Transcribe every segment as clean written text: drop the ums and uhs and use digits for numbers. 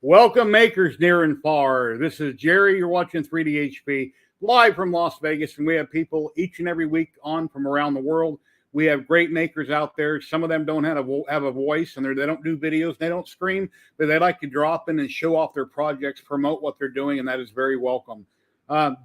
Welcome, makers near and far. This is Jerry. You're watching 3DHP live from Las Vegas, and we have people each and every week on from around the world. We have great makers out there. Some of them don't have a voice, and they don't do videos. They don't scream, but they like to drop in and show off their projects, promote what they're doing, and that is very welcome.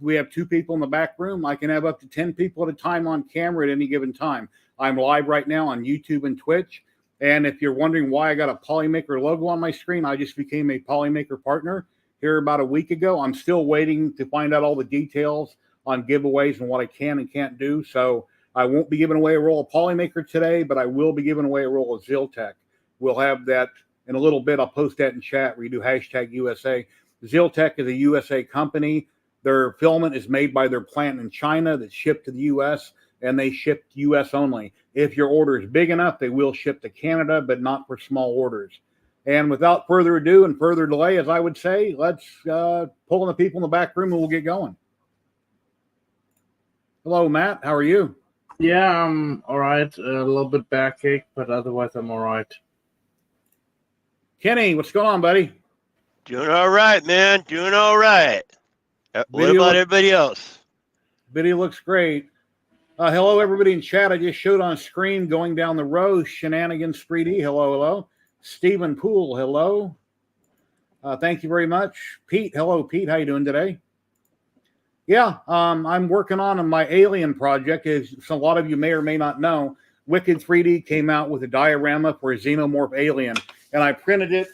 We have 2 people in the back room. I can have up to 10 people at a time on camera at any given time. I'm live right now on YouTube and Twitch. And if you're wondering why I got a Polymaker logo on my screen, I just became a Polymaker partner here about a week ago. I'm still waiting to find out all the details on giveaways and what I can and can't do. So I won't be giving away a roll of Polymaker today, but I will be giving away a roll of Ziltech. We'll have that in a little bit. I'll post that in chat where you do hashtag USA. Ziltech is a USA company. Their filament is made by their plant in China that's shipped to the U.S., and they ship to U.S. only. If your order is big enough, they will ship to Canada, but not for small orders. And without further ado and further delay, as I would say, let's pull in the people in the back room and we'll get going. Hello, Matt. How are you? Yeah, I'm all right. A little bit backache, but otherwise I'm all right. Kenny, what's going on, buddy? Doing all right, man. Doing all right. What about everybody else? Video looks great. Hello, everybody in chat. I just showed on screen going down the row. Shenanigans 3D. Hello, hello. Stephen Poole. Hello. Thank you very much. Pete. Hello, Pete. How you doing today? Yeah, I'm working on my alien project. As a lot of you may or may not know, Wicked 3D came out with a diorama for a xenomorph alien, and I printed it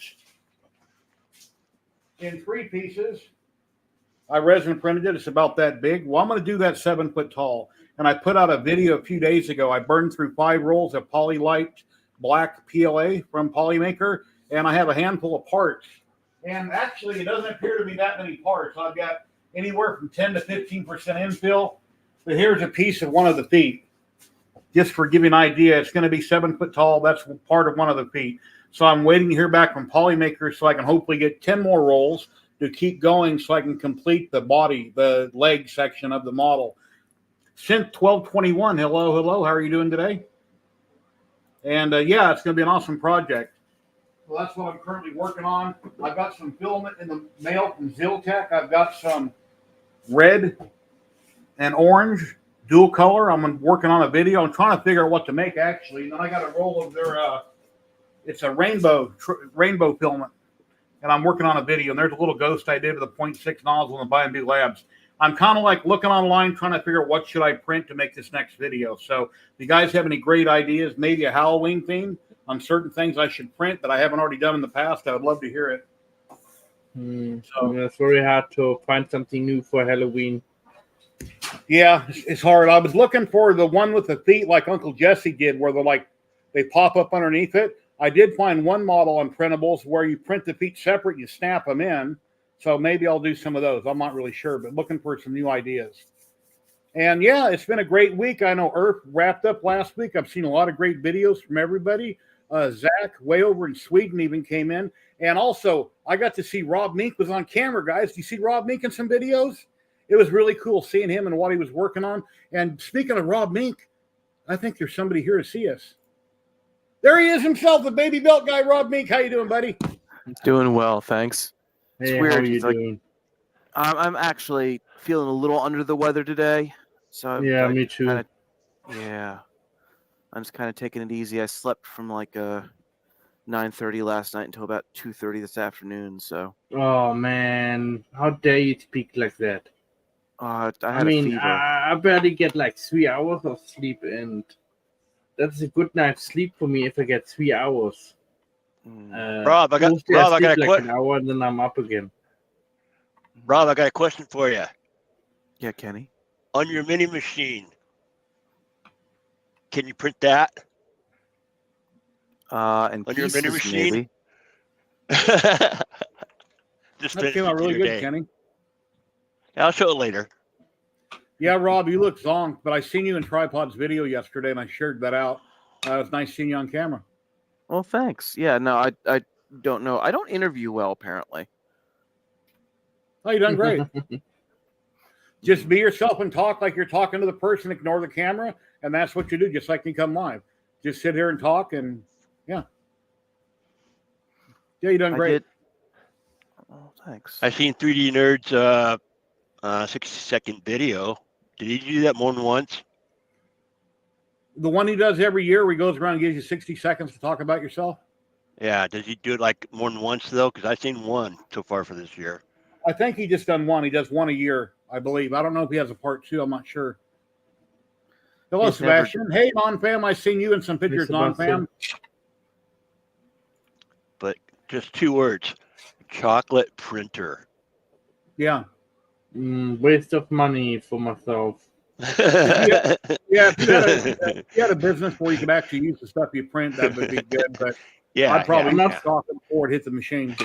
in 3 pieces. I resin printed it. It's about that big. Well, I'm going to do that 7 foot tall. And I put out a video a few days ago. I burned through 5 rolls of Polylite black PLA from Polymaker, and I have a handful of parts. And actually, it doesn't appear to be that many parts. I've got anywhere from 10 to 15% infill. But here's a piece of one of the feet. Just for giving an idea, it's going to be 7 foot tall. That's part of one of the feet. So I'm waiting to hear back from Polymaker so I can hopefully get 10 more rolls to keep going so I can complete the body, the leg section of the model. Synth 1221, hello, hello. How are you doing today? And yeah, it's going to be an awesome project. Well, that's what I'm currently working on. I've got some filament in the mail from Ziltech. I've got some red and orange dual color. I'm working on a video. I'm trying to figure out what to make, actually. And then I got a roll of their, it's a rainbow filament. And I'm working on a video. And there's a little ghost I did with a 0.6 nozzle in the Buy and Do Labs. I'm kind of like looking online, trying to figure out what should I print to make this next video. So if you guys have any great ideas, maybe a Halloween theme on certain things I should print that I haven't already done in the past, I would love to hear it. So it's very hard to find something new for Halloween. Yeah, it's hard. I was looking for the one with the feet like Uncle Jesse did, where they pop up underneath it. I did find one model on printables where you print the feet separate, you snap them in. So maybe I'll do some of those. I'm not really sure, but looking for some new ideas. And yeah, it's been a great week. I know Earth wrapped up last week. I've seen a lot of great videos from everybody. Zach, way over in Sweden, even came in. And also, I got to see Rob Mink was on camera, guys. Do you see Rob Mink in some videos? It was really cool seeing him and what he was working on. And speaking of Rob Mink, I think there's somebody here to see us. There he is himself, the baby belt guy, Rob Mink. How you doing, buddy? Doing well, thanks. Hey, it's weird. How are you doing? I'm actually feeling a little under the weather today. So yeah, me too. I'm just kind of taking it easy. I slept from like 9:30 last night until about 2:30 this afternoon. So. Oh man, how dare you speak like that? I had a fever. I barely get like 3 hours of sleep, and that's a good night's sleep for me if I get 3 hours. Rob, I got a question. Like an hour and then I'm up again. Rob, I got a question for you. Yeah, Kenny. On your mini machine, can you print that? And on your mini machine? Maybe. Just that came out really good, Kenny. I'll show it later. Yeah, Rob, you look zonked, but I seen you in Tripod's video yesterday, and I shared that out. It was nice seeing you on camera. Well, thanks. Yeah, no, I don't know. I don't interview well, apparently. Oh, you done great. Just be yourself and talk like you're talking to the person. Ignore the camera, and that's what you do, just like you come live. Just sit here and talk, and yeah. Yeah, you're doing I great. did. Oh, thanks. I seen 3D Nerd's 60-second video. Did he do that more than once? The one he does every year where he goes around and gives you 60 seconds to talk about yourself. Yeah. Does he do it like more than once though? Because I've seen one so far for this year. I think he just done one. He does one a year, I believe. I don't know if he has a part 2. I'm not sure. Hello, He's never- Sebastian. Hey, non-fam. I seen you in some pictures, non-fam. But just 2 words: chocolate printer. Yeah. Waste of money for myself. Yeah, if you had a business where you could actually use the stuff you print, that would be good. But Yeah, I'd probably yeah. not stop it before it hit the machine.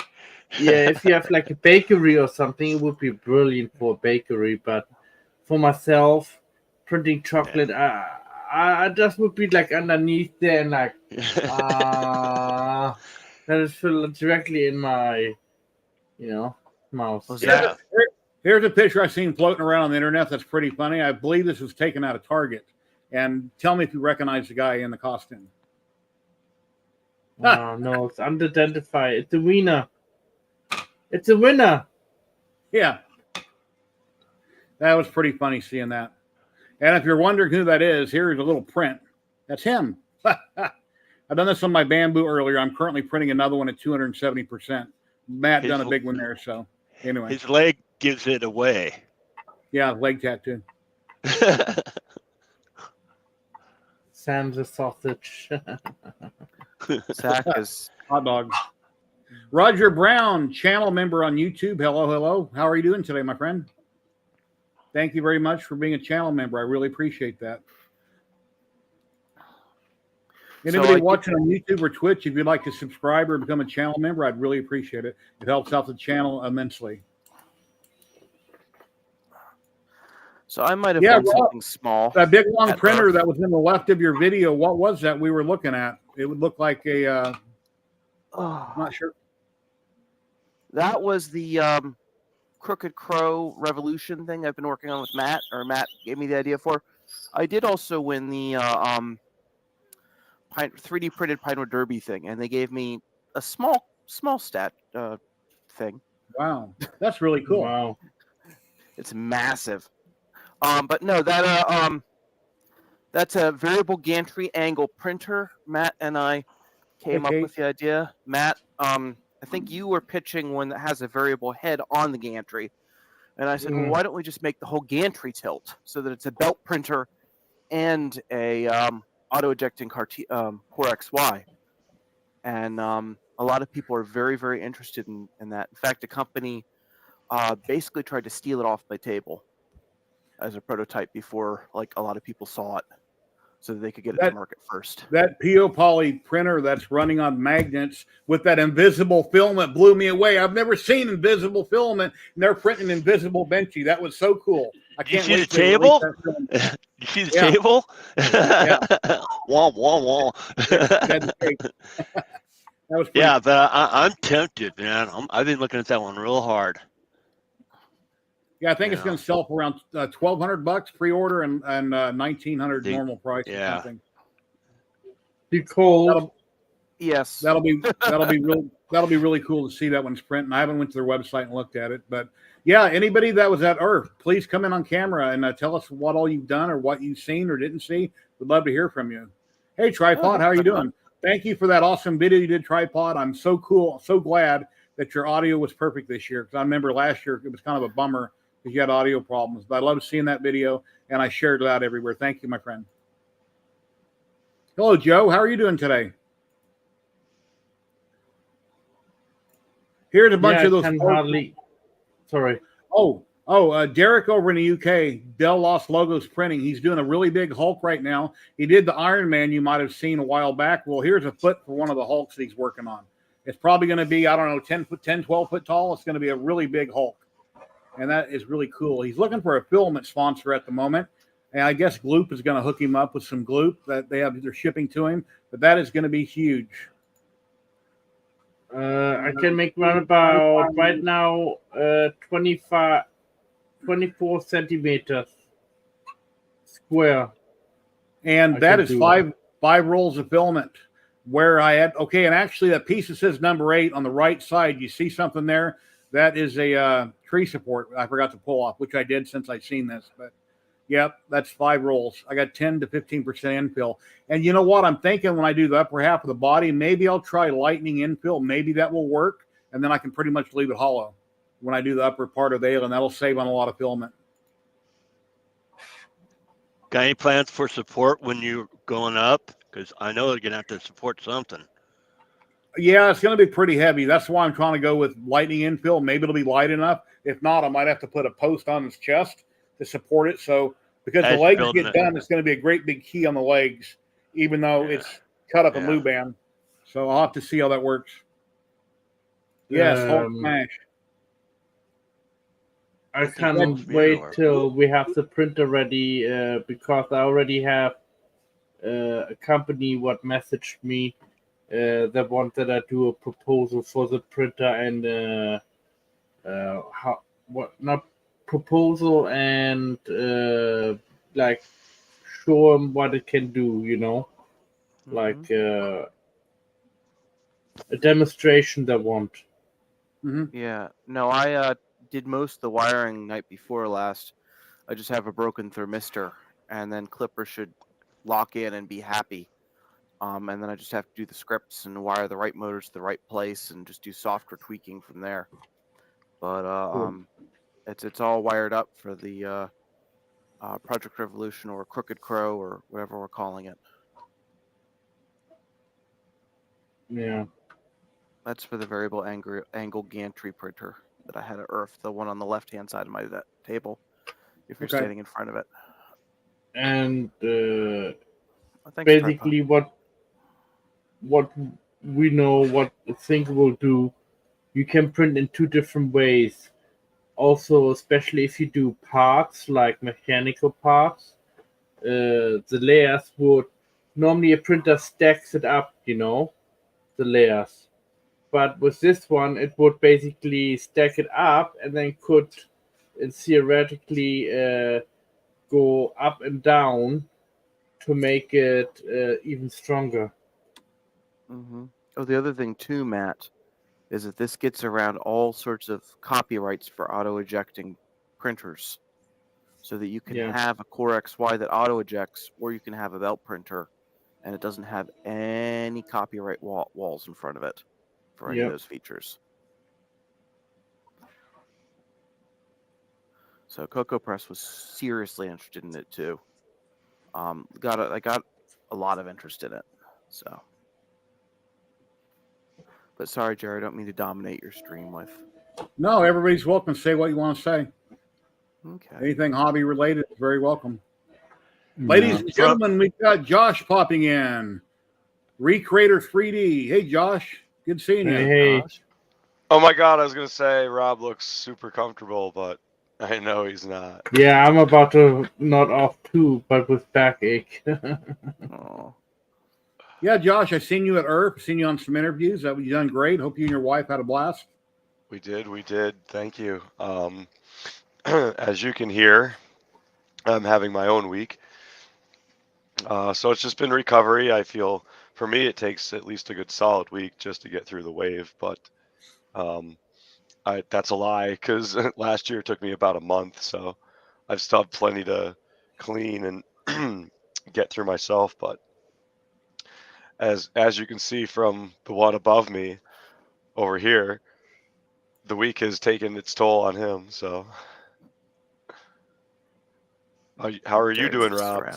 Yeah, if you have like a bakery or something, it would be brilliant for a bakery. But for myself, printing chocolate, I just would be like underneath there and like, that is filled directly in my, mouth. Was Yeah. Here's a picture I've seen floating around on the internet that's pretty funny. I believe this was taken out of Target. And tell me if you recognize the guy in the costume. No, it's unidentified. It's a winner. It's a winner. Yeah. That was pretty funny seeing that. And if you're wondering who that is, here's a little print. That's him. I've done this on my bamboo earlier. I'm currently printing another one at 270%. Matt done a big one there. So anyway. His leg gives it away. Yeah, leg tattoo. Sam's a sausage. Zach is. Hot dog. Roger Brown, channel member on YouTube. Hello, hello. How are you doing today, my friend? Thank you very much for being a channel member. I really appreciate that. Anybody watching on YouTube or Twitch, if you'd like to subscribe or become a channel member, I'd really appreciate it. It helps out the channel immensely. So I might have done something small. That big long printer that was in the left of your video, what was that we were looking at? It would look like a, I'm not sure. That was the Crooked Crow Revolution thing I've been working on with Matt, or Matt gave me the idea for. I did also win the 3D printed Pinewood Derby thing, and they gave me a small stat thing. Wow, that's really cool. Wow, it's massive. But no, that's a variable gantry angle printer. Matt and I came up with the idea. Matt, I think you were pitching one that has a variable head on the gantry. And I said, well, why don't we just make the whole gantry tilt so that it's a belt printer and a auto-ejecting Core XY. And a lot of people are very, very interested in that. In fact, a company basically tried to steal it off my table as a prototype before like a lot of people saw it, so that they could get it to market first. That PO Poly printer that's running on magnets with that invisible filament blew me away. I've never seen invisible filament, and they're printing invisible benchy. That was so cool. I can't you see wait the table? You see the table? Yeah. Wah, wah, wah. That was pretty yeah, but I'm tempted, man. I've been looking at that one real hard. Yeah, I think it's going to sell for around $1,200 pre-order and $1,900 normal price or something. Be cold. Yes, that'll be really cool to see that one's printing. I haven't went to their website and looked at it, but yeah, anybody that was at Earth, please come in on camera and tell us what all you've done or what you've seen or didn't see. We'd love to hear from you. Hey, Tripod, how are you doing? Thank you for that awesome video you did, Tripod. I'm so glad that your audio was perfect this year, because I remember last year it was kind of a bummer because you had audio problems. But I love seeing that video, and I shared it out everywhere. Thank you, my friend. Hello, Joe. How are you doing today? Here's a bunch of those. Sorry. Derek over in the UK, Dell Lost Logos Printing. He's doing a really big Hulk right now. He did the Iron Man you might have seen a while back. Well, here's a foot for one of the Hulks that he's working on. It's probably going to be, 10, 12 foot tall. It's going to be a really big Hulk. And that is really cool. He's looking for a filament sponsor at the moment. And I guess Gloop is going to hook him up with some Gloop that they're shipping to him. But that is going to be huge. I can make one about right now 24 centimeters square. And that is five rolls of filament. where I had, okay, and actually that piece that says number 8 on the right side, you see something there? That is a tree support I forgot to pull off, which I did since I seen this. But yep, that's 5 rolls. I got 10 to 15% infill. And you know what? I'm thinking when I do the upper half of the body, maybe I'll try lightning infill. Maybe that will work. And then I can pretty much leave it hollow when I do the upper part of the ale, and that'll save on a lot of filament. Got any plans for support when you're going up? Because I know you're going to have to support something. Yeah, it's going to be pretty heavy. That's why I'm trying to go with lightning infill. Maybe it'll be light enough. If not, I might have to put a post on his chest to support it. So because the As legs building get it. done, it's going to be a great big key on the legs, even though it's cut up in Yeah. Luban. So I'll have to see how that works. Yes, Hulk smash. I It's can't supposed to be wait everywhere. till we have the printer ready because I already have a company what messaged me that want that I do a proposal for the printer and not proposal and like show them what it can do, like a demonstration they want. Mm-hmm. Yeah. No, I did most of the wiring night before last. I just have a broken thermistor, and then Clipper should lock in and be happy. And then I just have to do the scripts and wire the right motors to the right place, and just do software tweaking from there. But Cool. it's all wired up for the Project Revolution or Crooked Crow or whatever we're calling it. Yeah. That's for the variable angle gantry printer that I had at Earth, the one on the left-hand side of my table, if you're Okay. standing in front of it. And Oh, thanks, basically what we know what the thing will do, you can print in 2 different ways. Also, especially if you do parts like mechanical parts, the layers would normally a printer stacks it up, the layers. But with this one, it would basically stack it up and then could theoretically go up and down to make it even stronger. Mm-hmm. Oh, the other thing too, Matt, is that this gets around all sorts of copyrights for auto-ejecting printers, so that you can Yeah. have a Core XY that auto-ejects, or you can have a belt printer, and it doesn't have any copyright walls in front of it for any of Yep. those features. So Cocoa Press was seriously interested in it too. I got a lot of interest in it. So, but sorry, Jerry, I don't mean to dominate your stream with. No, everybody's welcome to say what you want to say. Okay. Anything hobby related is very welcome. Ladies and gentlemen, we've got Josh popping in. Recreator 3D. Hey, Josh. Good seeing you. Hey. Gosh. Oh my God, I was going to say Rob looks super comfortable, but I know he's not. Yeah, I'm about to nod off too, but with backache. Oh. Yeah, Josh, I seen you at ERP. Seen you on some interviews. You've done great. Hope you and your wife had a blast. We did. Thank you. As you can hear, I'm having my own week. So it's just been recovery. I feel for me, it takes at least a good solid week just to get through the wave, but that's a lie because last year it took me about a month. So I've still have plenty to clean and get through myself. But as you can see from the one above me over here, the week has taken its toll on him. So how are you doing, Rob?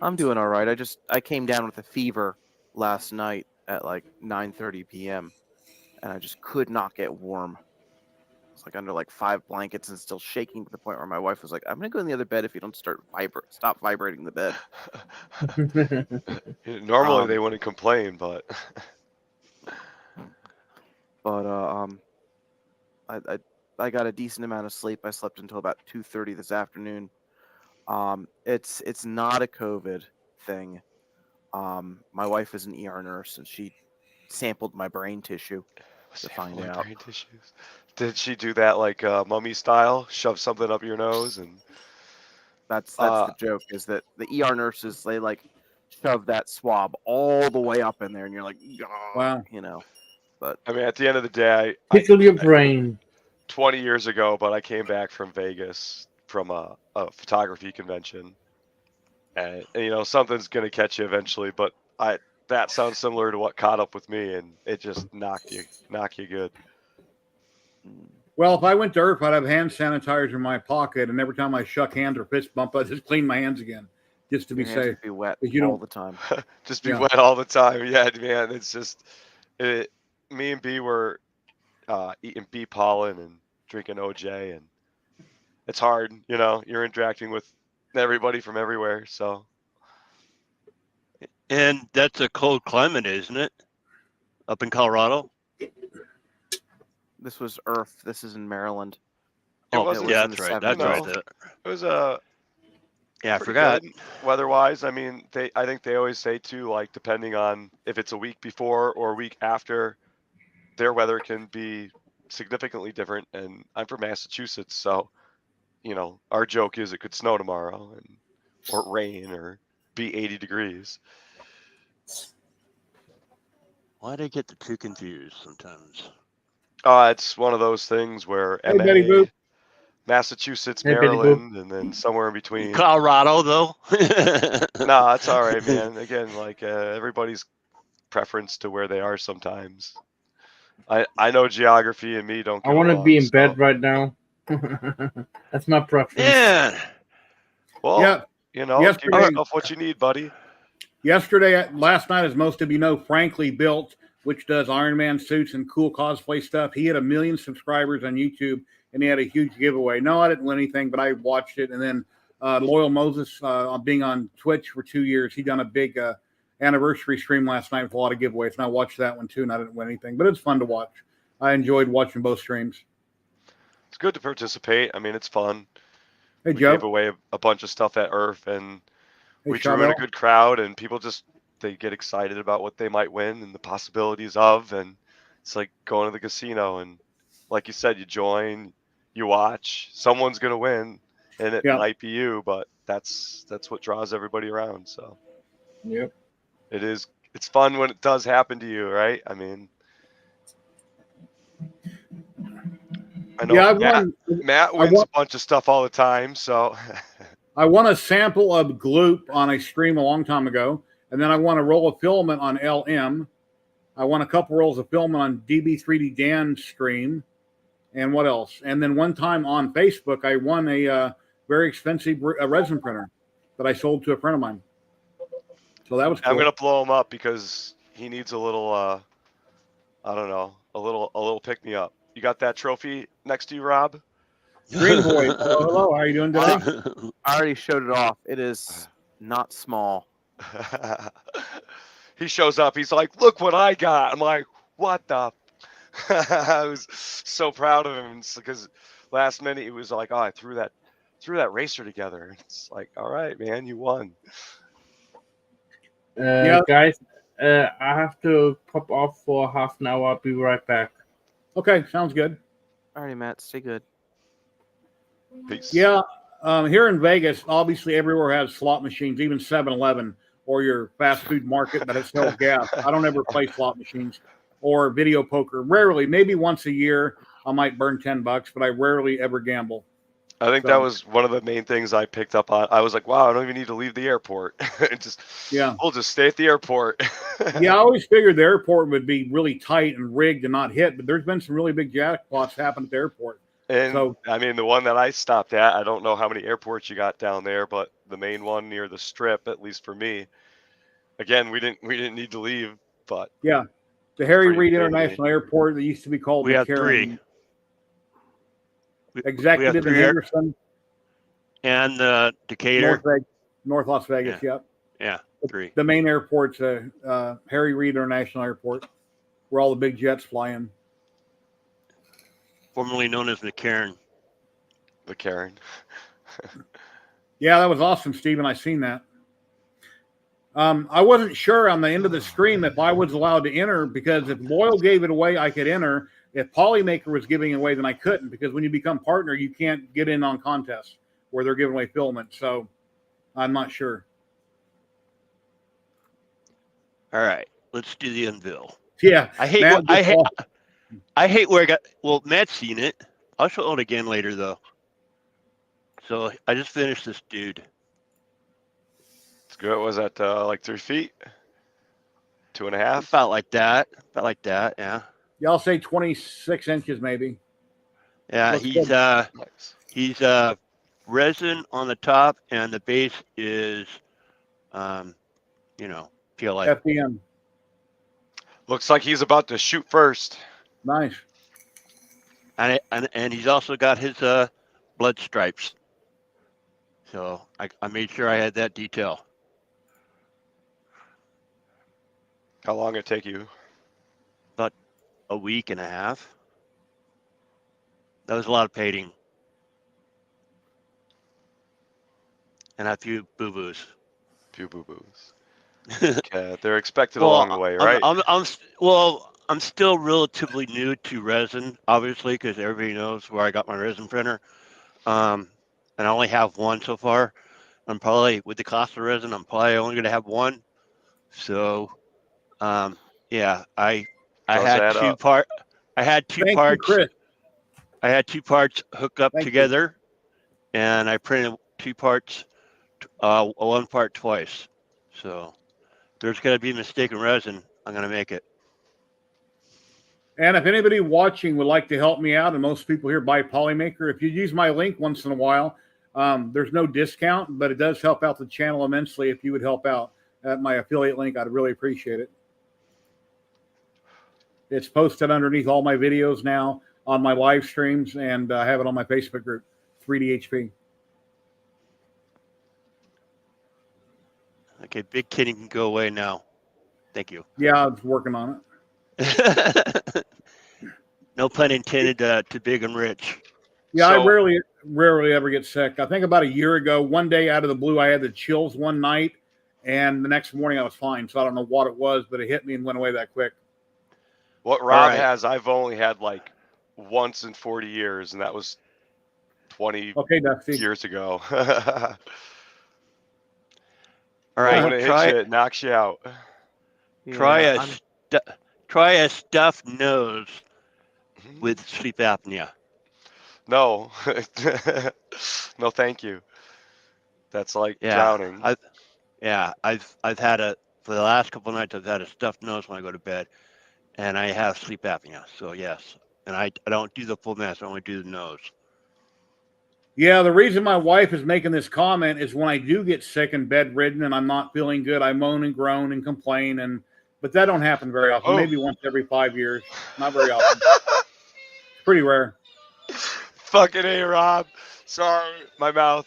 I'm doing all right. I came down with a fever last night at like 9:30 p.m. and I just could not get warm. It's like under like 5 blankets and still shaking to the point where my wife was like, "I'm gonna go in the other bed if you don't stop vibrating the bed." Normally they wouldn't complain, but I got a decent amount of sleep. I slept until about 2:30 this afternoon. It's not a COVID thing. My wife is an ER nurse and she sampled my brain tissue to find out. Brain tissues. Did she do that like mummy style? Shove something up your nose and That's the joke, is that the ER nurses, they like shove that swab all the way up in there, and you're like, Wow. you know. But I mean, at the end of the day, Tickle your brain. 20 years ago, but I came back from Vegas from a photography convention, and something's gonna catch you eventually. But that sounds similar to what caught up with me, and it just knocked you good. Well, if I went to Earth, I'd have hand sanitizer in my pocket, and every time I shook hands or fist bump, I'd just clean my hands again, just to be your hands safe. would be wet 'Cause you all don't- the time. Just be Yeah. wet all the time. Yeah, man. It's just me and B were eating bee pollen and drinking OJ, and it's hard. You're interacting with everybody from everywhere, so. And that's a cold climate, isn't it? Up in Colorado. This was Earth. This is in Maryland. It Oh, wasn't- yeah, in the that's right. That's 70s. right. It was Yeah, I pretty forgot. good weather-wise. I mean, I think they always say too, like depending on if it's a week before or a week after, their weather can be significantly different. And I'm from Massachusetts, so our joke is it could snow tomorrow or rain or be 80 degrees. Why do I get the two confused sometimes? It's one of those things where Hey, Betty Boop. Massachusetts, Hey, Betty Boop. Maryland, and then somewhere in between. Colorado, though. No, it's all right, man. Again, like everybody's preference to where they are sometimes. I know geography, and me don't. I get want to along, be in so- bed right now. That's my preference. Yeah. Well, Yeah. give Yesterday- yourself what you need, buddy. Last night, as most of you know, Frankly Built, which does Iron Man suits and cool cosplay stuff, he had 1 million subscribers on YouTube, and he had a huge giveaway. No, I didn't win anything, but I watched it. And then Loyal Moses, being on Twitch for 2 years, he done a big anniversary stream last night with a lot of giveaways, and I watched that one too, and I didn't win anything, but it's fun to watch. I enjoyed watching both streams. It's good to participate. I mean, it's fun. Hey, We Joe. gave away a bunch of stuff at Earth, and Hey, we drew in a Charbel. good crowd, and people they get excited about what they might win and the possibilities of, and it's like going to the casino, and like you said, you join, you watch, someone's gonna win, and it Yeah. might be you, but that's what draws everybody around. So Yep. it's fun when it does happen to you, right? I mean, I know Yeah, Matt wins a bunch of stuff all the time, so I won a sample of Gloop on a stream a long time ago, and then I won a roll of filament on LM. I won a couple rolls of filament on DB3D Dan's stream, and what else? And then one time on Facebook, I won a very expensive resin printer that I sold to a friend of mine. So that was cool. I'm gonna blow him up because he needs a little, I don't know, a little pick me up. You got that trophy next to you, Rob? Green Boy. Hello, how are you doing today? I already showed it off. It is not small. He shows up. He's like, "Look what I got." I'm like, "What the?" I was so proud of him because last minute he was like, "Oh, I threw that racer together." It's like, "All right, man, you won." Guys, I have to pop off for half an hour. I'll be right back. Okay, sounds good. Alrighty, Matt. Stay good. Peace. Yeah, here in Vegas, obviously everywhere has slot machines, even 7-Eleven or your fast food market that sells gas. I don't ever play slot machines or video poker. Rarely, maybe once a year, I might burn $10, but I rarely ever gamble. I think that was one of the main things I picked up on. I was like, "Wow, I don't even need to leave the airport. We'll just stay at the airport." Yeah, I always figured the airport would be really tight and rigged and not hit, but there's been some really big jackpots happen at the airport. And So, I mean, the one that I stopped at, I don't know how many airports you got down there, but the main one near the Strip, at least for me. Again, we didn't need to leave, but yeah, the Harry pretty Reid crazy. International Airport that used to be called We had McCarran. three. Executive in Henderson, and Decatur. North Las Vegas. Yep. Yeah, three. The main airport's Harry Reid International Airport, where all the big jets fly in. Formerly known as McCarran. the Karen. Yeah, that was awesome, Stephen. I seen that. I wasn't sure on the end of the stream if I was allowed to enter, because if Loyal gave it away, I could enter. If Polymaker was giving it away, then I couldn't, because when you become partner, you can't get in on contests where they're giving away filament. So I'm not sure. All right, let's do the unveil. Yeah, I hate. Matt, I hate where I got. Well, Matt's seen it. I'll show it again later though. So I just finished this dude. It's good. Was that like 3 feet? 2.5? About like that. About like that. Yeah. y'all say 26 inches maybe. Yeah. Looks He's good. Nice. he's resin on the top, and the base is PLA. FDM. Looks like he's about to shoot first. Nice. And he's also got his blood stripes. So I made sure I had that detail. How long it take you? About a week and a half. That was a lot of painting. And a few boo-boos. Few boo-boos. Okay, they're expected along the way, right? I'm still relatively new to resin, obviously, because everybody knows where I got my resin printer. And I only have one so far. I'm probably, with the cost of resin, I'm probably only going to have one. So, yeah, I Does had add two up. part. I had two Thank you, parts. Chris. I had two parts hooked up Thank you. together, and I printed two parts, one part twice. So, there's going to be a mistake in resin. I'm going to make it. And if anybody watching would like to help me out, and most people here buy Polymaker, if you use my link once in a while, there's no discount, but it does help out the channel immensely. If you would help out at my affiliate link, I'd really appreciate it. It's posted underneath all my videos now on my live streams, and I have it on my Facebook group, 3DHP. Okay, big kidding can go away now. Thank you. Yeah, I was working on it. No pun intended to big and rich. Yeah, I So- rarely ever get sick. I think about a year ago, one day out of the blue, I had the chills one night, and the next morning I was fine. So I don't know what it was, but it hit me and went away that quick. What Rob right. has, I've only had like once in 40 years, and that was 20 Okay, Dusty. years ago. All But right, when it hits you, it knocks you out. Yeah, try a stuffed nose with sleep apnea. No. No, thank you. That's like Yeah, drowning. I've had a for the last couple of nights. I've had a stuffed nose when I go to bed, and I have sleep apnea. So yes, and I don't do the full mask. I only do the nose. Yeah, the reason my wife is making this comment is when I do get sick and bedridden and I'm not feeling good, I moan and groan and complain, but that don't happen very often. Oh. Maybe once every 5 years. Not very often. Pretty rare. Fucking A, Rob. Sorry, my mouth.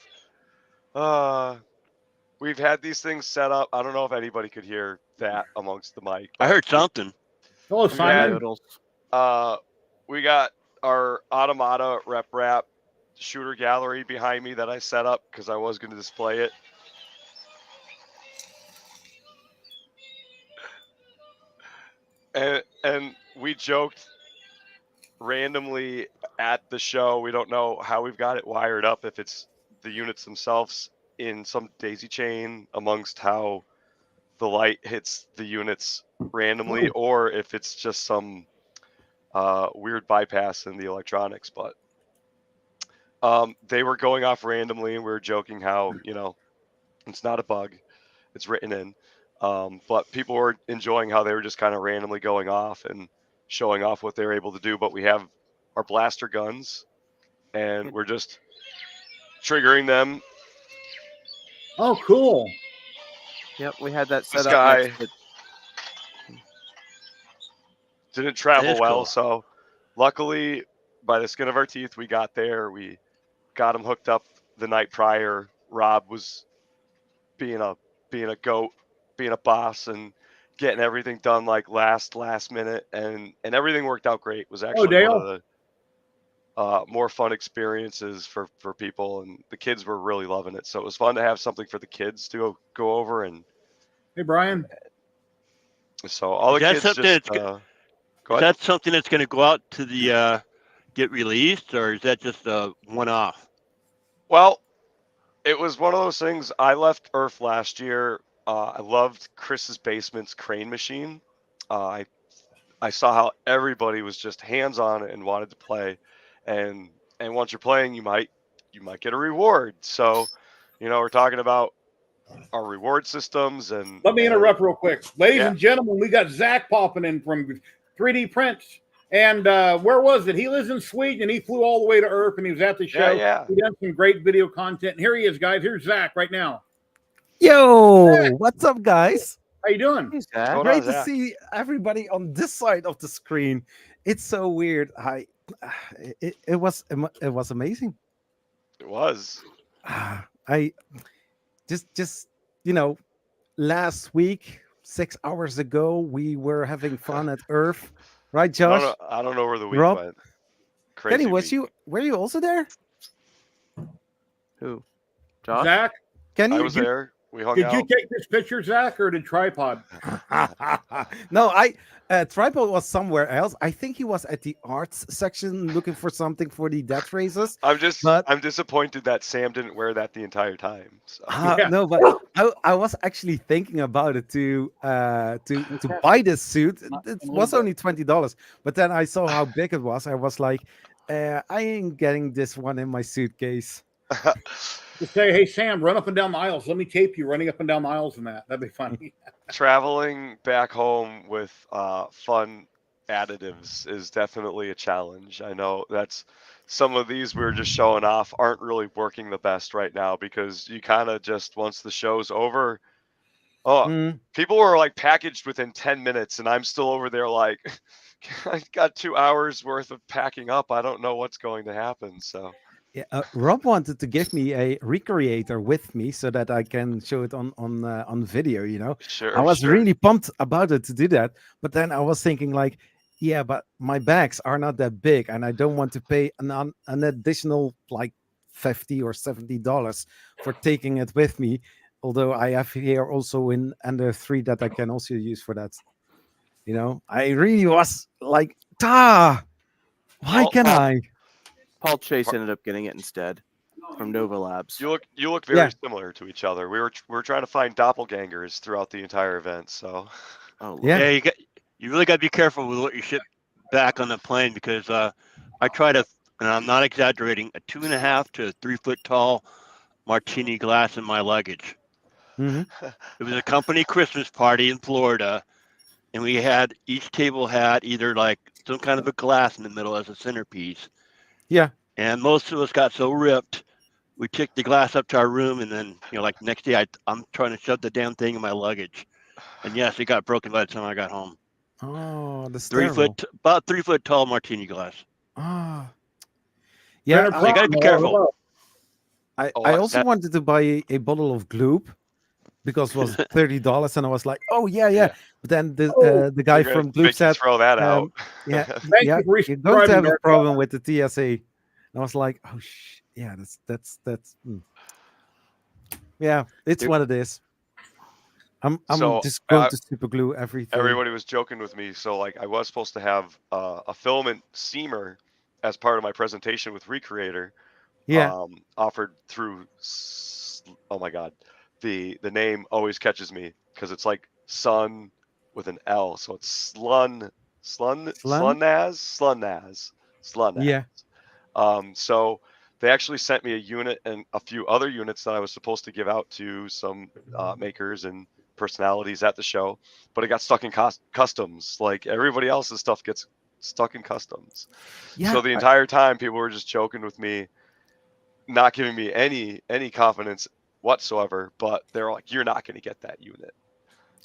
We've had these things set up. I don't know if anybody could hear that amongst the mic. I heard something. Hello, Simon. We got our Automata rep wrap shooter gallery behind me that I set up because I was going to display it. And we joked randomly at the show. We don't know how we've got it wired up, if it's the units themselves in some daisy chain amongst how the light hits the units randomly, or if it's just some weird bypass in the electronics. But they were going off randomly, and we were joking how, it's not a bug, it's written in. But people were enjoying how they were just kind of randomly going off and showing off what they were able to do. But we have our blaster guns, and we're just triggering them. Oh, cool. Yep, we had that set This up. guy next to- didn't travel is well, cool. so luckily, by the skin of our teeth, we got there. We got him hooked up the night prior. Rob was being a goat, being a boss, and getting everything done like last minute, and everything worked out great. It was actually Dale. one of the more fun experiences for people, and the kids were really loving it. So it was fun to have something for the kids to go over. And Hey, Brian. so all the Is that kids something just that's go Is ahead. that something that's going to go out to the get released, or is that just a one-off? Well, it was one of those things. I left Earth last year I loved Chris's Basement's crane machine. I saw how everybody was just hands on and wanted to play, and once you're playing, you might get a reward. So, we're talking about our reward systems and. Let me interrupt real quick. Ladies Yeah. and gentlemen, we got Zach popping in from 3D Prints. And where was it? He lives in Sweden, and he flew all the way to Earth, and he was at the show. Yeah. He done some great video content. And here he is, guys. Here's Zach right now. Yo, what's up, guys? How you doing? Hey, Zach. Going Great on, to Zach? see everybody on this side of the screen. It's so weird. It was amazing. It was. I just last week, 6 hours ago, we were having fun at Earth, right, Josh? I don't know where the week Rob? went. Crazy Kenny, week. were you also there? Who? Josh? Zach, Kenny, I was there. We hung did out. you take this picture, Zach, or did Tripod? No, Tripod was somewhere else. I think he was at the arts section looking for something for the death races. I'm disappointed that Sam didn't wear that the entire time. So. Yeah. No, but I was actually thinking about it to buy this suit. It was only $20, but then I saw how big it was. I was like, I ain't getting this one in my suitcase. Just say, hey, Sam, run up and down the aisles. Let me tape you running up and down the aisles and that. That'd be funny. Traveling back home with fun additives is definitely a challenge. I know that's some of these we're just showing off aren't really working the best right now because you kind of just once the show's over, people were like packaged within 10 minutes and I'm still over there like I got 2 hours worth of packing up. I don't know what's going to happen. So Yeah, Rob wanted to give me a recreator with me so that I can show it on video. sure. I was sure. really pumped about it to do that, but then I was thinking like, yeah, but my bags are not that big, and I don't want to pay an additional like $50 or $70 for taking it with me. Although I have here also in Ender 3 that I can also use for that. I really was like, why can I? Paul Chase ended up getting it instead from Nova Labs. You look very Yeah. similar to each other. We're trying to find doppelgangers throughout the entire event. So Oh, Yeah. Yeah, you really got to be careful with what you ship back on the plane because I try to, and I'm not exaggerating, a 2.5 to 3 foot tall martini glass in my luggage. Mhm. It was a company Christmas party in Florida, and each table had either like some kind of a glass in the middle as a centerpiece. Yeah. And most of us got so ripped, we took the glass up to our room, and then like next day, I'm trying to shove the damn thing in my luggage, and yes, it got broken by the time I got home. Oh, that's 3 terrible. foot, about 3 foot tall martini glass. Ah. Yeah, So you gotta be careful. I Oh, also that- wanted to buy a bottle of Gloop because it was $30, and I was like, oh yeah. Yeah. But then the guy We're gonna from make Gloop you said, throw that out. yeah, Thank yeah, you for you're going to resubscribing, have a Dark problem with the TSA. And I was like, oh yeah, that's yeah, it's It- what it is. I'm So, just going to super glue everything. Everybody was joking with me. So like I was supposed to have a filament seamer as part of my presentation with Recreator. Yeah. Offered through. Oh my God, the name always catches me because it's like sun with an L, so it's Slunnaz. Yeah. So they actually sent me a unit and a few other units that I was supposed to give out to some makers and personalities at the show, but it got stuck in customs. Like everybody else's stuff gets stuck in customs. Yeah. So the entire time people were just joking with me, not giving me any confidence whatsoever, but they're like, you're not going to get that unit.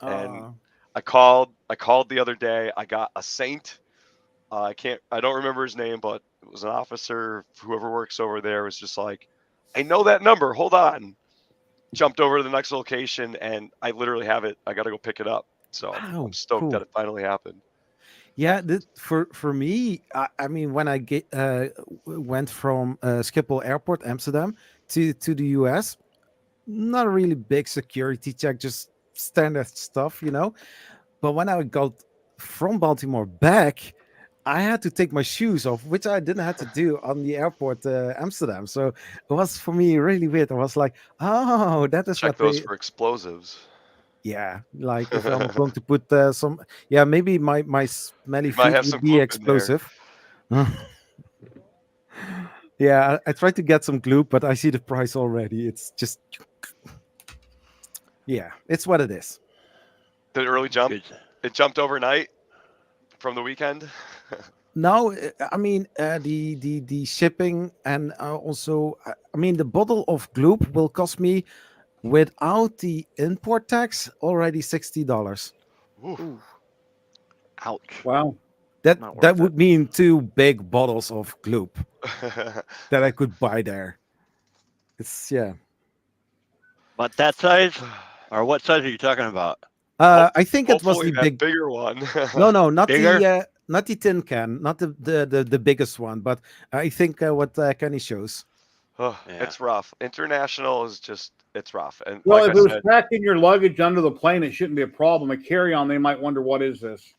And I called the other day. I got a saint. I don't remember his name, but it was an officer, whoever works over there was just like, I know that number. Hold on. Jumped over to the next location and I literally have it. I got to go pick it up. So Wow, I'm stoked cool. that it finally happened. Yeah, for me, I mean, when I went from Schiphol Airport, Amsterdam, to the US, not a really big security check, just standard stuff, But when I got from Baltimore back, I had to take my shoes off, which I didn't have to do on the airport, Amsterdam. So it was for me really weird. I was like, oh, that is Check what those they. for explosives. Yeah, like if I'm going to put some, yeah, maybe my smelly You might feet have would some be gloop in there. explosive. Yeah, I tried to get some glue, but I see the price already. It's just, yeah, it's what it is. Did it really jump? Good. It jumped overnight from the weekend. No, I mean the shipping and also, I mean the bottle of Gloop will cost me without the import tax already $60. Ooh. Ooh, Ouch. Wow. That not that worth it. would mean 2 big bottles of Gloop that I could buy there. It's yeah. But that size, or what size are you talking about? I think it was Hopefully the that big. bigger one. No, Bigger? not the tin can, not the biggest one, but I think what Kenny shows. Oh, Yeah. it's rough. International is just it's rough. And Well, like if I it was said, packed in your luggage under the plane, it shouldn't be a problem. A carry-on, they might wonder what is this.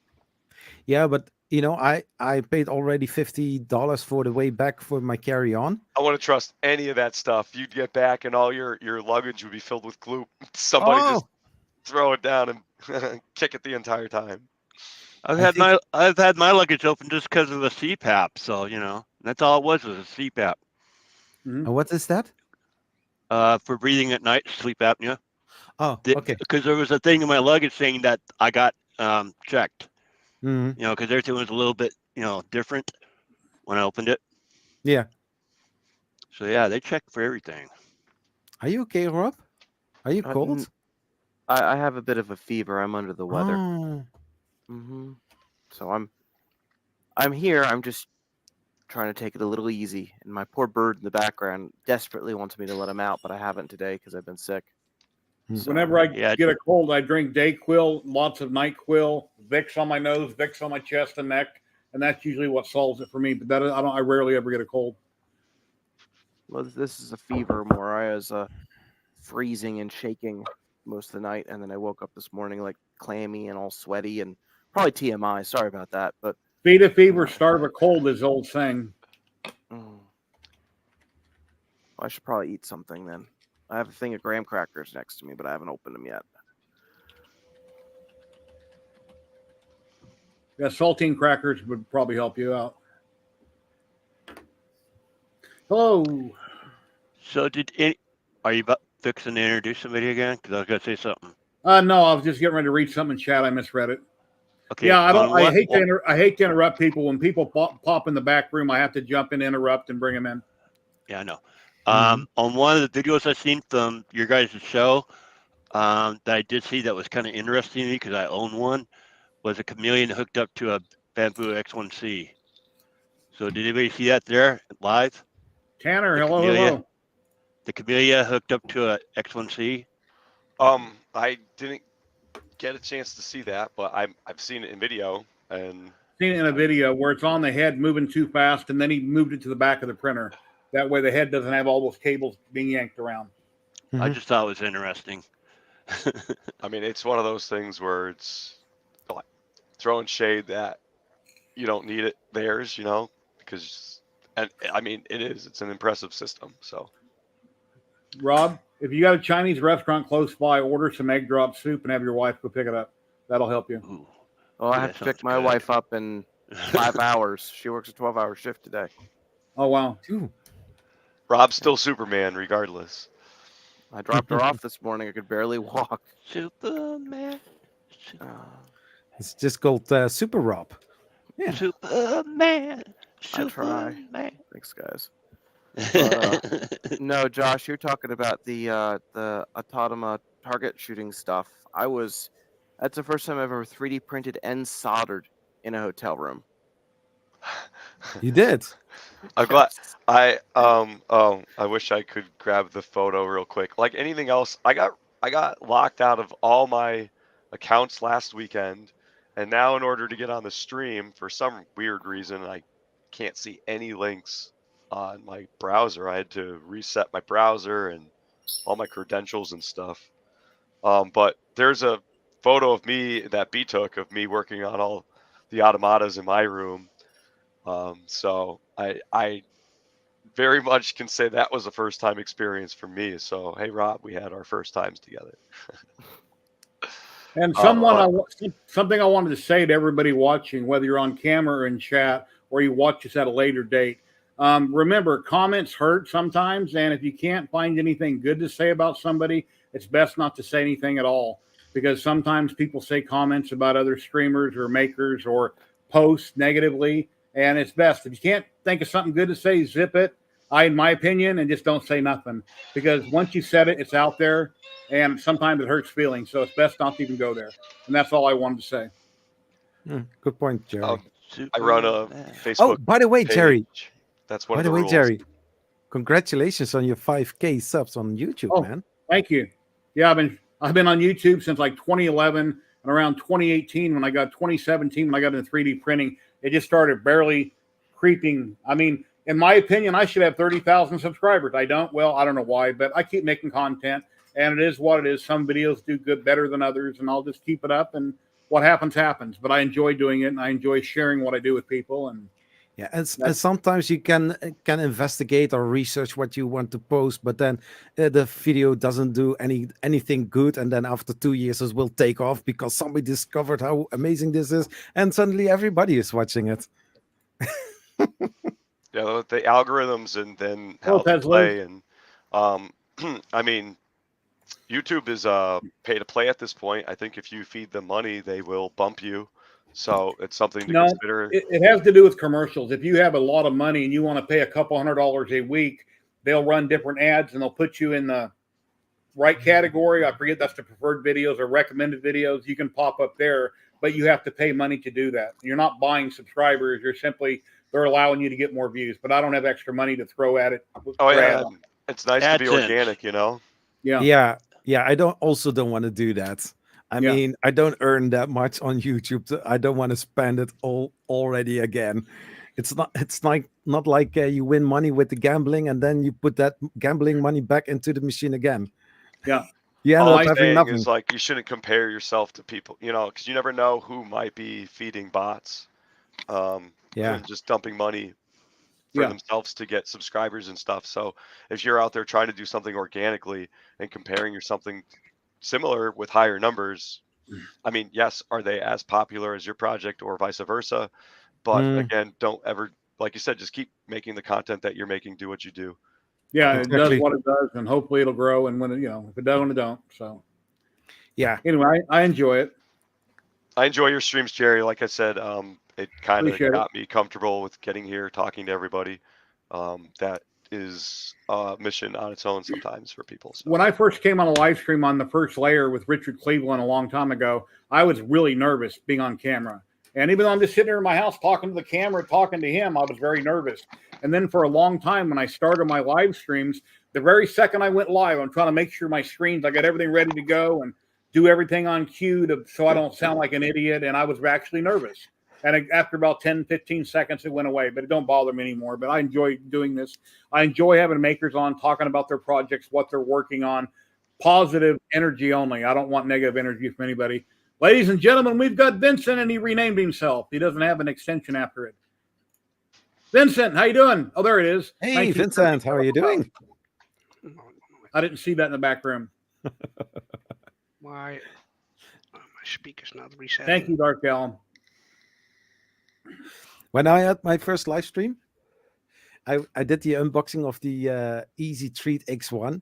Yeah, but I paid already $50 for the way back for my carry on. I want to trust any of that stuff. You'd get back and all your luggage would be filled with glue. Somebody just Oh, throw it down and kick it the entire time. I've I had think my luggage open just because of the CPAP. So that's all it was a CPAP. what is that? For breathing at night, sleep apnea. Oh, okay. Because there was a thing in my luggage saying that I got checked. Mhm. Because everything was a little bit different when I opened it. Yeah. So yeah, they check for everything. Are you okay, Rob? Are you Uh, cold? n- I have a bit of a fever. I'm under the weather. Oh, Hmm. So I'm here. I'm just trying to take it a little easy. And my poor bird in the background desperately wants me to let him out, but I haven't today because I've been sick. Hmm. So, Whenever I Yeah. get a cold, I drink Dayquil, lots of NyQuil, Vicks on my nose, Vicks on my chest and neck, and that's usually what solves it for me. But that I rarely ever get a cold. well, this is a fever more. I was freezing and shaking most of the night, and then I woke up this morning like clammy and all sweaty, and probably TMI. Sorry about that, but Feed a fever, starve a cold is the old saying. I should probably eat something then. I have a thing of graham crackers next to me, but I haven't opened them yet. Yeah, saltine crackers would probably help you out. Hello. So are you fixing to introduce somebody again? Because I was gonna say something. No, I was just getting ready to read something in chat. I misread it. Okay. Yeah, I don't. On what? I hate to interrupt people when people pop in the back room. I have to jump in, interrupt, and bring them in. Yeah, I know. Mhm. On one of the videos I seen from your guys' show, that I did see that was kind of interesting to me because I own one, was a chameleon hooked up to a bamboo X1C. So did anybody see that there live? Tanner, The hello, camellia, hello. the camellia hooked up to a X1C. I didn't get a chance to see that, but I've seen it in video and Seen it in a video where it's on the head moving too fast, and then he moved it to the back of the printer. That way, the head doesn't have all those cables being yanked around. I Mhm. just thought it was interesting. I mean it's one of those things where it's like throwing shade that you don't need it theirs, because and I mean it's an impressive system. So Rob, if you got a Chinese restaurant close by, order some egg drop soup and have your wife go pick it up. That'll help you. Ooh, Well, I ooh, have that to pick sounds my good. wife up in 5 hours. She works a 12-hour shift today. Oh wow. Ooh. Rob's still Superman regardless. I dropped her off this morning. I could barely walk. Superman. Uh, It's just called Super Rob. Yeah. Superman. I try. Superman. Thanks, guys. But no, Josh, you're talking about the Automa target shooting stuff. That's the first time I've ever 3D printed and soldered in a hotel room. You did. I'm glad. Yes. I wish I could grab the photo real quick. Like anything else, I got locked out of all my accounts last weekend, and now in order to get on the stream, for some weird reason, I can't see any links on my browser. I had to reset my browser and all my credentials and stuff. But there's a photo of me that B took of me working on all the automatas in my room. So I very much can say that was a first time experience for me. So hey Rob, we had our first times together. And something I wanted to say to everybody watching, whether you're on camera or in chat, or you watch us at a later date. Remember, comments hurt sometimes, and if you can't find anything good to say about somebody, it's best not to say anything at all, because sometimes people say comments about other streamers or makers or post negatively, and it's best if you can't think of something good to say, zip it. In my opinion, and just don't say nothing, because once you said it, it's out there, and sometimes it hurts feelings. So it's best not to even go there. And that's all I wanted to say. Good point, Jerry. I run a Facebook. Oh, by the way, page. Jerry. That's one of the rules. Jerry, congratulations on your 5K subs on YouTube, man. Thank you. Yeah, I've been on YouTube since like 2011, and around 2018 when I got 2017 when I got into 3D printing, it just started barely creeping. I mean, in my opinion, I should have 30,000 subscribers. I don't. Well, I don't know why, but I keep making content, and it is what it is. Some videos do good better than others, and I'll just keep it up, and what happens, happens. But I enjoy doing it, and I enjoy sharing what I do with people. And yeah, and sometimes you can investigate or research what you want to post, but then the video doesn't do anything good, and then after 2 years it will take off because somebody discovered how amazing this is, and suddenly everybody is watching it. Yeah, the algorithms and then how they play, and I mean, YouTube is pay to play at this point. I think if you feed them money, they will bump you. So it's something to consider. It has to do with commercials. If you have a lot of money and you want to pay a couple $100 a week, they'll run different ads and they'll put you in the right category. I forget, that's the preferred videos or recommended videos. You can pop up there, but you have to pay money to do that. You're not buying subscribers. They're allowing you to get more views, but I don't have extra money to throw at it. Oh yeah, it's nice to be organic, you know. Yeah. I don't want to do that. I mean, I don't earn that much on YouTube. I don't want to spend it all already again. It's not like you win money with the gambling and then you put that gambling money back into the machine again. Yeah. Yeah. All I'm saying is, like, you shouldn't compare yourself to people, you know, because you never know who might be feeding bots. And just dumping money for themselves to get subscribers and stuff. So if you're out there trying to do something organically and comparing your something similar with higher numbers, I mean, yes, are they as popular as your project or vice versa? But again, don't ever, like you said, just keep making the content that you're making, do what you do. Yeah, exactly. It does what it does, and hopefully it'll grow. And when if it don't, it don't. So yeah. Anyway, I enjoy it. I enjoy your streams, Jerry. Like I said, it kind of got me comfortable with getting here, talking to everybody. That is a mission on its own sometimes for people. So. When I first came on a live stream on the first layer with Richard Cleveland a long time ago, I was really nervous being on camera. And even though I'm just sitting there in my house talking to the camera, talking to him, I was very nervous. And then for a long time, when I started my live streams, the very second I went live, I'm trying to make sure my screens, I got everything ready to go and do everything on cue so I don't sound like an idiot. And I was actually nervous. And after about 10, 15 seconds, it went away. But it don't bother me anymore. But I enjoy doing this. I enjoy having makers on, talking about their projects, what they're working on. Positive energy only. I don't want negative energy from anybody. Ladies and gentlemen, we've got Vincent, and he renamed himself. He doesn't have an extension after it. Vincent, how you doing? Oh, there it is. Hey, Vincent, how are you doing? I didn't see that in the back room. My speaker's not reset. Thank you, Dark Allen. When I had my first live stream, I did the unboxing of the Easy Treat X1,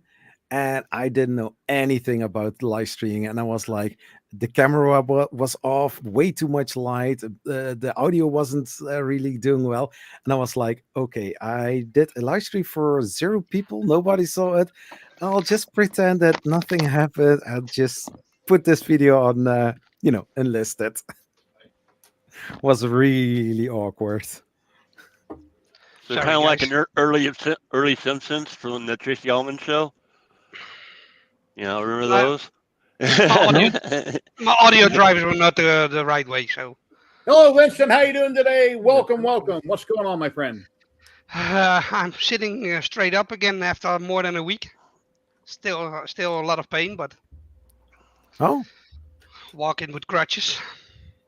and I didn't know anything about live streaming. And I was like, the camera was off, way too much light. The audio wasn't really doing well. And I was like, okay, I did a live stream for 0 people. Nobody saw it. I'll just pretend that nothing happened. I'll just put this video on, enlisted. Was really awkward. So kind of like an early Simpsons from the Tracy Ullman show. You know, remember those? My audio drivers were not the right way. So, hello, Winston. How you doing today? Welcome. What's going on, my friend? I'm sitting straight up again after more than a week. Still a lot of pain, but walking with crutches.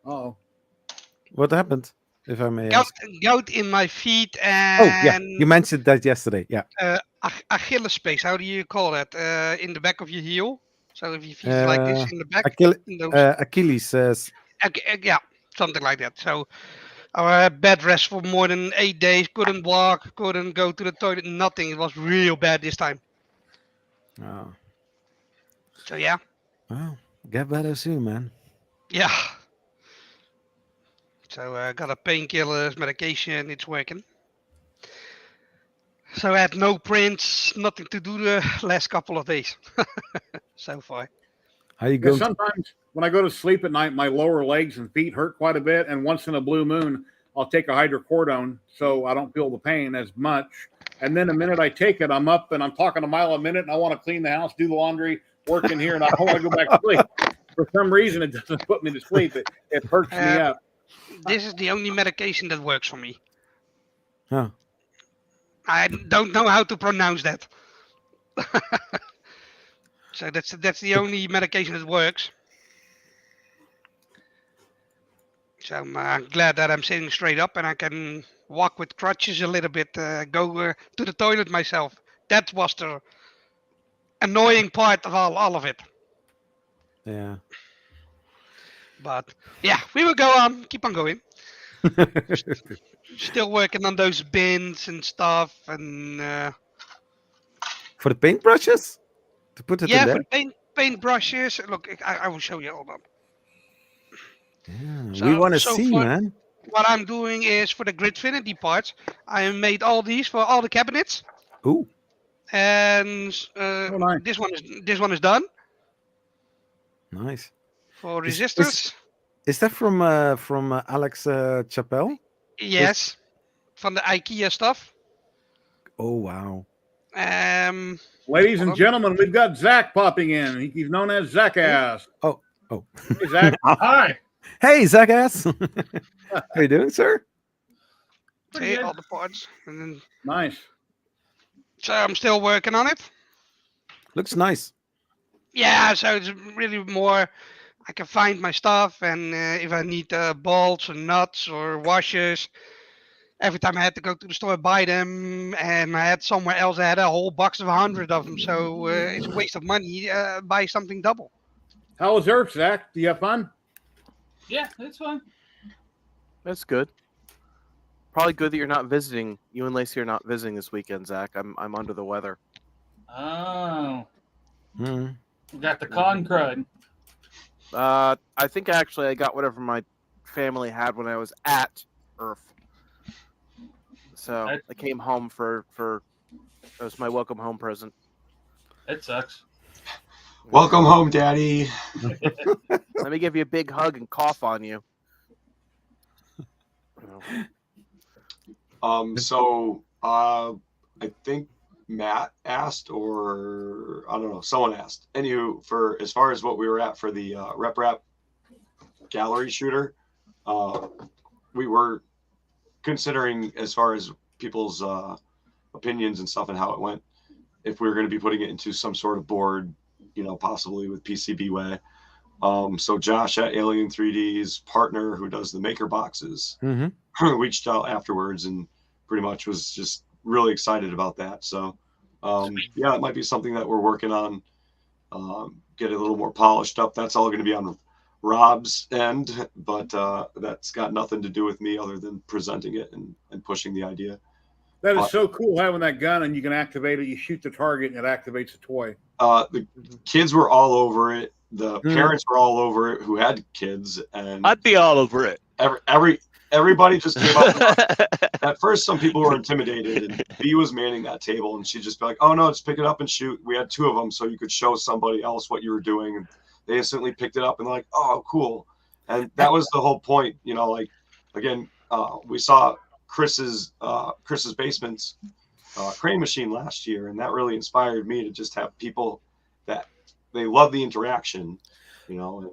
Oh. What happened, if I may ask? Gout in my feet and... you mentioned that yesterday, yeah. Achilles space, how do you call that? In the back of your heel. So if you feel like this in the back, in those, Achilles says. yeah, something like that. So I had bed rest for more than 8 days. Couldn't walk, couldn't go to the toilet, nothing. It was real bad this time. Oh. So yeah. Well, get better soon, man. Yeah. So I got a painkillers, medication. It's working. So I had no prints, nothing to do the last couple of days so far. How you going? Sometimes when I go to sleep at night, my lower legs and feet hurt quite a bit, and once in a blue moon, I'll take a hydrocodone so I don't feel the pain as much. And then the minute I take it, I'm up and I'm talking a mile a minute, and I want to clean the house, do the laundry, work in here, and I don't want to go back to sleep. For some reason, it doesn't put me to sleep. It perks me up. This is the only medication that works for me. Huh. I don't know how to pronounce that. So that's the only medication that works. So I'm glad that I'm sitting straight up and I can walk with crutches a little bit, go to the toilet myself. That was the annoying part of all of it. Yeah. But yeah, we will go on, keep on going. Still working on those bins and stuff, and For the paintbrushes? To put it in yeah, there? for the paint brushes. Look, I will show you all that. Yeah, we So- want to so see, far- man. What I'm doing is for the Gridfinity parts, I made all these for all the cabinets, Ooh, and Oh, nice. this one is done nice. for Is- resistors. Is that from Alex Chappelle? Yes, from the IKEA stuff. Oh, wow. Ladies Hold and on. gentlemen, we've got Zach popping in. He's known as Zach Ass. Oh. Hey, Zach. Hi. Hey, Zach ass. How you doing, sir? Pretty See good. all the parts, and then Nice. so I'm still working on it. Looks nice. Yeah, so it's really more. I can find my stuff, and if I need bolts or nuts or washers, every time I had to go to the store buy them, and I had somewhere else I had a whole box of 100 of them. So it's a waste of money. Buy something double. How was Earth, Zach? Do you have fun? Yeah, it's fun. That's good. Probably good that you're not visiting. You and Lacey are not visiting this weekend, Zach. I'm under the weather. Oh, Hmm. we got the con crud. I think actually I got whatever my family had when I was at Earth. So I came home for it was my welcome home present. It sucks. Welcome home, Daddy. Let me give you a big hug and cough on you. So I think Matt asked, or I don't know, someone asked. Anywho, for as far as what we were at for the rep gallery shooter, we were considering as far as people's opinions and stuff and how it went, if we were going to be putting it into some sort of board, possibly with PCB way. So Josh at Alien 3D's partner, who does the maker boxes, Mm-hmm. reached out afterwards and pretty much was just really excited about that. So yeah, it might be something that we're working on, get it a little more polished up. That's all going to be on Rob's end, but that's got nothing to do with me other than presenting it and pushing the idea. That is so cool having that gun, and you can activate it. You shoot the target, and it activates the toy. The kids were all over it. The parents were all over it who had kids, and I'd be all over it. everybody just came up. At first, some people were intimidated, and B was manning that table, and she'd just be like, "Oh no, just pick it up and shoot." We had two of them, so you could show somebody else what you were doing, and they instantly picked it up and they're like, "Oh, cool!" And that was the whole point, like again, we saw Chris's basement's crane machine last year, and that really inspired me to just have people that they love the interaction, and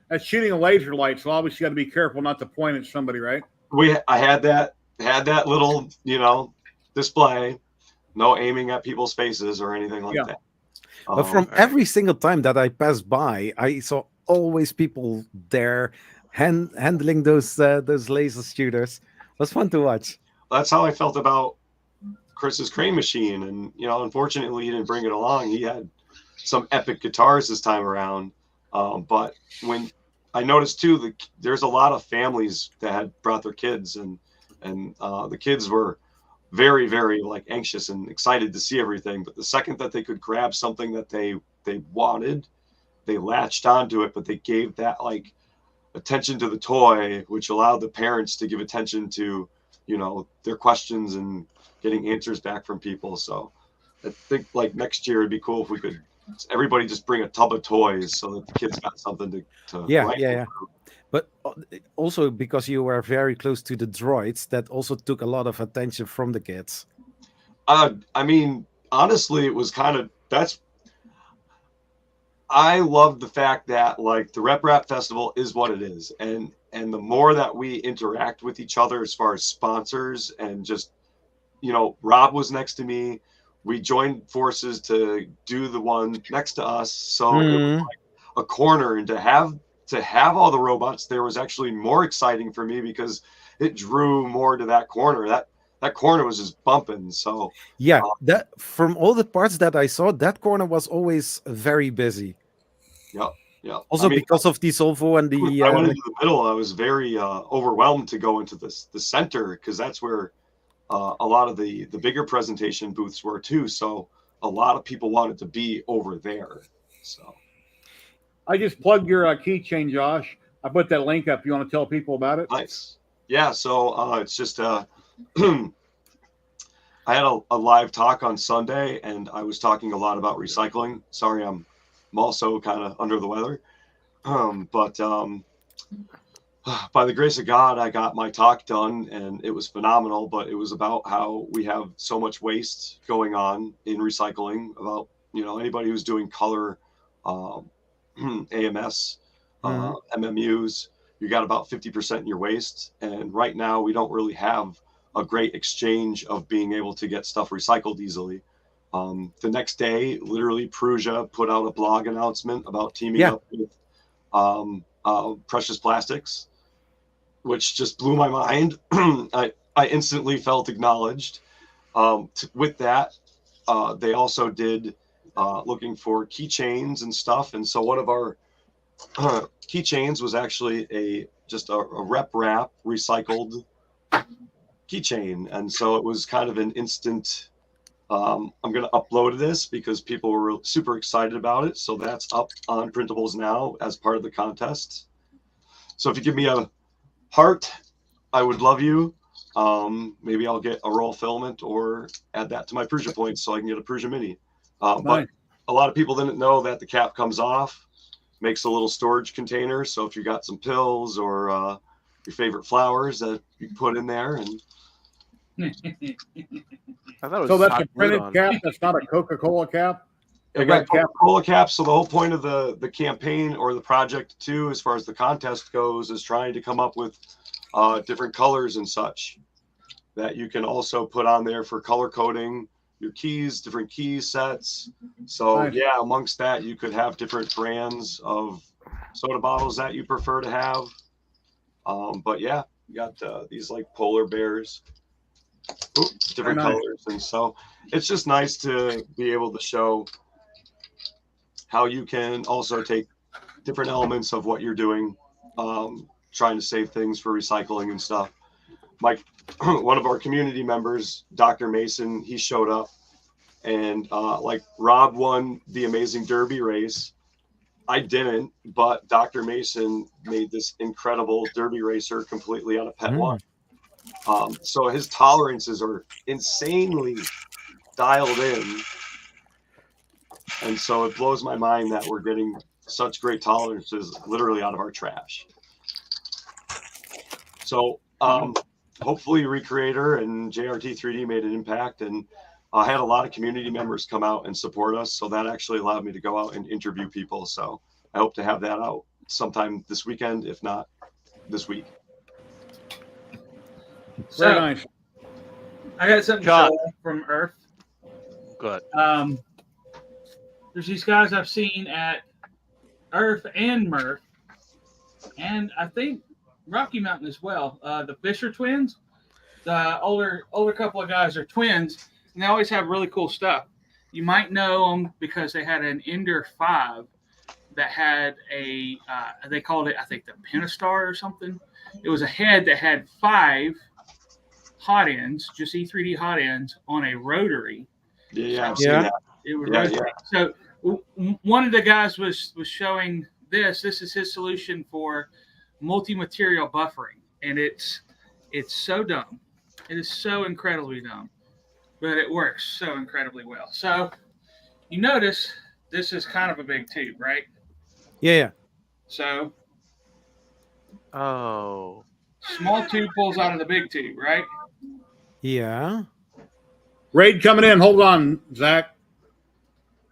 That's shooting a laser light, so obviously you got to be careful not to point at somebody, right? I had that little display, no aiming at people's faces or anything like that. But from every single time that I passed by, I saw always people there handling those laser shooters. It was fun to watch. That's how I felt about Chris's crane machine, and unfortunately he didn't bring it along. He had some epic guitars this time around. But when I noticed too, there's a lot of families that had brought their kids, and the kids were very, very like anxious and excited to see everything. But the second that they could grab something that they wanted, they latched onto it. But they gave that like attention to the toy, which allowed the parents to give attention to, you know, their questions and getting answers back from people. So I think like next year it'd be cool if we could everybody just bring a tub of toys so that the kids got something to Yeah, write yeah. through. But also because you were very close to the droids, that also took a lot of attention from the kids. I mean, honestly, it was kind of I love the fact that like the Rep Rap Festival is what it is, and the more that we interact with each other as far as sponsors and just, you know, Rob was next to me. We joined forces to do the one next to us, so it was like a corner, and to have all the robots there was actually more exciting for me because it drew more to that corner. That corner was just bumping. So yeah, that from all the parts that I saw, that corner was always very busy. Yep. Also, I mean, because of the Solvo and the. I went into the middle. I was very overwhelmed to go into the center because that's where a lot of the bigger presentation booths were too. So a lot of people wanted to be over there. So I just plugged your keychain, Josh. I put that link up. You want to tell people about it? Nice. Yeah. So it's just I had a live talk on Sunday, and I was talking a lot about recycling. Sorry, I'm also kind of under the weather. But by the grace of God, I got my talk done, and it was phenomenal. But it was about how we have so much waste going on in recycling. About, you know, anybody who's doing color, AMS, MMUs, you got about 50% in your waste. And right now, we don't really have a great exchange of being able to get stuff recycled easily. The next day, literally, Prusa put out a blog announcement about teaming up with Precious Plastics, which just blew my mind. I instantly felt acknowledged. With that, they also did looking for keychains and stuff. And so one of our keychains was actually just a Rep Rap recycled keychain. And so it was kind of an instant. I'm going to upload this because people were super excited about it. So that's up on Printables now as part of the contest. So if you give me a heart, I would love you. Maybe I'll get a roll filament or add that to my Prusa points so I can get a Prusa Mini. But a lot of people didn't know that the cap comes off, makes a little storage container. So if you got some pills or your favorite flowers that you put in there, and I thought it was so that's a hot printed glued on. cap. That's not a Coca-Cola cap. I got Coca-Cola caps. So the whole point of the campaign or the project too, as far as the contest goes, is trying to come up with different colors and such that you can also put on there for color coding your keys, different key sets. So yeah, amongst that, you could have different brands of soda bottles that you prefer to have. But yeah, you got these like polar bears, different colors. And so it's just nice to be able to show how you can also take different elements of what you're doing, trying to save things for recycling and stuff. Like one of our community members, Dr. Mason, he showed up, and like Rob won the Amazing Derby race. I didn't, but Dr. Mason made this incredible Derby racer completely out of Pet One. So his tolerances are insanely dialed in. And so it blows my mind that we're getting such great tolerances literally out of our trash. So hopefully Recreator and JRT 3D made an impact, and I had a lot of community members come out and support us. So that actually allowed me to go out and interview people. So I hope to have that out sometime this weekend, if not this week. So, Very nice. I got something to show from Earth. Good. There's these guys I've seen at Earth and Murph, and I think Rocky Mountain as well. The Fisher twins, the older couple of guys are twins, and they always have really cool stuff. You might know them because they had an Ender 5 that had a, they called it, I think, the Pentastar or something. It was a head that had 5 hot ends, just E3D hot ends on a rotary. Yeah, I've So seen Yeah. that. it would Yeah, rotate. So one of the guys was showing this. This is his solution for multi-material buffering, and it's so dumb. It is so incredibly dumb, but it works so incredibly well. So you notice this is kind of a big tube, right? Yeah. So Oh. small tube pulls out of the big tube, right? Yeah. Raid coming in. Hold on, Zach.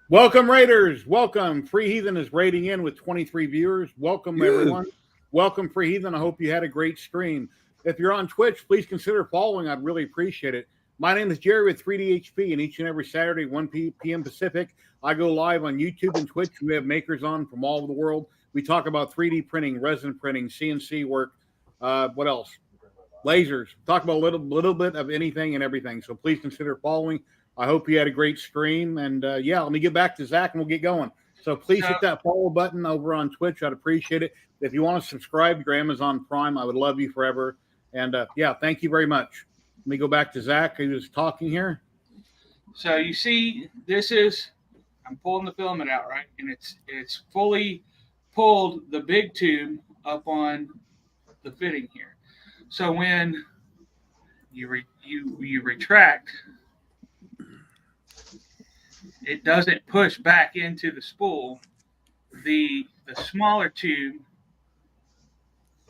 Welcome, Raiders. Welcome. Free Heathen is raiding in with 23 viewers. Welcome, everyone. Welcome, Free Heathen. I hope you had a great stream. If you're on Twitch, please consider following. I'd really appreciate it. My name is Jerry with 3DHP, and each and every Saturday, 1 p.m. Pacific, I go live on YouTube and Twitch. We have makers on from all over the world. We talk about 3D printing, resin printing, CNC work. What else? Lasers. Talk about a little bit of anything and everything. So please consider following. I hope you had a great stream. And yeah, let me get back to Zach and we'll get going. So please hit that follow button over on Twitch. I'd appreciate it. If you want to subscribe to your Amazon Prime, I would love you forever. And yeah, thank you very much. Let me go back to Zach, who was talking here. So you see, this is, I'm pulling the filament out, right? And it's fully pulled the big tube up on the fitting here. So when you retract, it doesn't push back into the spool. The smaller tube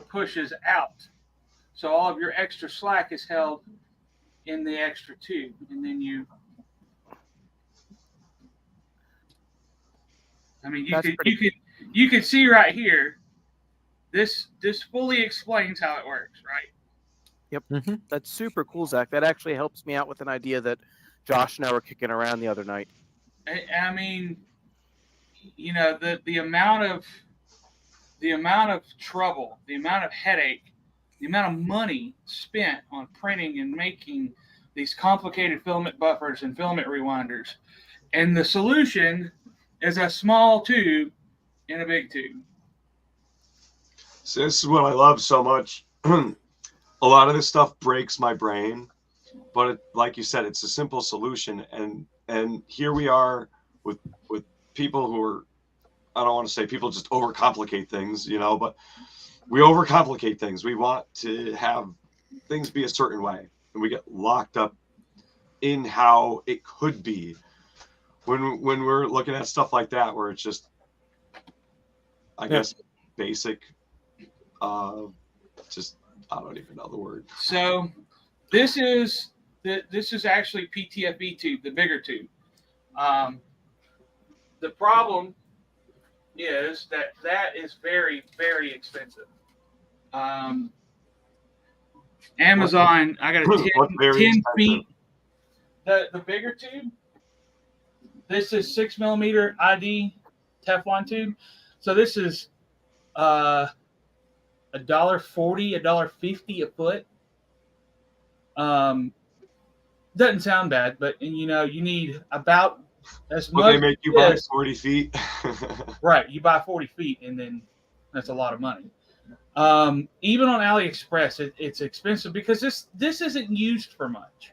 pushes out. So all of your extra slack is held in the extra tube. And then you could see right here, this fully explains how it works, right? Yep. Mm-hmm. That's super cool, Zach. That actually helps me out with an idea that Josh and I were kicking around the other night. I mean, you know, the amount of trouble, the amount of headache, the amount of money spent on printing and making these complicated filament buffers and filament rewinders, and the solution is a small tube in a big tube. So this is what I love so much. A lot of this stuff breaks my brain, but like you said, it's a simple solution. And here we are with people who are, I don't want to say people just overcomplicate things, you know, but we overcomplicate things. We want to have things be a certain way, and we get locked up in how it could be when we're looking at stuff like that, where it's just, I guess, basic, just, I don't even know the word. So this is actually PTFE tube, the bigger tube. The problem is that is very, very expensive. Amazon, I got a 10 feet. The bigger tube, this is 6mm ID Teflon tube. So this is $1.40, $1.50 a foot. Doesn't sound bad, but you know, you need about as much. But they make you buy 40 feet. Right, you buy 40 feet, and then that's a lot of money. Even on AliExpress, it's expensive because this isn't used for much.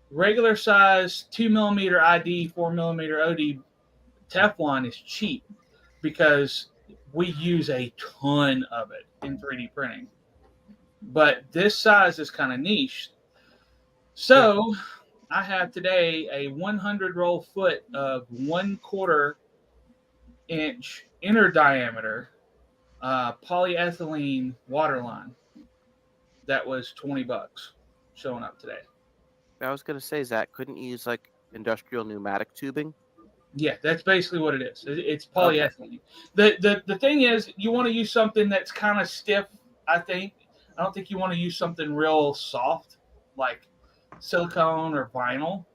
Regular size 2mm ID, 4mm OD Teflon is cheap because we use a ton of it in 3D printing. But this size is kind of niche. So I have today a 100 roll foot of 1/4 inch inner diameter polyethylene waterline that was $20 showing up today. I was going to say, Zach, couldn't you use like industrial pneumatic tubing? Yeah, that's basically what it is. It's polyethylene. Okay. The thing is, you want to use something that's kind of stiff, I think. I don't think you want to use something real soft like silicone or vinyl.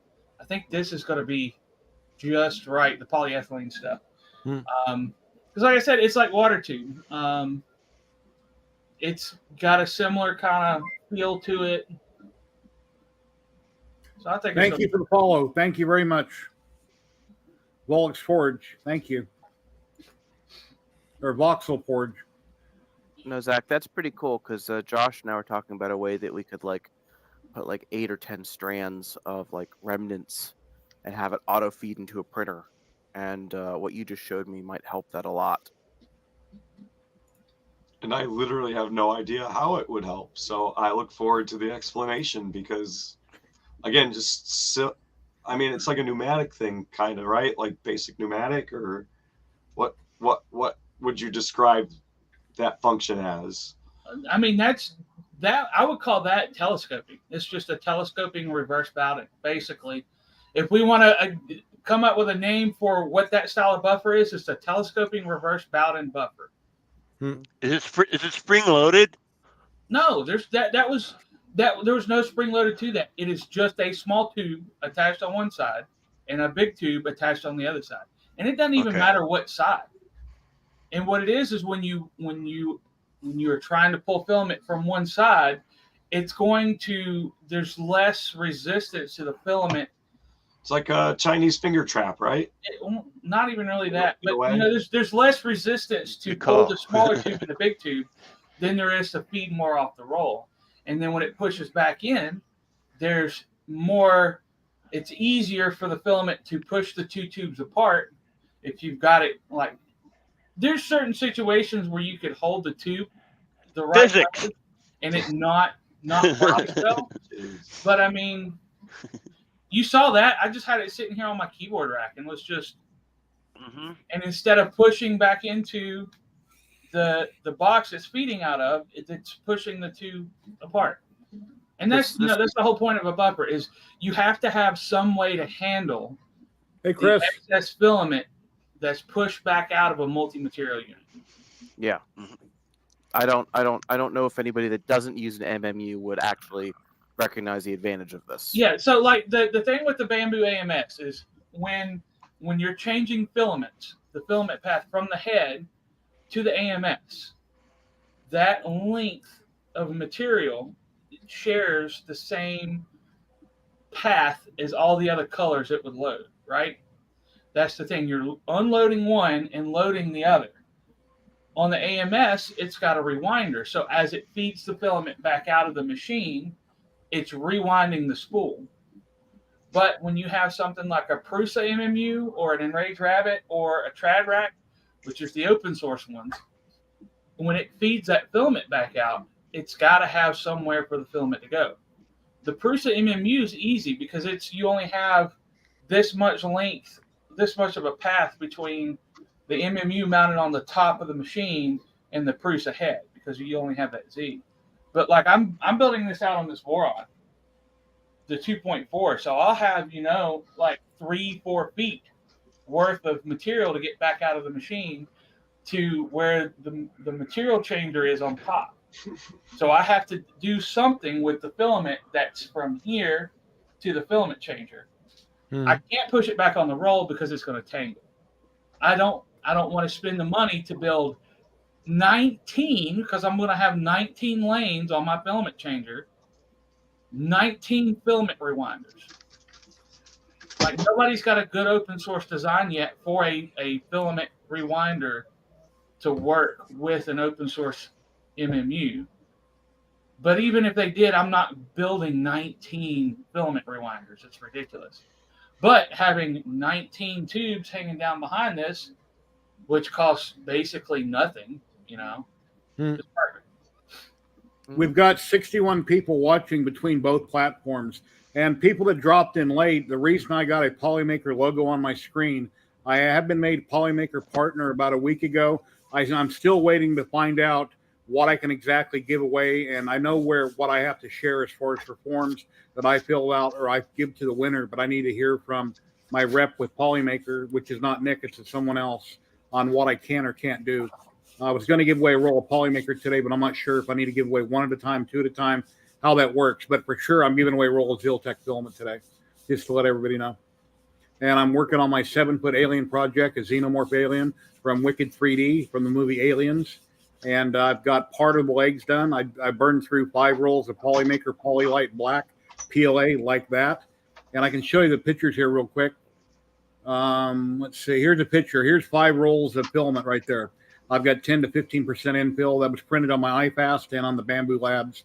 I think this is going to be just right, the polyethylene stuff. Because like I said, it's like water tube. It's got a similar kind of feel to it. So I think. Thank you for the follow. Thank you very much. Volx Forge. Thank you. Or Voxel Forge. No, Zach, that's pretty cool because Josh and I were talking about a way that we could like put like 8 or 10 strands of like remnants and have it auto feed into a printer. And what you just showed me might help that a lot. And I literally have no idea how it would help. So I look forward to the explanation because, again, I mean, it's like a pneumatic thing, kind of, right? Like basic pneumatic, or what would you describe that function as? I mean, that I would call that telescoping. It's just a telescoping reverse Bowden, basically. If we want to come up with a name for what that style of buffer is, it's a telescoping reverse Bowden buffer. Is it spring loaded? No, there was no spring loaded to that. It is just a small tube attached on one side and a big tube attached on the other side, and it doesn't even matter what side. And what it is when you're trying to pull filament from one side, there's less resistance to the filament. It's like a Chinese finger trap, right? Not even really that, but there's less resistance to pull the smaller tube and the big tube than there is to feed more off the roll. And then when it pushes back in, there's more. It's easier for the filament to push the two tubes apart if you've got it like. There's certain situations where you could hold the tube the right way and it not work as well. But I mean, you saw that. I just had it sitting here on my keyboard rack and was just, and instead of pushing back into the box it's feeding out of, it's pushing the two apart. And that's the whole point of a buffer is you have to have some way to handle Chris. the excess filament that's pushed back out of a multi-material unit. Yeah. I don't know if anybody that doesn't use an MMU would actually recognize the advantage of this. Yeah, so like the thing with the bamboo AMS is when you're changing filaments, the filament path from the head to the AMS, that length of material shares the same path as all the other colors it would load, right? That's the thing. You're unloading one and loading the other. On the AMS, it's got a rewinder. So as it feeds the filament back out of the machine, it's rewinding the spool. But when you have something like a Prusa MMU or an Enraged Rabbit or a Trad Rack, which is the open source ones, when it feeds that filament back out, it's got to have somewhere for the filament to go. The Prusa MMU is easy because you only have this much length, this much of a path between the MMU mounted on the top of the machine and the Prusa head because you only have that Z. But like I'm building this out on this Voron, the 2.4, so I'll have like 3-4 feet worth of material to get back out of the machine to where the material changer is on top. So I have to do something with the filament that's from here to the filament changer. I can't push it back on the roll because it's going to tangle. I don't want to spend the money to build 19 because I'm going to have 19 lanes on my filament changer, 19 filament rewinders. Like nobody's got a good open source design yet for a filament rewinder to work with an open source MMU. But even if they did, I'm not building 19 filament rewinders. It's ridiculous. But having 19 tubes hanging down behind this, which costs basically nothing, is perfect. We've got 61 people watching between both platforms. And people that dropped in late, the reason I got a Polymaker logo on my screen, I have been made Polymaker partner about a week ago. I'm still waiting to find out what I can exactly give away, and I know what I have to share as far as for forms that I fill out or I give to the winner, but I need to hear from my rep with Polymaker, which is not Nick, it's someone else, on what I can or can't do. I was going to give away a roll of Polymaker today, but I'm not sure if I need to give away one at a time, two at a time, how that works. But for sure, I'm giving away a roll of Ziltech filament today, just to let everybody know. And I'm working on my 7-foot alien project, a xenomorph alien from Wicked 3D from the movie Aliens. And I've got part of the legs done. I burned through 5 rolls of Polymaker Polylite Black PLA like that. And I can show you the pictures here real quick. Let's see. Here's a picture. Here's 5 rolls of filament right there. I've got 10 to 15% infill. That was printed on my iFast and on the Bamboo Labs.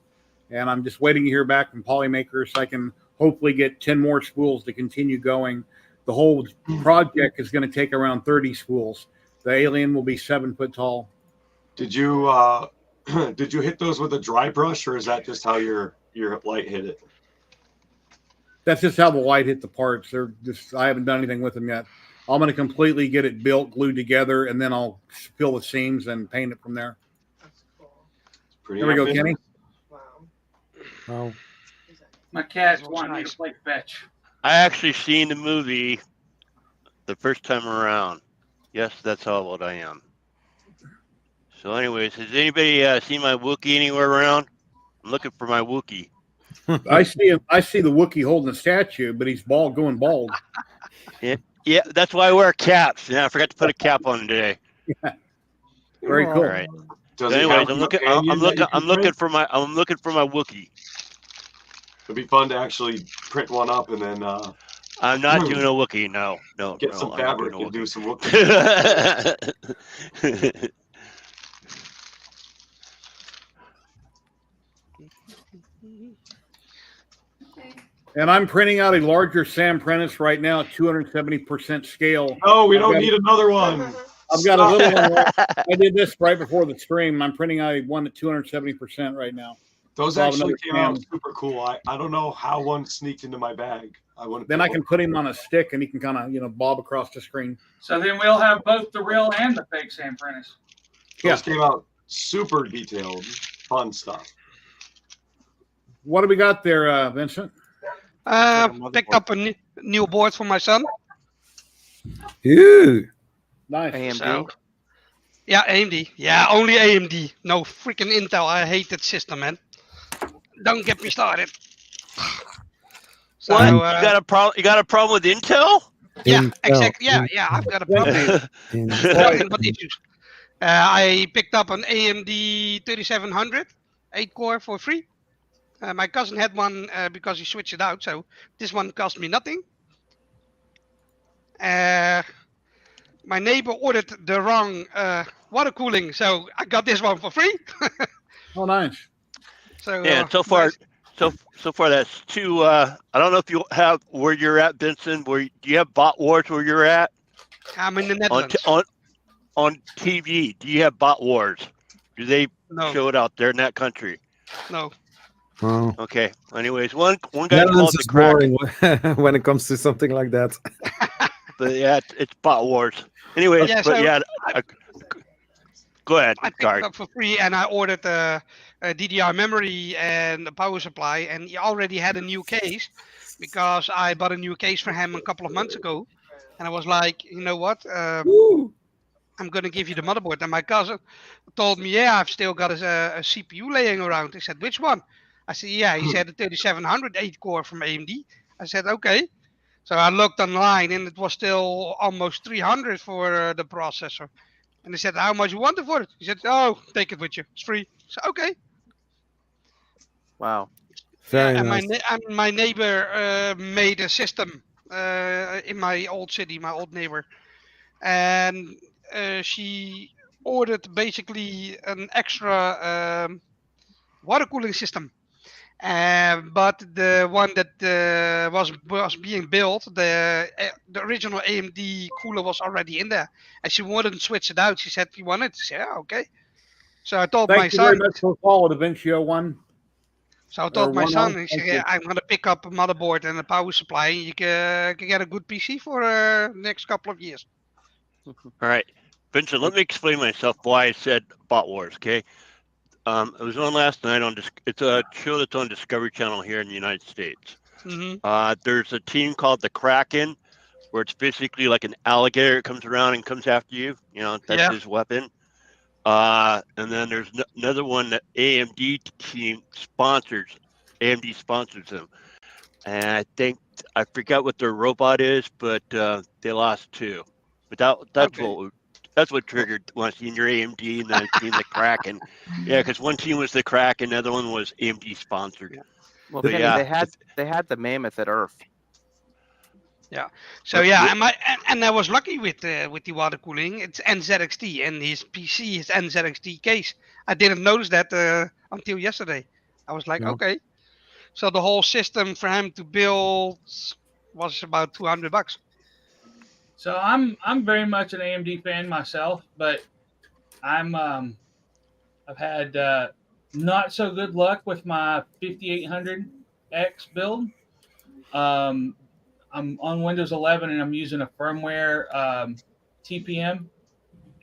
And I'm just waiting to hear back from Polymakers so I can hopefully get 10 more spools to continue going. The whole project is going to take around 30 spools. The alien will be 7 foot tall. Did you did you hit those with a dry brush, or is that just how your light hit it? That's just how the light hit the parts. They're just, I haven't done anything with them yet. I'm going to completely get it built, glued together, and then I'll fill the seams and paint it from there. Pretty There we go, ambitious. Kenny. Oh, My cat's That was wanting me nice. to play fetch. I actually seen the movie the first time around. Yes, that's how old I am. So, anyways, has anybody seen my Wookiee anywhere around? I'm looking for my Wookiee. I see him. I see the Wookiee holding a statue, but he's going bald. Yeah, that's why I wear caps. Yeah, I forgot to put a cap on today. Very All cool. right. Does he Anyways, have I'm a looking. companion I'm that looking. you can I'm looking print? for my. I'm looking for my Wookiee. It'd be fun to actually print one up and then I'm not doing a Wookiee. No. get No, some I'm not doing fabric a and do some Wookiee. Wookiee. And I'm printing out a larger Sam Prentice right now, 270% scale. No, we I've don't got- need another one. I've got a little one. I did this right before the stream. I'm printing out one at 270% right now. Those So I'll have actually another came out can. super cool. I don't know how one sneaked into my bag. Then I can put him on a stick and he can kind of bob across the screen. So then we'll have both the real and the fake Sam Prentice. Those came out super detailed, fun stuff. What do we got there, Vincent? Picked up a new board for my son. ew. Nice. AMD. So, yeah, AMD. Yeah, only AMD. No freaking Intel. I hate that system, man. Don't get me started. So, What? You got a problem? You got a problem with Intel? yeah, Intel. exactly. Yeah, I've got a problem. Nothing but issues. I picked up an AMD 3700 8-core for free. My cousin had one because he switched it out, so this one cost me nothing. My neighbor ordered the wrong water cooling, so I got this one for free. Oh, nice. So Yeah. So far, nice. so far that's two. I don't know if you have where you're at, Vincent. Do you have Bot Wars where you're at I'm in the on Netherlands. on TV? Do you have Bot Wars? Do they No, show it out there in that country? no. Oh. Okay. Anyways, one guy called Netherlands the is crack, boring when it comes to something like that. but yeah, it's Bot Wars. Anyways, Yeah, but so yeah, go ahead. I picked Sorry. it up for free, and I ordered a DDR memory and a power supply, and he already had a new case because I bought a new case for him a couple of months ago, and I was like, you know what? I'm gonna give you the motherboard. And my cousin told me, yeah, I've still got a CPU laying around. He said, which one? I said, yeah. He said the 3700 8-core from AMD. I said, okay. So I looked online, and it was still almost 300 for the processor. And they said, how much you want it for it? He said, oh, take it with you. It's free. So okay. Wow. Very And nice. my neighbor made a system in my old city, my old neighbor. And she ordered basically an extra water cooling system. But the one that was being built, the original AMD cooler was already in there, and she wouldn't switch it out. She said, "You want it?" I said, "Yeah, okay." So I told my Thank you very son. much for the call, DaVinci 01. So I told my one son, on. he said, Thank you. "Yeah, I'm gonna pick up a motherboard and a power supply. You can get a good PC for next couple of years." All right, Vincent. Let me explain myself why I said Bot Wars. Okay. It was on last night on. It's a show that's on Discovery Channel here in the United States. There's a team called the Kraken, where it's basically like an alligator that comes around and comes after you. You know, that's Yeah. his weapon. And then there's another one that AMD team sponsors. AMD sponsors them, and I forgot what their robot is, but they lost 2. But that's Okay. that's what triggered when I seen your AMD and then I seen the Kraken. Yeah, because one team was the Kraken, the other one was AMD sponsored. Yeah. Well, But Kenny, yeah, they had the Mammoth at Earth. So yeah, and I was lucky with the water cooling. It's NZXT, and his PC is NZXT case. I didn't notice that until yesterday. I was like, No. okay. So the whole system for him to build was about $200. So I'm very much an AMD fan myself, but I've had not so good luck with my 5800X build. I'm on Windows 11 and I'm using a firmware TPM.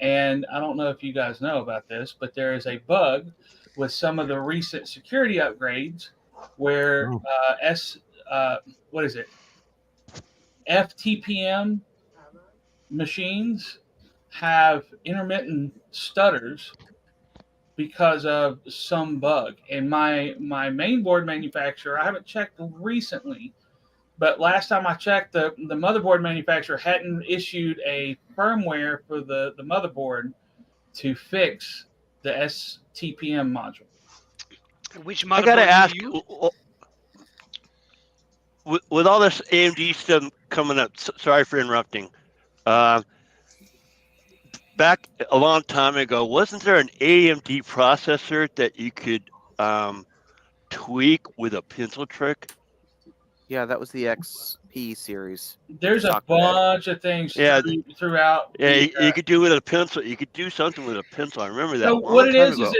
And I don't know if you guys know about this, but there is a bug with some of the recent security upgrades where what is it? FTPM machines have intermittent stutters because of some bug. And my main board manufacturer, I haven't checked recently, but last time I checked, the motherboard manufacturer hadn't issued a firmware for the motherboard to fix the STPM module. Which I motherboard gotta ask, do you use? with all this AMD stuff coming up, sorry for interrupting. Back a long time ago, wasn't there an AMD processor that you could tweak with a pencil trick? Yeah, that was the XP series. There's a Talked about it. bunch of things Yeah, throughout. Yeah, the, you could do with a pencil. You could do something with a pencil. I remember that. So a long what it time is ago.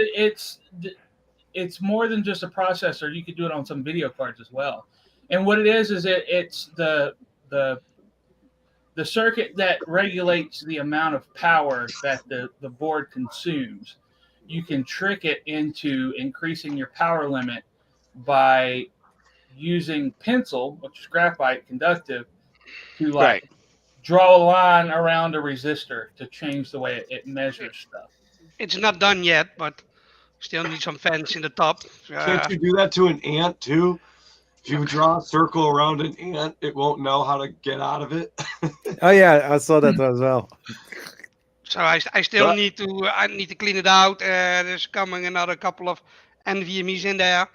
it's more than just a processor. You could do it on some video cards as well. And what it is it's the circuit that regulates the amount of power that the board consumes. You can trick it into increasing your power limit by using pencil, which is graphite conductive, to Right. draw a line around a resistor to change the way it measures stuff. It's not done yet, but still need some fence in the top. Can't you do that to an ant too? If you draw a circle around an ant, it won't know how to get out of it. Oh yeah, I saw that as well. So I still need to clean it out. There's coming another couple of NVMe's in there,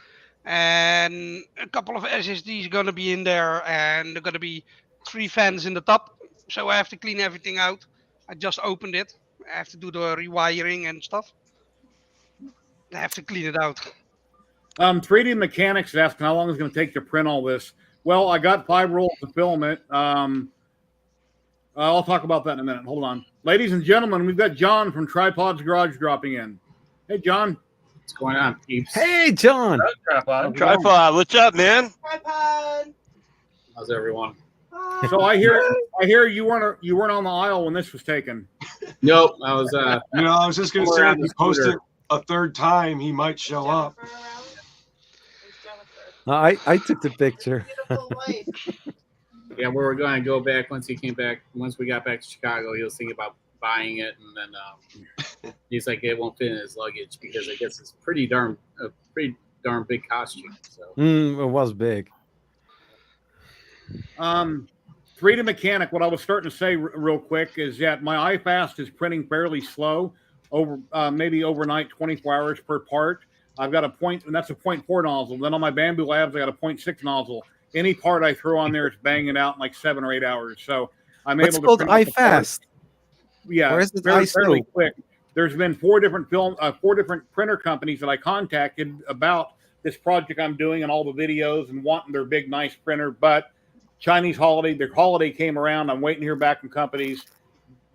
and a couple of SSDs gonna be in there, and there gonna be 3 fans in the top. So I have to clean everything out. I just opened it. I have to do the rewiring and stuff. I have to clean it out. 3D Mechanics is asking how long it's going to take to print all this. Well, I got 5 rolls of filament. I'll talk about that in a minute. Hold on. Ladies and gentlemen, we've got John from Tripod's Garage dropping in. Hey, John. What's going on, peeps? Hey, John. Tripod, what's up, man? Tripod. How's everyone? So I hear you weren't on the aisle when this was taken. Nope, I was. I was just going to say, if you post it a third time, he might show up. I took the picture. Yeah, we were going to go back once he came back. Once we got back to Chicago, he was thinking about buying it, and then he's like, it won't fit in his luggage because I guess it's pretty darn big costume. So It was big. 3D Mechanic, what I was starting to say real quick is that my iFast is printing fairly slow, maybe overnight, 24 hours per part. I've got and that's a 0.4 nozzle. Then on my Bamboo Labs, I got a 0.6 nozzle. Any part I throw on there is banging out in like 7 or 8 hours. So I'm What's able to called print iFast? Yeah, or is it fairly quick. There's been 4 different printer companies that I contacted about this project I'm doing and all the videos and wanting their big nice printer. But Chinese holiday, their holiday came around. I'm waiting to hear back from companies.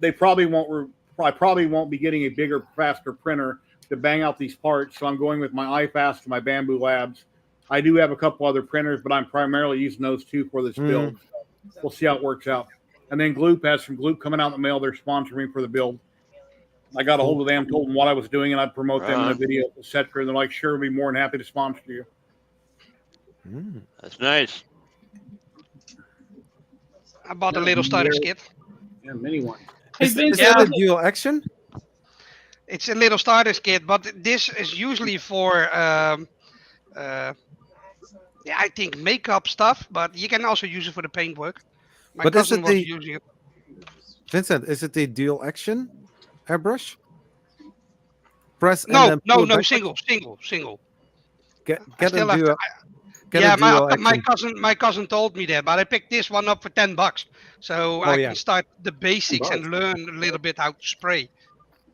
I probably won't be getting a bigger, faster printer to bang out these parts. So I'm going with my iFast and my Bamboo Labs. I do have a couple other printers, but I'm primarily using those 2 for this build. So we'll see how it works out. And then Gloop has some Gloop coming out in the mail. They're sponsoring me for the build. I got a hold of them, told them what I was doing, and I'd promote them in a video, etc. And they're like, sure, we'll be more than happy to sponsor you. That's nice. I bought a little starter kit. Yeah, mini one. Is that a dual action? It's a little starter kit, but this is usually for I think makeup stuff, but you can also use it for the paintwork. My cousin was using it. Vincent, is it a dual action airbrush? Press No, and then no, single. Get a dual. Yeah, dual my cousin told me that, but I picked this one up for $10, so I yeah. can start the basics and $10. learn a little bit how to spray.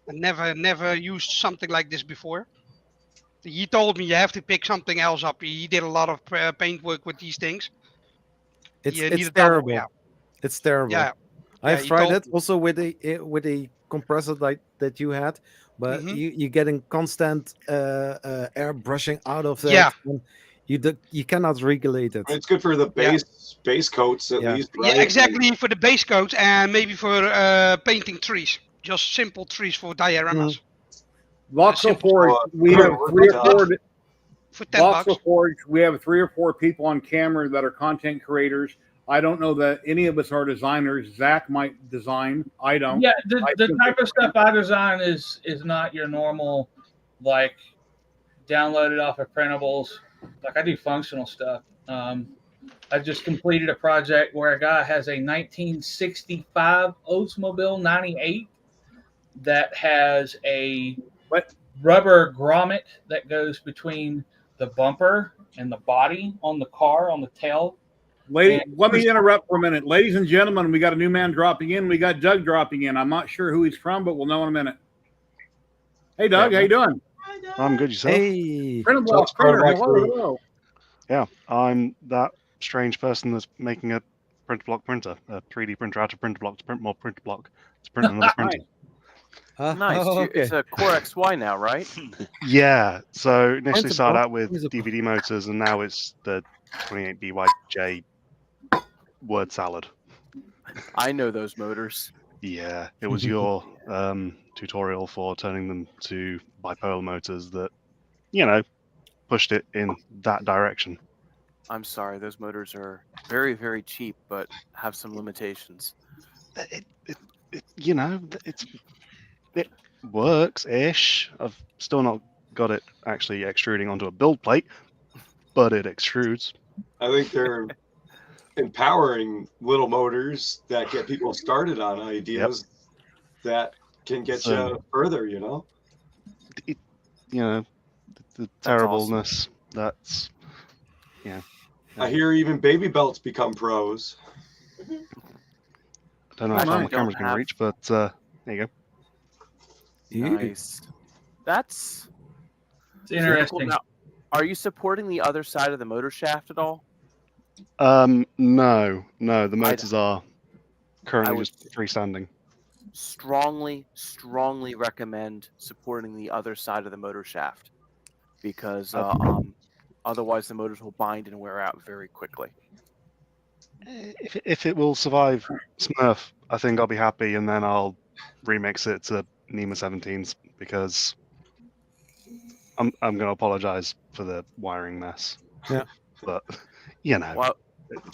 I never used something like this before. He told me you have to pick something else up. He did a lot of paint work with these things. You need It's a double, terrible. yeah, It's terrible. yeah. I've He tried told it also with a compressor that you had, but Mhm. you're getting constant air brushing out of that. Yeah, And you cannot regulate it. It's good for the yeah, base coats at Yeah. least, yeah, right? exactly for the base coat and maybe for painting trees, just simple trees for dioramas. Voxel simple Forge, stuff. we have Work three with or that. four. For $10. Voxel Forge, we have 3 or 4 people on camera that are content creators. I don't know that any of us are designers. Zach might design. I don't. Yeah, I the think type of stuff I design is not your normal, like, downloaded off of printables. Like, I do functional stuff. I just completed a project where a guy has a 1965 Oldsmobile 98 that has a What? rubber grommet that goes between the bumper and the body on the car on the tail. Lady, let me interrupt for a minute. Ladies and gentlemen, we got a new man dropping in. We got Doug dropping in. I'm not sure who he's from, but we'll know in a minute. Hey, Doug, how you doing? I'm good, yourself? Hey, Print block printer. Hello. Yeah, I'm that strange person that's making a print block printer, a 3D printer out of printer block to print more printer block to print another printer. Nice. okay. It's a Core XY now, right? Yeah, so initially Print started block out with is a- DVD motors, and now it's the 28 BYJ word salad. I know those motors. Yeah, it was your tutorial for turning them to bipolar motors that, pushed it in that direction. I'm sorry, those motors are very, very cheap, but have some limitations. It works ish. I've still not got it actually extruding onto a build plate, but it extrudes. I think they're empowering little motors that get people started on ideas that can get you further, The terribleness that's I hear even baby belts become pros. I don't know I how far my don't camera's going to have- reach, but there you go. Nice. That's It's interesting. Now, are you supporting the other side of the motor shaft at all? No, the motors are currently would- just freestanding. Strongly recommend supporting the other side of the motor shaft because otherwise the motors will bind and wear out very quickly. If it will survive Smurf, I think I'll be happy, and then I'll remix it to NEMA 17s because I'm going to apologize for the wiring mess. Yeah, but Well,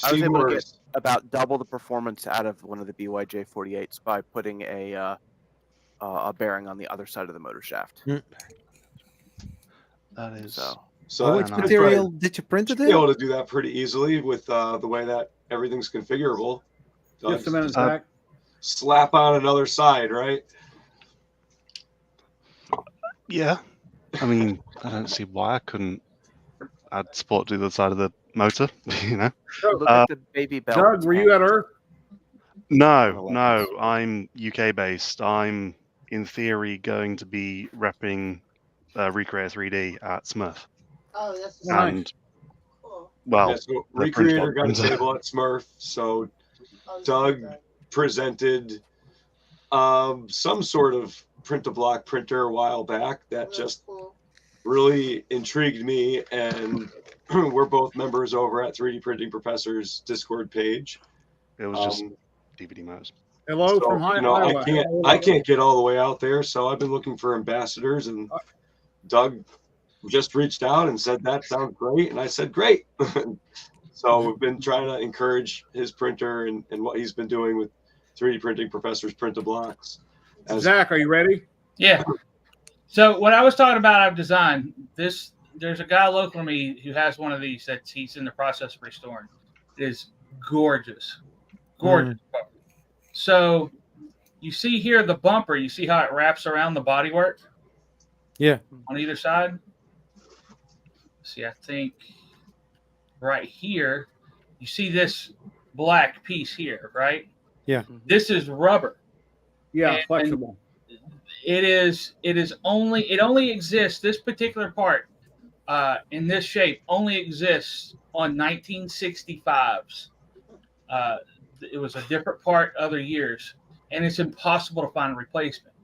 I was able to get about double the performance out of one of the BYJ 48s by putting a bearing on the other side of the motor shaft. That is So which material did you print it be in? able to do that pretty easily with the way that everything's configurable. Just a minute, Zach. Slap on another side, right? Yeah. I mean, I don't see why I couldn't add support to the other side of the motor, Look at the baby belt. Doug, were you at Earth? No, I'm UK based. I'm in theory going to be repping Recreator 3D at Smurf. Oh, that's and well, so Recreator got a table at Smurf, so Doug presented some sort of print-to-block printer a while back that just really intrigued me, and we're both members over at 3D Printing Professor's Discord page. It was just DVD motors. Hello from Iowa. I can't get all the way out there, so I've been looking for ambassadors, and Doug just reached out and said that sounds great, and I said great. So we've been trying to encourage his printer and what he's been doing with 3D Printing Professor's print-to-blocks. Zach, are you ready? Yeah. So what I was talking about, I've designed this. There's a guy local to me who has one of these that he's in the process of restoring. It is gorgeous. So you see here the bumper. You see how it wraps around the bodywork? Yeah. On either side. See, I think right here. You see this black piece here, right? Yeah. This is rubber. Yeah, And flexible. it only exists, this particular part in this shape only exists on 1965s. It was a different part other years, and it's impossible to find a replacement.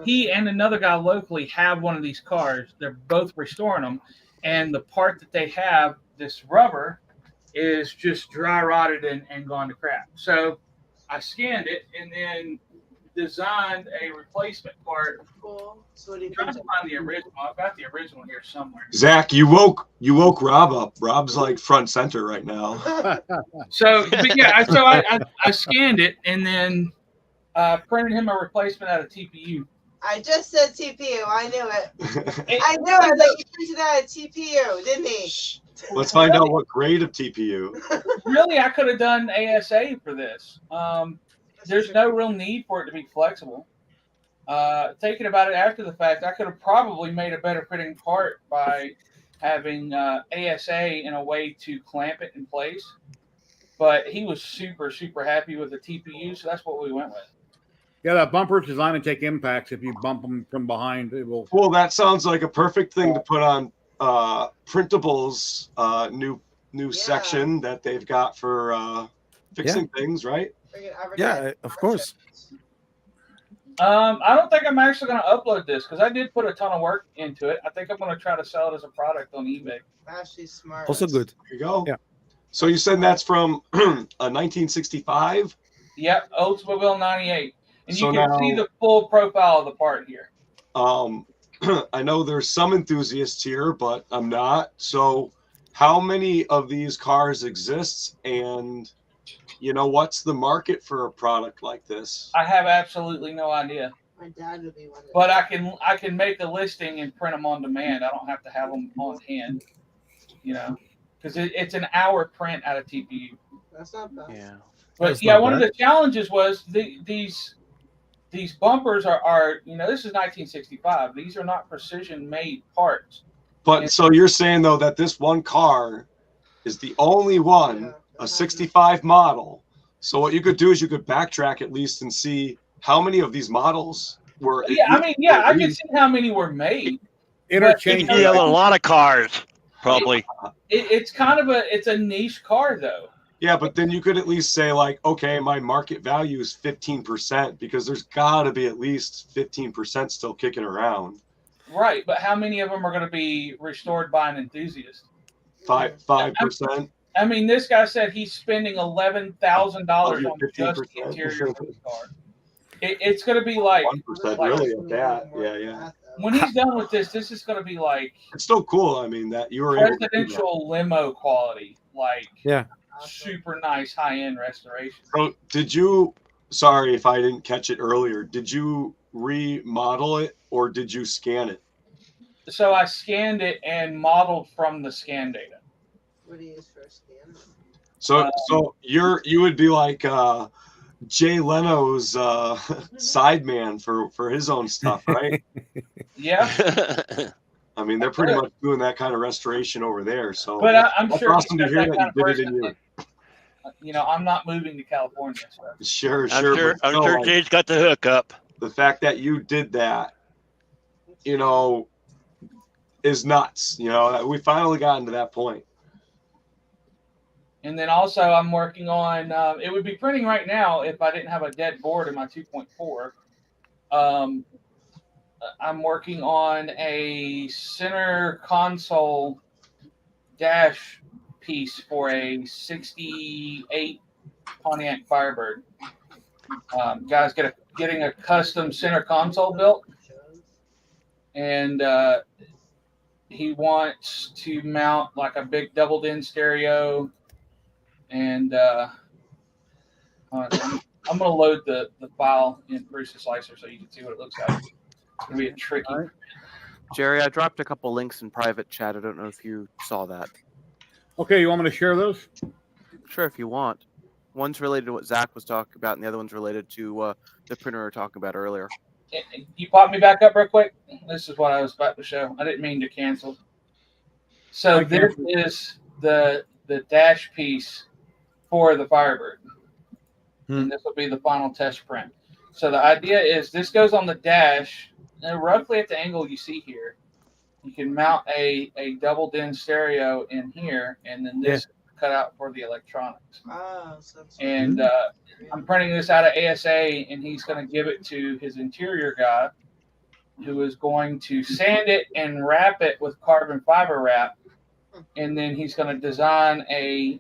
He and another guy locally have one of these cars. They're both restoring them, and the part that they have, this rubber, is just dry rotted and gone to crap. So I scanned it and then designed a replacement part. Cool. So what do you I'm trying to find the original. I've got the original here somewhere. Zach, you woke Rob up. Rob's like front center right now. So, but yeah, so I scanned it and then printed him a replacement out of TPU. I just said TPU. I knew it. I knew it. Like he printed out a TPU, didn't he? Let's find out what grade of TPU. Really, I could have done ASA for this. There's no real need for it to be flexible. Thinking about it after the fact, I could have probably made a better fitting part by having ASA in a way to clamp it in place. But he was super, super happy with the TPU, so that's what we went with. Yeah, that bumper is designed to take impacts. If you bump them from behind, it will. Well, that sounds like a perfect thing to put on Printable's new section that they've got for fixing things, right? Yeah, of course. I don't think I'm actually going to upload this because I did put a ton of work into it. I think I'm going to try to sell it as a product on eBay. Actually smart. Also good. There you go. Yeah. So you said that's from a 1965? Yep, Oldsmobile 98. And So you can now- see the full profile of the part here. I know there's some enthusiasts here, but I'm not. So how many of these cars exists, and what's the market for a product like this? I have absolutely no idea. My dad would be one of But I can make a listing and print them on demand. I don't have to have them on hand, because it's an hour print out of TPU. That's not bad. Yeah. But That's yeah, not one of bad. the challenges was these bumpers are this is 1965. These are not precision made parts. But so you're saying though that this one car is the only one, a 65 model. So what you could do is you could backtrack at least and see how many of these models were. Yeah, I can see how many were made. Interchange. You have a lot of cars, probably. It's kind of a niche car though. Yeah, but then you could at least say like, okay, my market value is 15% because there's got to be at least 15% still kicking around. Right, but how many of them are going to be restored by an enthusiast? 5%. I mean, this guy said he's spending $11,000 on just the 15%. interior of his car. It's going to be like 1% really at that. Yeah. when he's done with this is going to be like It's still cool. I mean, that you were able to do that. presidential limo quality, like Yeah. super nice high-end restoration. So did you, sorry if I didn't catch it earlier, did you remodel it or did you scan it? So I scanned it and modeled from the scan data. What do you use for a scanner? So you would be like Jay Leno's sideman for his own stuff, right? Yeah, I mean, they're pretty much doing that kind of restoration over there. So, but I'm that's sure he's awesome to got hear that that kind you of did it in person. your. I'm not moving to California. So. Sure. I'm but I'm still, sure like, Jay's got the hookup. the fact that you did that, is nuts. We finally gotten to that point. And then also I'm working on, it would be printing right now if I didn't have a dead board in my 2.4. I'm working on a center console dash piece for a 68 Pontiac Firebird. Guys getting a custom center console built. And he wants to mount like a big double-din stereo. And I'm going to load the file in Bruce's Slicer so you can see what it looks like. It's going to be a tricky. Right. Jerry, I dropped a couple links in private chat. I don't know if you saw that. Okay, you want me to share those? Sure, if you want. One's related to what Zach was talking about, and the other one's related to the printer we were talking about earlier. You pop me back up real quick. This is what I was about to show. I didn't mean to cancel. So this is the dash piece for the Firebird. Hmm. And this will be the final test print. So the idea is this goes on the dash, and roughly at the angle you see here. You can mount a double DIN stereo in here, and then this cut out for the electronics. Oh, so that's And I'm printing this out of ASA, and he's going to give it to his interior guy, who is going to sand it and wrap it with carbon fiber wrap. And then he's going to design a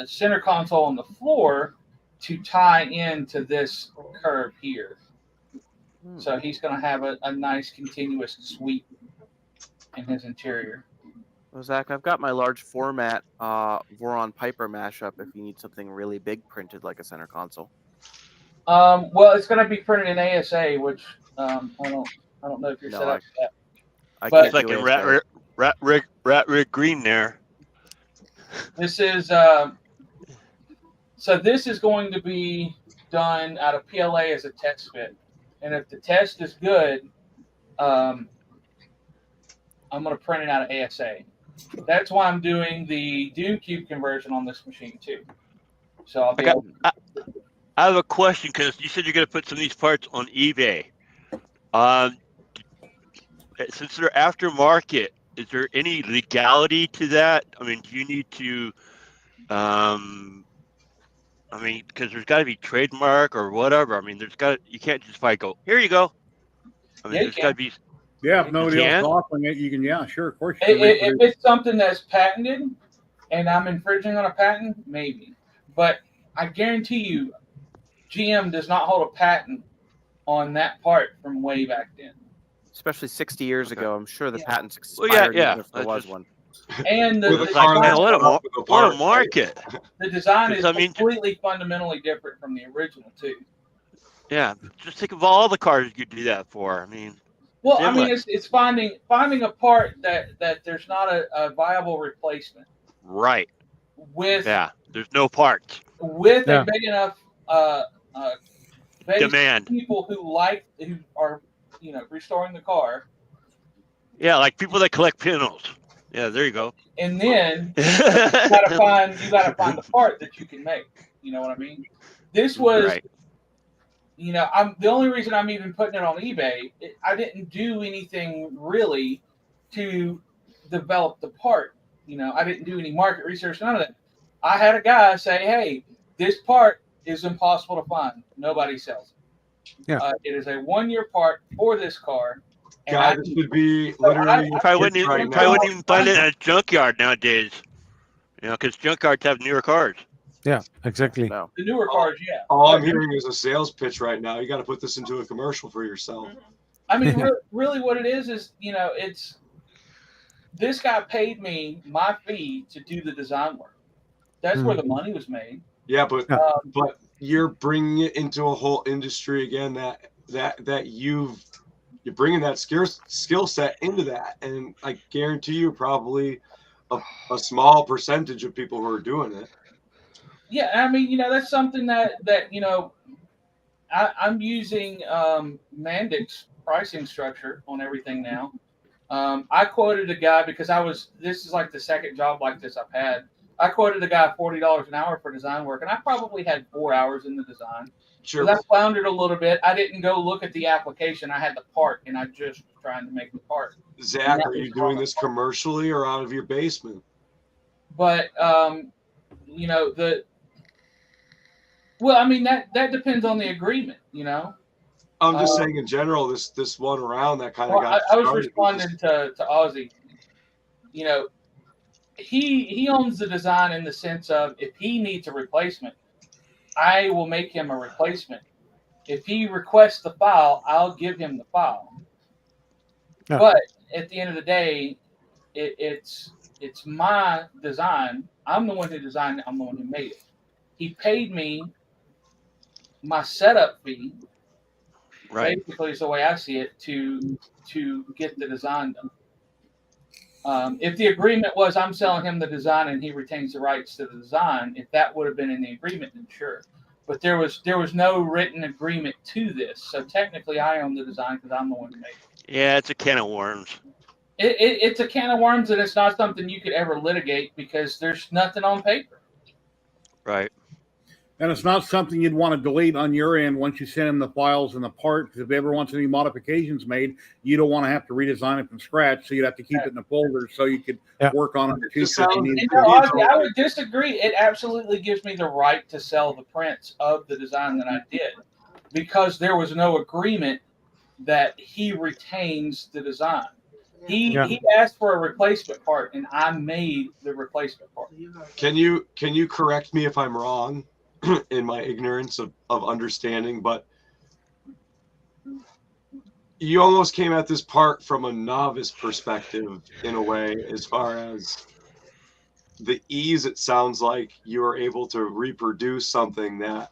center console on the floor to tie into this curve here. So he's going to have a nice continuous sweep in his interior. Well, Zach, I've got my large format Voron Piper mashup if you need something really big printed like a center console. Well, it's going to be printed in ASA, which I don't know if you're set up for that. But it's like in rat rig green there. This is so this is going to be done out of PLA as a test fit, and if the test is good, I'm going to print it out of ASA. That's why I'm doing the Dune Cube conversion on this machine too. So I'll be I have a question because you said you're going to put some of these parts on eBay. Since they're aftermarket, is there any legality to that? I mean, do you need to? Because there's got to be trademark or whatever. I mean, you can't just go, here you go. I mean, there's got to be. Yeah, if nobody else is offering it, you can. Yeah, sure, of course. If it's something that's patented, and I'm infringing on a patent, maybe. But I guarantee you, GM does not hold a patent on that part from way back then. Especially 60 years ago, I'm sure the patents expired even if there was one. And what a market! The design is completely fundamentally different from the original too. Yeah, just think of all the cars you could do that for. I mean, well, I mean, it's finding a part that there's not a viable replacement. Right. With there's no parts. With a big enough base demand. Of people who are restoring the car. Yeah, like people that collect pinholes. Yeah, there you go. And then you gotta find the part that you can make. You know what I mean? This was, right. I'm the only reason I'm even putting it on eBay. I didn't do anything really to develop the part. I didn't do any market research, none of that. I had a guy say, "Hey, this part is impossible to find. Nobody sells it. Yeah, it is a 1-year part for this car." God, this would be literally. You probably wouldn't even find it at a junkyard nowadays. Because junkyards have newer cars. Yeah, exactly. The newer cars, yeah. All I'm hearing is a sales pitch right now. You got to put this into a commercial for yourself. I mean, really, what it is it's this guy paid me my fee to do the design work. That's where the money was made. Yeah, but you're bringing it into a whole industry again that you're bringing that skill set into that, and I guarantee you probably a small percentage of people who are doing it. Yeah, I mean, that's something that I'm using Mandic's pricing structure on everything now. I quoted a guy because this is like the second job like this I've had. I quoted a guy $40 an hour for design work, and I probably had 4 hours in the design. Sure. I floundered a little bit. I didn't go look at the application. I had the part, and I just trying to make the part. Zach, are you doing this commercially or out of your basement? But that depends on the agreement. I'm just saying in general. This one around that kind of got. I was responding to Ozzy. He owns the design in the sense of if he needs a replacement, I will make him a replacement. If he requests the file, I'll give him the file. Yeah. But at the end of the day, it's my design. I'm the one who designed it. I'm the one who made it. He paid me my setup fee. Right. Basically, is the way I see it to get the design done. If the agreement was I'm selling him the design and he retains the rights to the design, if that would have been in the agreement, then sure. But there was no written agreement to this, so technically I own the design because I'm the one who made it. Yeah, it's a can of worms. it's a can of worms, and it's not something you could ever litigate because there's nothing on paper. Right. And it's not something you'd want to delete on your end once you send him the files and the part, because if ever wants any modifications made, you don't want to have to redesign it from scratch. So you'd have to keep it in the folder so you could work on it in the future. Honestly, I would disagree. It absolutely gives me the right to sell the prints of the design that I did because there was no agreement that he retains the design. He asked for a replacement part, and I made the replacement part. Can you correct me if I'm wrong in my ignorance of understanding, but you almost came at this part from a novice perspective in a way, as far as the ease it sounds like you are able to reproduce something that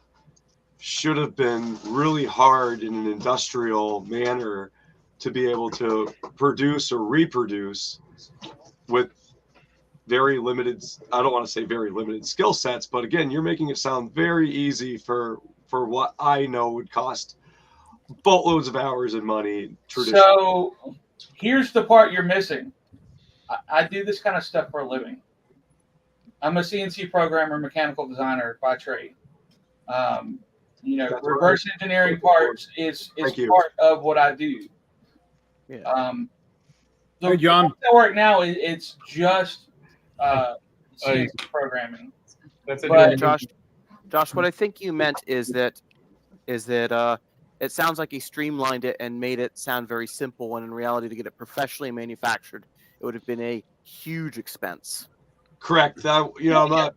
should have been really hard in an industrial manner to be able to produce or reproduce with very limited, I don't want to say very limited skill sets, but again, you're making it sound very easy for what I know would cost boatloads of hours and money traditionally. So here's the part you're missing. I do this kind of stuff for a living. I'm a CNC programmer, mechanical designer by trade. Reverse engineering parts is part of what I do. Yeah. Hey, John. I work now, it's just CNC programming. But Josh, what I think you meant is that it sounds like he streamlined it and made it sound very simple, when in reality, to get it professionally manufactured, it would have been a huge expense. Correct. I'm not.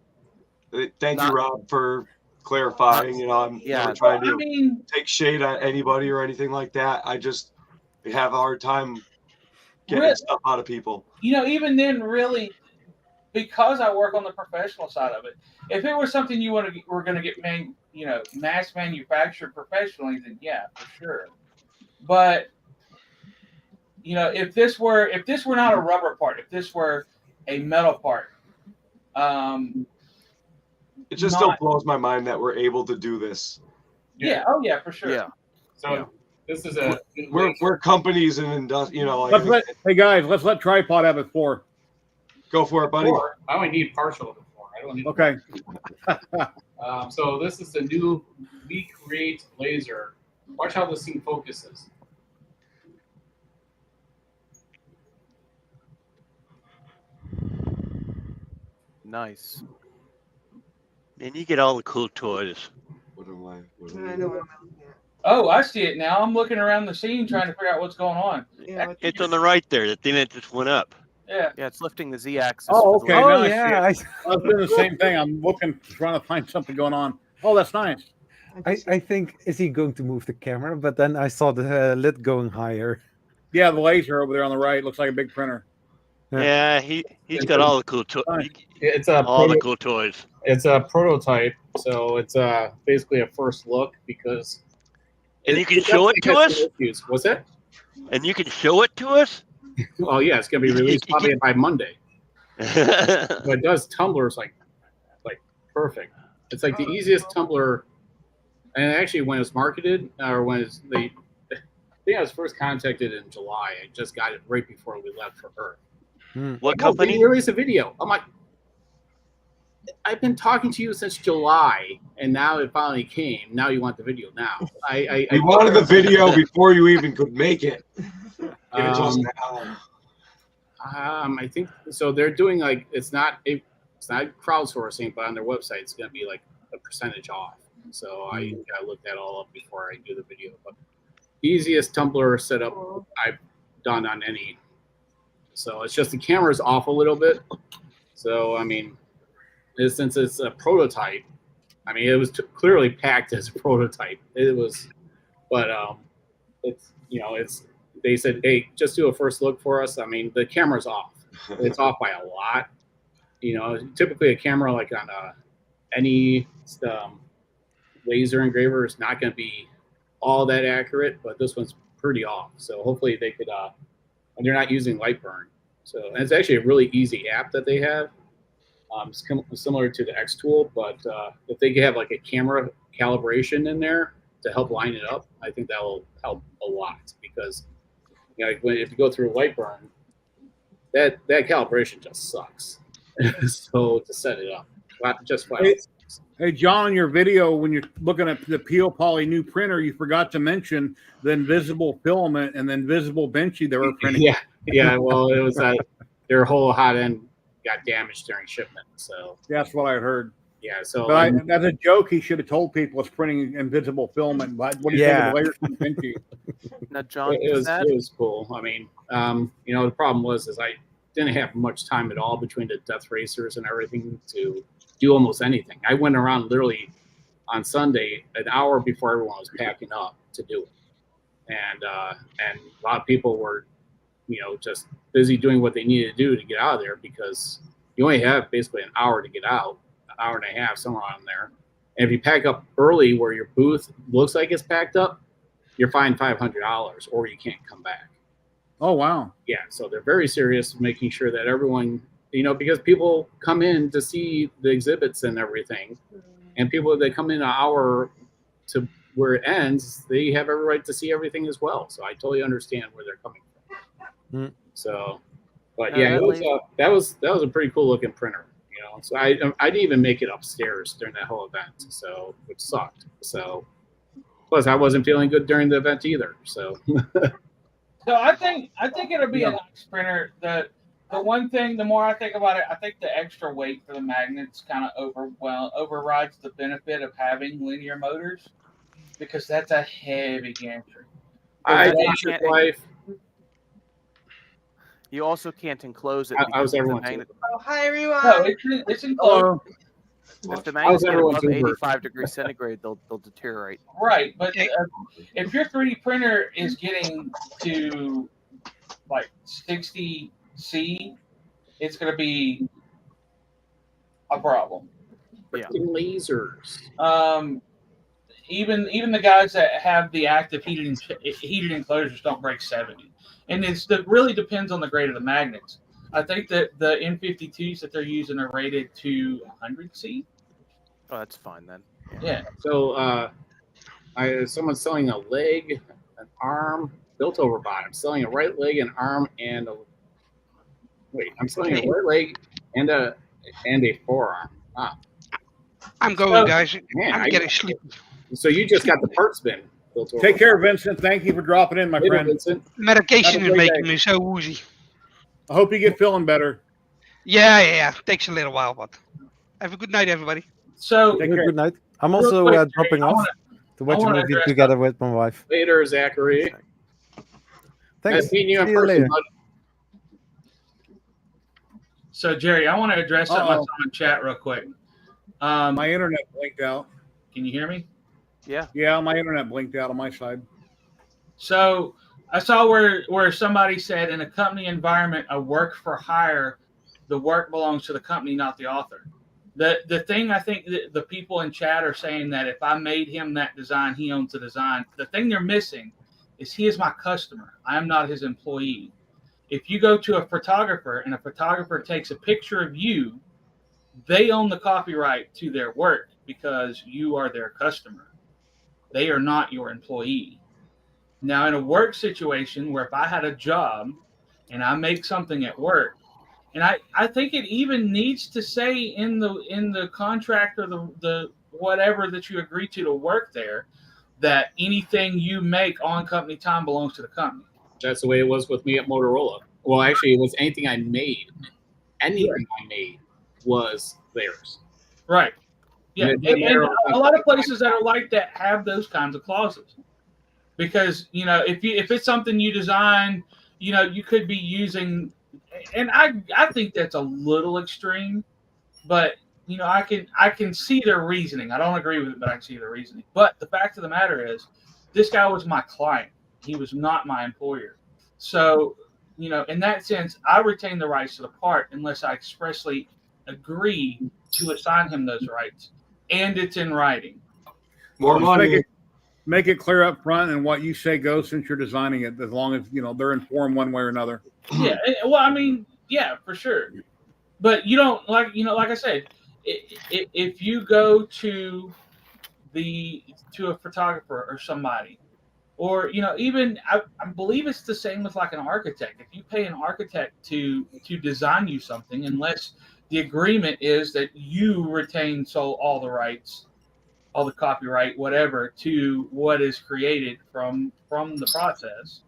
Thank you, Rob, for clarifying. I'm not trying to take shade on anybody or anything like that. I just have a hard time getting stuff out of people. Even then, really, because I work on the professional side of it, if it was something you were going to get mass manufactured professionally, then yeah, for sure. But if this were not a rubber part, if this were a metal part, it just still blows my mind that we're able to do this. Yeah. Oh yeah, for sure. Yeah. So this is we're companies and industry. Hey guys, let's let Tripod have it for. Go for it, buddy. I only need partial of it for. I don't need. Okay. So this is the new Recreate laser. Watch how this thing focuses. Nice. And you get all the cool toys. What am I? Oh, I see it now. I'm looking around the scene trying to figure out what's going on. Yeah, It's on the right there, the thing that just went up. Yeah. Yeah, it's lifting the Z-axis. Oh, okay. Now I yeah. see it. I was doing the same thing. I'm looking, trying to find something going on. Oh, that's nice. I think, is he going to move the camera? But then I saw the lid going higher. Yeah, the laser over there on the right looks like a big printer. Yeah, he's got all the cool toys. It's all the cool toys. It's a prototype, so it's basically a first look because. And you can show it to us. What's that? And you can show it to us. Oh yeah, it's gonna be released probably by Monday. But it does tumblers like perfect. It's like the easiest tumbler. And actually, when it was marketed, or when I think I was first contacted in July. I just got it right before we left for Earth. What company? They released a video. I'm like, I've been talking to you since July, and now it finally came. Now you want the video now. I wanted the video before you even could make it. Give it to us now. I think so. They're doing like it's not crowdsourcing, but on their website it's going to be like a percentage off. So I gotta look that all up before I do the video. But easiest tumbler setup I've done on any. So it's just the camera's off a little bit. So I mean, since it's a prototype, I mean it was clearly packed as a prototype. It was, but it's they said, hey, just do a first look for us. I mean the camera's off. It's off by a lot. Typically a camera like on any laser engraver is not going to be all that accurate, but this one's pretty off. So hopefully they could, and they're not using Lightburn. So and it's actually a really easy app that they have. It's similar to the X tool, but if they could have like a camera calibration in there to help line it up, I think that will help a lot because if you go through Lightburn, that calibration just sucks. So to set it up, just flat. Hey, John, in your video, when you're looking at the Peel Poly new printer, you forgot to mention the invisible filament and the invisible benchy they were printing. Yeah. Well, it was their whole hot end got damaged during shipment. So that's what I heard. Yeah. So but as a joke, he should have told people it's printing invisible filament. What do you think of the layers from benchy? Now, John, it was cool. I mean, the problem was I didn't have much time at all between the death racers and everything to do almost anything. I went around literally on Sunday an hour before everyone was packing up to do it, and a lot of people were, just busy doing what they needed to do to get out of there because you only have basically an hour to get out, an hour and a half, somewhere on there. And if you pack up early where your booth looks like it's packed up, you're fined $500 or you can't come back. Oh, wow. Yeah, so they're very serious making sure that everyone, because people come in to see the exhibits and everything, and people that come in an hour to where it ends, they have every right to see everything as well. So I totally understand where they're coming from. So, but yeah, that was a pretty cool looking printer. So I didn't even make it upstairs during that whole event, so which sucked. So plus I wasn't feeling good during the event either. So. So I think it'll be a nice printer. The one thing, the more I think about it, I think the extra weight for the magnets kind of overrides the benefit of having linear motors because that's a heavy gantry. You also can't enclose it. How's everyone? Oh, hi everyone. No, it's enclosed. If the magnets get above 85 degrees centigrade, they'll deteriorate. Right, but if your 3D printer is getting to like 60 C, it's going to be a problem. Yeah. Lasers. Even the guys that have the active heated enclosures don't break 70, and it really depends on the grade of the magnets. I think that the N52s that they're using are rated to 100 C. Oh, that's fine then. Yeah. So, someone's selling a leg, an arm, built over bottom. Selling a right leg, an arm, and I'm selling a right leg and a forearm. Ah. I'm going, guys. Man, I'm getting sleepy. So you just got the parts bin built over. Take care, Vincent. Thank you for dropping in, my friend. Vincent. Medication is making me so woozy. I hope you get feeling better. Yeah. Takes a little while, but have a good night, everybody. So good night. I'm also dropping off to watch a movie together with my wife. Later, Zachary. Thanks. See you later. Later. So Jerry, I want to address something I saw in chat real quick. My internet blinked out. Can you hear me? Yeah. Yeah, my internet blinked out on my side. So I saw where somebody said in a company environment, a work for hire, the work belongs to the company, not the author. The thing I think the people in chat are saying that if I made him that design, he owns the design. The thing they're missing is he is my customer. I am not his employee. If you go to a photographer and a photographer takes a picture of you, they own the copyright to their work because you are their customer. They are not your employee. Now, in a work situation where if I had a job and I make something at work, and I think it even needs to say in the contract or the whatever that you agree to work there, that anything you make on company time belongs to the company. That's the way it was with me at Motorola. Well, actually, it was anything I made. Anything I made was theirs. Right. Yeah, and a lot of places that are like that have those kinds of clauses. Because, if it's something you design, you could be using, and I think that's a little extreme, but I can see their reasoning. I don't agree with it, but I can see their reasoning. But the fact of the matter is, this guy was my client. He was not my employer. So, in that sense, I retain the rights to the part unless I expressly agree to assign him those rights, and it's in writing. More money. Make it clear up front, and what you say goes since you're designing it, as long as they're informed one way or another. Yeah, well, I mean, yeah, for sure. But you don't like I said, if you go to a photographer or somebody, Or even I believe it's the same with like an architect. If you pay an architect to design you something, unless the agreement is that you retain all the rights, all the copyright, whatever, to what is created from the process.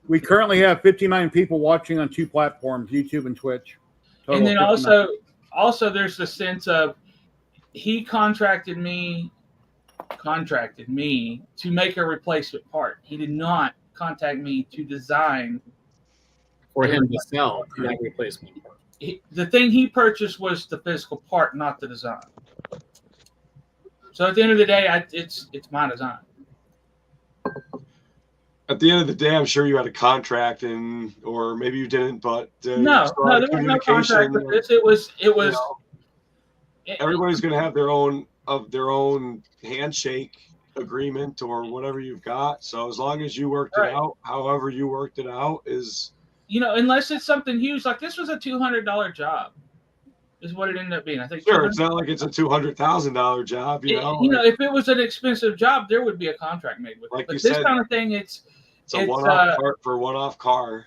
We currently have 59 people watching on 2 platforms, YouTube and Twitch. Total And then 59. also there's the sense of he contracted me to make a replacement part. He did not contact me to design For him to sell that replacement part. The thing he purchased was the physical part, not the design. So at the end of the day, it's my design. At the end of the day, I'm sure you had a contract, or maybe you didn't, but No, there was no contract with this. It was. Everybody's going to have their own handshake agreement or whatever you've got. So as long as you worked it out, however you worked it out is. Unless it's something huge, like this was a $200 job, is what it ended up being. I think. Sure, it's not like it's a $200,000 job. If it was an expensive job, there would be a contract made with it. But this kind of thing, it's a one-off part for a one-off car.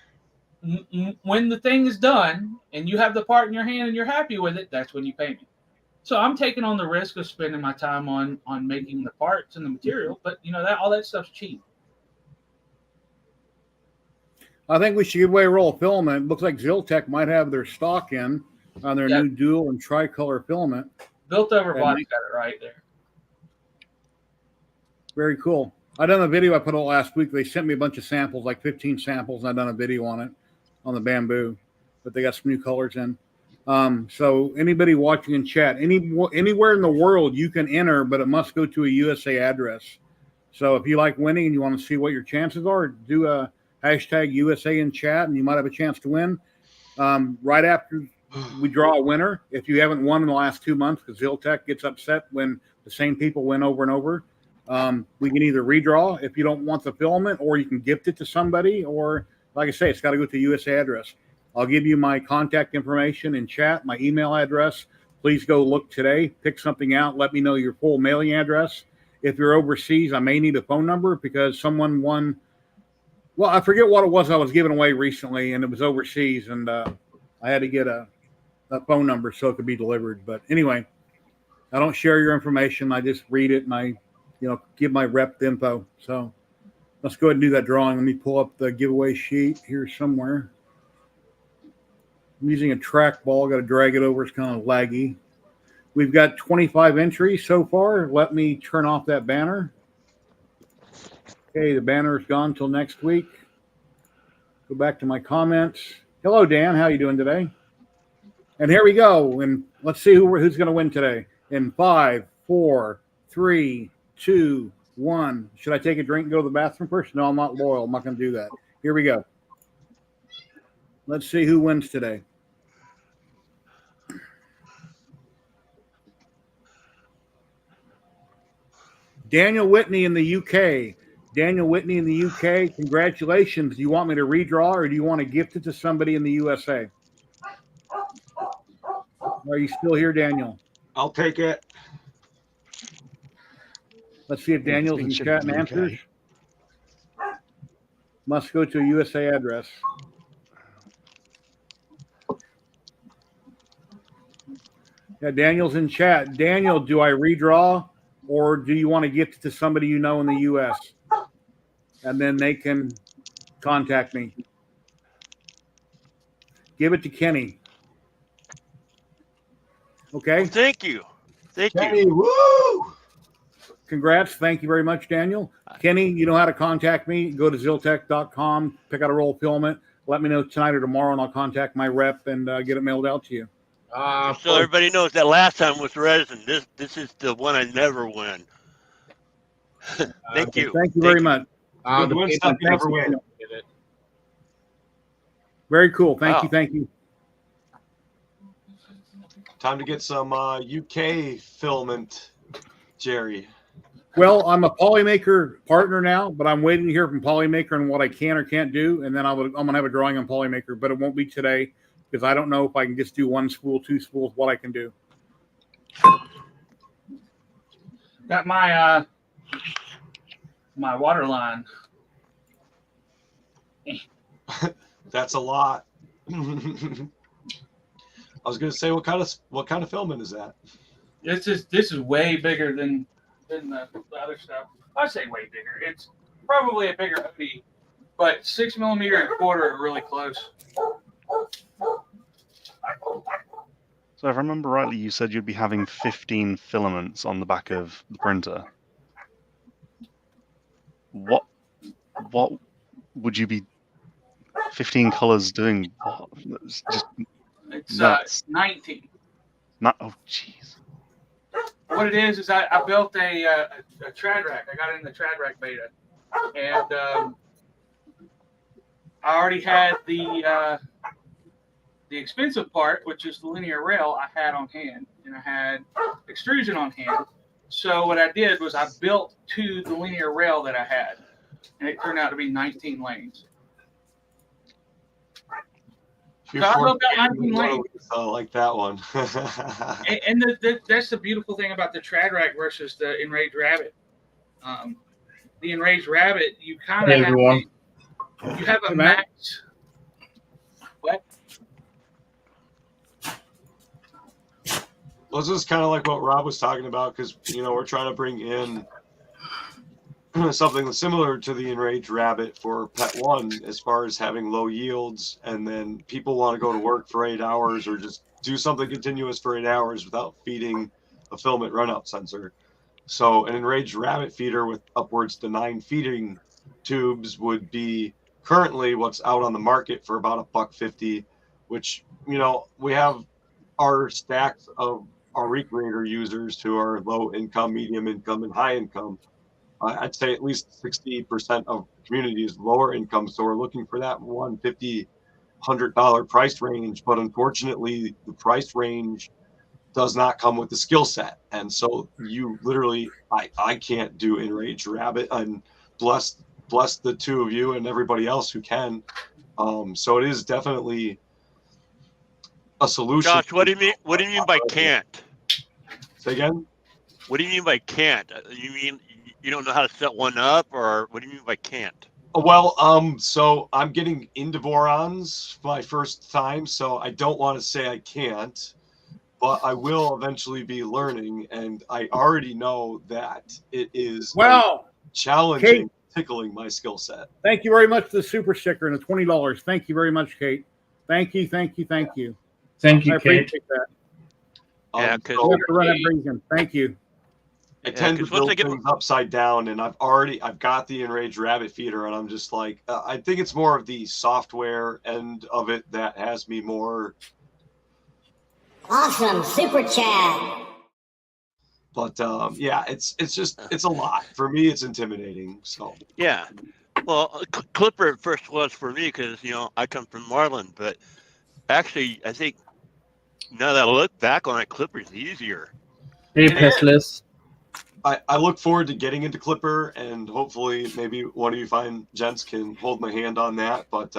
When the thing is done and you have the part in your hand and you're happy with it, that's when you pay me. So I'm taking on the risk of spending my time on making the parts and the material, but all that stuff's cheap. I think we should give away a roll of filament. Looks like Ziltech might have their stock in on their new dual and tricolor filament. Built Over Body got it right there. Very cool. I done a video I put out last week. They sent me a bunch of samples, like 15 samples, and I done a video on it, on the bamboo. But they got some new colors in. So anybody watching in chat, anywhere in the world you can enter, but it must go to a USA address. So if you like winning and you want to see what your chances are, do a hashtag USA in chat, and you might have a chance to win. Right after we draw a winner, if you haven't won in the last 2 months, because Ziltech gets upset when the same people win over and over. We can either redraw if you don't want the filament, or you can gift it to somebody, or like I say, it's got to go to a USA address. I'll give you my contact information in chat, my email address. Please go look today, pick something out, let me know your full mailing address. If you're overseas, I may need a phone number because someone won. Well, I forget what it was I was giving away recently, and it was overseas, and I had to get a phone number so it could be delivered. But anyway, I don't share your information. I just read it, and I give my rep the info. So let's go ahead and do that drawing. Let me pull up the giveaway sheet here somewhere. I'm using a trackball. Got to drag it over. It's kind of laggy. We've got 25 entries so far. Let me turn off that banner. Okay, the banner is gone till next week. Go back to my comments. Hello, Dan. How you doing today? And here we go. And let's see who's going to win today. In 5, 4, 3, 2, 1. Should I take a drink and go to the bathroom first? No, I'm not loyal. I'm not going to do that. Here we go. Let's see who wins today. Daniel Whitney in the UK. Daniel Whitney in the UK, congratulations. Do you want me to redraw, or do you want to gift it to somebody in the USA? Are you still here, Daniel? I'll take it. Let's see if Daniel's in chat and answers. Must go to a USA address. Yeah, Daniel's in chat. Daniel, do I redraw, or do you want to gift it to somebody you know in the US? And then they can contact me. Give it to Kenny. Okay. Well, thank you. Kenny, woo! Congrats. Thank you very much, Daniel. Kenny, you know how to contact me. Go to ziltech.com, pick out a roll of filament. Let me know tonight or tomorrow, and I'll contact my rep and get it mailed out to you. So everybody knows that last time was resin. This is the one I never win. Thank you. Thank you very much. The win stuff you never win. Very cool. Thank you. Thank you. Time to get some UK filament, Jerry. Well, I'm a Polymaker partner now, but I'm waiting to hear from Polymaker on what I can or can't do, and then I'm going to have a drawing on Polymaker, but it won't be today because I don't know if I can just do 1 spool, 2 spools, what I can do. Got my my water line That's a lot. I was gonna say, what kind of filament is that? This is way bigger than the other stuff. I say way bigger. It's probably a bigger hoodie, but 6mm and 1/4 are really close. So if I remember rightly, you said you'd be having 15 filaments on the back of the printer. What would you be 15 colors doing? What? It's Nuts. 19. Oh, jeez. What it is I built a trad rack. I got it in the trad rack beta, and I already had the expensive part, which is the linear rail, I had on hand, and I had extrusion on hand. So what I did was I built to the linear rail that I had, and it turned out to be 19 lanes. So I built out 19 lanes. Like that one. and that's the beautiful thing about the trad rack versus the Enraged Rabbit. The Enraged Rabbit, you kind of have a max. What? Well, this is kind of like what Rob was talking about, because we're trying to bring in something similar to the Enraged Rabbit for Pet 1 as far as having low yields, and then people want to go to work for 8 hours or just do something continuous for 8 hours without feeding a filament runout sensor. So an Enraged Rabbit feeder with upwards to 9 feeding tubes would be currently what's out on the market for about $1.50, which, we have our stacks of our recreator users who are low income, medium income, and high income. I'd say at least 60% of the community is lower income, so we're looking for that $150, $100 price range. But unfortunately, the price range does not come with the skill set, and so you literally, I can't do Enraged Rabbit, and bless the two of you and everybody else who can. So it is definitely a solution. Josh, what do you mean by can't? Say again? What do you mean by can't? You mean you don't know how to set one up, or what do you mean by can't? Well, so I'm getting into Vorons my first time, so I don't want to say I can't, but I will eventually be learning, and I already know that it is challenging, Kate, tickling my skill set. Thank you very much for the super sticker and the $20. Thank you very much, Kate. Thank you. Thank you, I Kate. appreciate that. Yeah, because Thank you. I tend to build things upside down, and I've got the Enraged Rabbit feeder, and I'm just like, I think it's more of the software end of it that has me more. Awesome super chat. But yeah, it's a lot for me. It's intimidating. So yeah, well, Clipper at first was for me because I come from Marlin, but actually I think now that I look back on it, Clipper's easier. Hey, Pestless. I look forward to getting into Clipper, and hopefully maybe one of you fine gents can hold my hand on that. But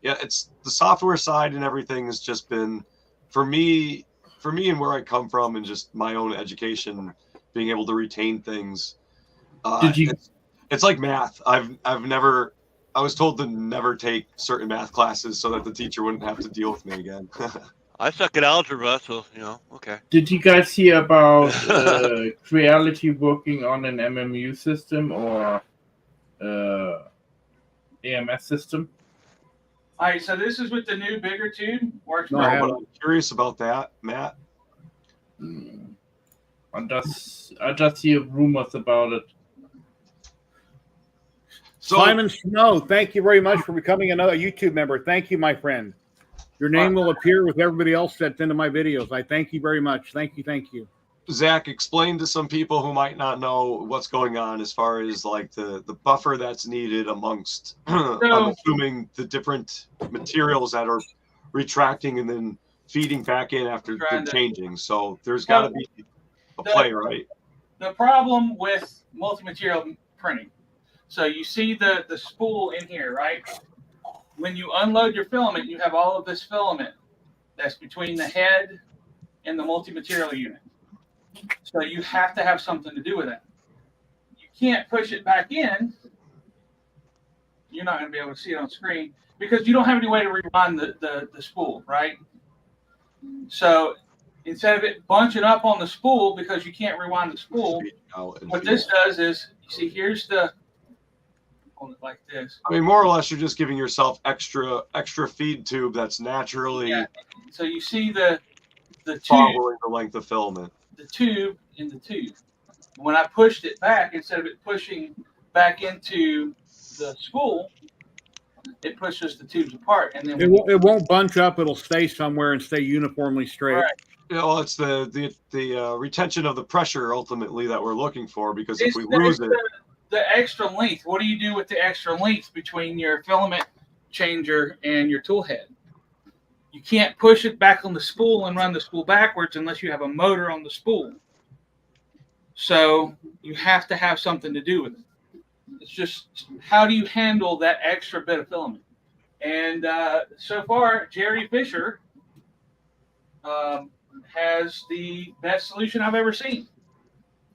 yeah, it's the software side and everything has just been for me and where I come from and just my own education, being able to retain things. It's like math. I was told to never take certain math classes so that the teacher wouldn't have to deal with me again. I suck at algebra, so okay. Did you guys hear about Creality working on an MMU system or AMS system? All right, so this is with the new bigger tube. Works No, but I'm curious about that, Matt. I just hear rumors about it. Simon Snow, thank you very much for becoming another YouTube member. Thank you, my friend. Your name will appear with everybody else that's into my videos. I thank you very much. Thank you. Zach, explain to some people who might not know what's going on as far as like the buffer that's needed amongst, I'm assuming, the different materials that are retracting and then feeding back in after they're changing. So there's got to be a play, right? The problem with multi-material printing. So you see the spool in here, right? When you unload your filament, you have all of this filament that's between the head and the multi-material unit. So you have to have something to do with it. You can't push it back in. you're not going to be able to see it on screen because you don't have any way to rewind the spool, right? So instead of it bunching up on the spool because you can't rewind the spool, what this does is, you see, here's the, hold it like this. I mean, more or less, you're just giving yourself extra feed tube that's naturally. Yeah. So you see the tube, following the length of filament. the tube in the tube. When I pushed it back, instead of it pushing back into the spool, it pushes the tubes apart, and then it won't bunch up. It'll stay somewhere and stay uniformly straight. Right. You know, it's the retention of the pressure ultimately that we're looking for, because if we lose it, the extra length. What do you do with the extra length between your filament changer and your tool head? You can't push it back on the spool and run the spool backwards unless you have a motor on the spool. So you have to have something to do with it. It's just, how do you handle that extra bit of filament? And so far, Jerry Fisher has the best solution I've ever seen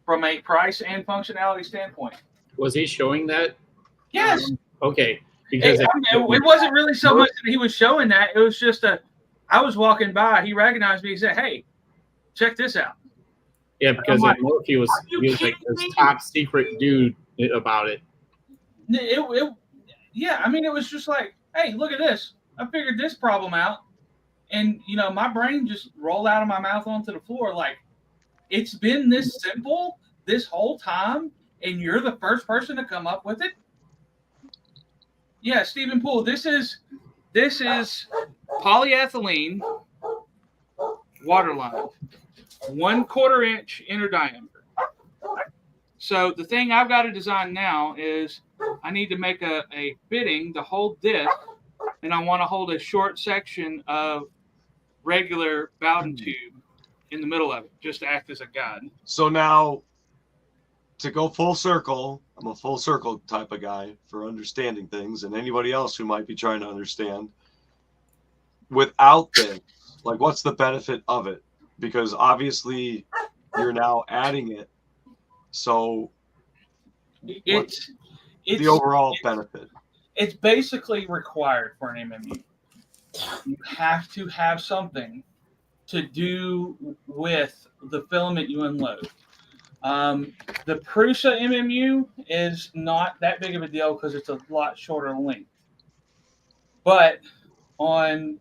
from a price and functionality standpoint. Was he showing that? Yes. Okay. Because it wasn't really so much that he was showing that. It was just I was walking by, he recognized me, he said, "Hey, check this out." Yeah, because like, he was like this top secret dude about it. Yeah, I mean, it was just like, "Hey, look at this. I figured this problem out." And, you know, my brain just rolled out of my mouth onto the floor. Like, it's been this simple this whole time, and you're the first person to come up with it? Yeah, Stephen Poole, this is polyethylene waterline, 1/4 inch inner diameter. So the thing I've got to design now is I need to make a fitting to hold this, and I want to hold a short section of regular Bowden tube in the middle of it, just to act as a guide. So now, to go full circle, I'm a full circle type of guy for understanding things, and anybody else who might be trying to understand. Without this, like, what's the benefit of it? Because obviously you're now adding it. So it's the overall benefit? It's basically required for an MMU. You have to have something to do with the filament you unload. The Prusa MMU is not that big of a deal because it's a lot shorter length. But on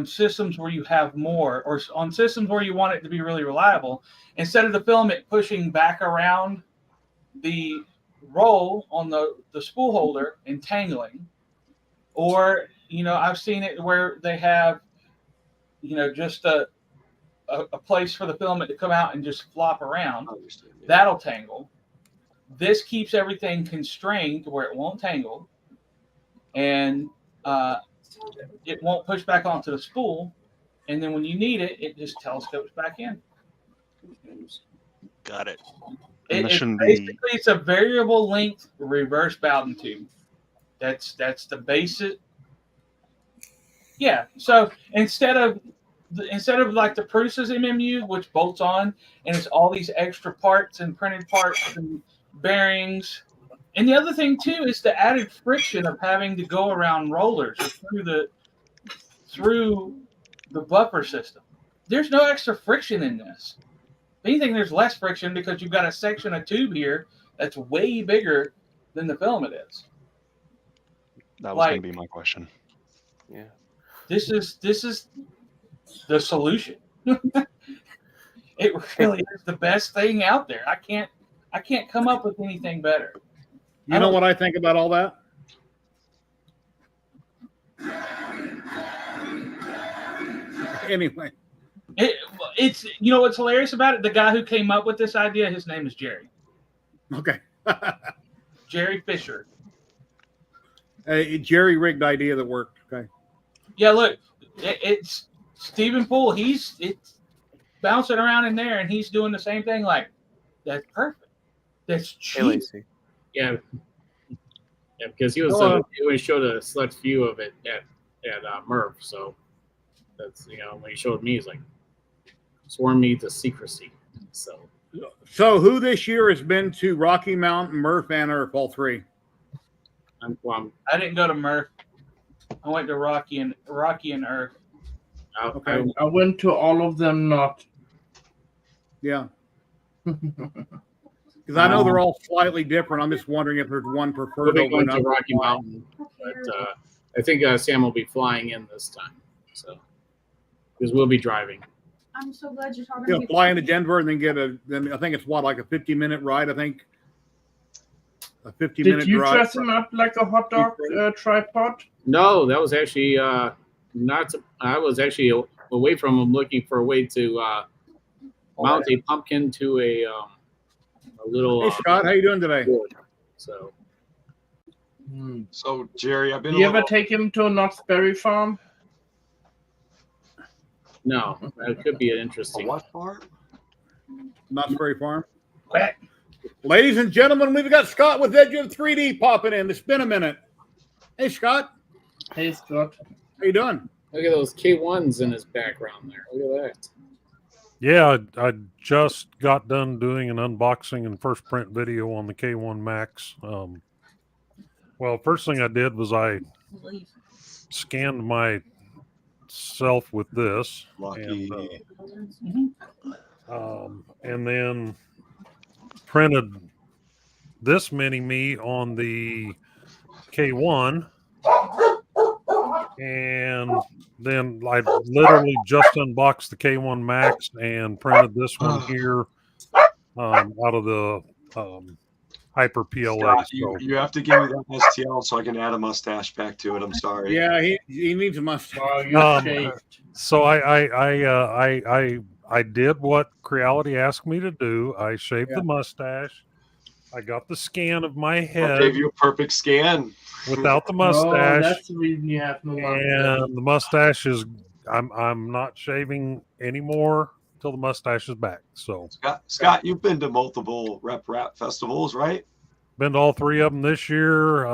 systems where you have more, or on systems where you want it to be really reliable, instead of the filament pushing back around the roll on the spool holder and tangling, or, you know, I've seen it where they have, you know, just a place for the filament to come out and just flop around. That'll tangle. This keeps everything constrained to where it won't tangle, and it won't push back onto the spool. And then when you need it, it just telescopes back in. Got it. It's a variable length reverse Bowden tube. That's the basic. Yeah. So instead of like the Prusa's MMU, which bolts on, and it's all these extra parts and printed parts and bearings. And the other thing too is the added friction of having to go around rollers or through the buffer system. There's no extra friction in this. If anything, there's less friction because you've got a section of tube here that's way bigger than the filament is. That was going to be my question. Yeah. This is the solution. It really is the best thing out there. I can't come up with anything better. You know what I think about all that? Anyway. It's, you know what's hilarious about it? The guy who came up with this idea, his name is Jerry. Okay. Jerry Fisher. A Jerry rigged idea that worked. Okay. Yeah, look, it's Stephen Poole. It's bouncing around in there, and he's doing the same thing. Like, that's perfect. That's cheap. Yeah, because he showed a select few of it at Murph. So that's, you know, when he showed me, he's like, sworn me to secrecy. So who this year has been to Rocky Mountain, Murph, and Earth, all three? I didn't go to Murph. I went to Rocky and Earth. Okay. I went to all of them not. Yeah. Because I know they're all slightly different. I'm just wondering if there's one We'll preferred be over going to another. Rocky Mountain, but I think Sam will be flying in this time. So because we'll be driving. I'm so glad you're talking Yeah, to me. fly into Denver and then I think it's like a 50-minute ride. I think a 50-minute Did you drive. dress him up like a hot dog tripod? No, that was actually not. I was actually away from him, looking for a way to mount a pumpkin to a little. Hey Scott, how you doing today? Board. So. So Jerry, I've been. Do you ever take him to a Knott's Berry Farm? No, that could be an interesting. What farm? Knott's Berry Farm. Ladies and gentlemen, we've got Scott with Edge of 3D popping in. It's been a minute. Hey Scott. Hey Scott. How you doing? Look at those K1s in his background there. Look at that. Yeah, I just got done doing an unboxing and first print video on the K1 Max. Well, first thing I did was I scanned myself with this. Lucky. And then printed this mini me on the K1. And then I literally just unboxed the K1 Max and printed this one here out of the Hyper PLA. Scott, you have to give me that STL so I can add a mustache back to it. I'm sorry. Yeah, he needs a mustache. So I did what Creality asked me to do. I shaved the mustache. I got the scan of my head. I gave you a perfect scan. Without the mustache. That's the reason you have no mustache. And the mustache is I'm not shaving anymore till the mustache is back. So Scott, you've been to multiple rap festivals, right? Been to all three of them this year.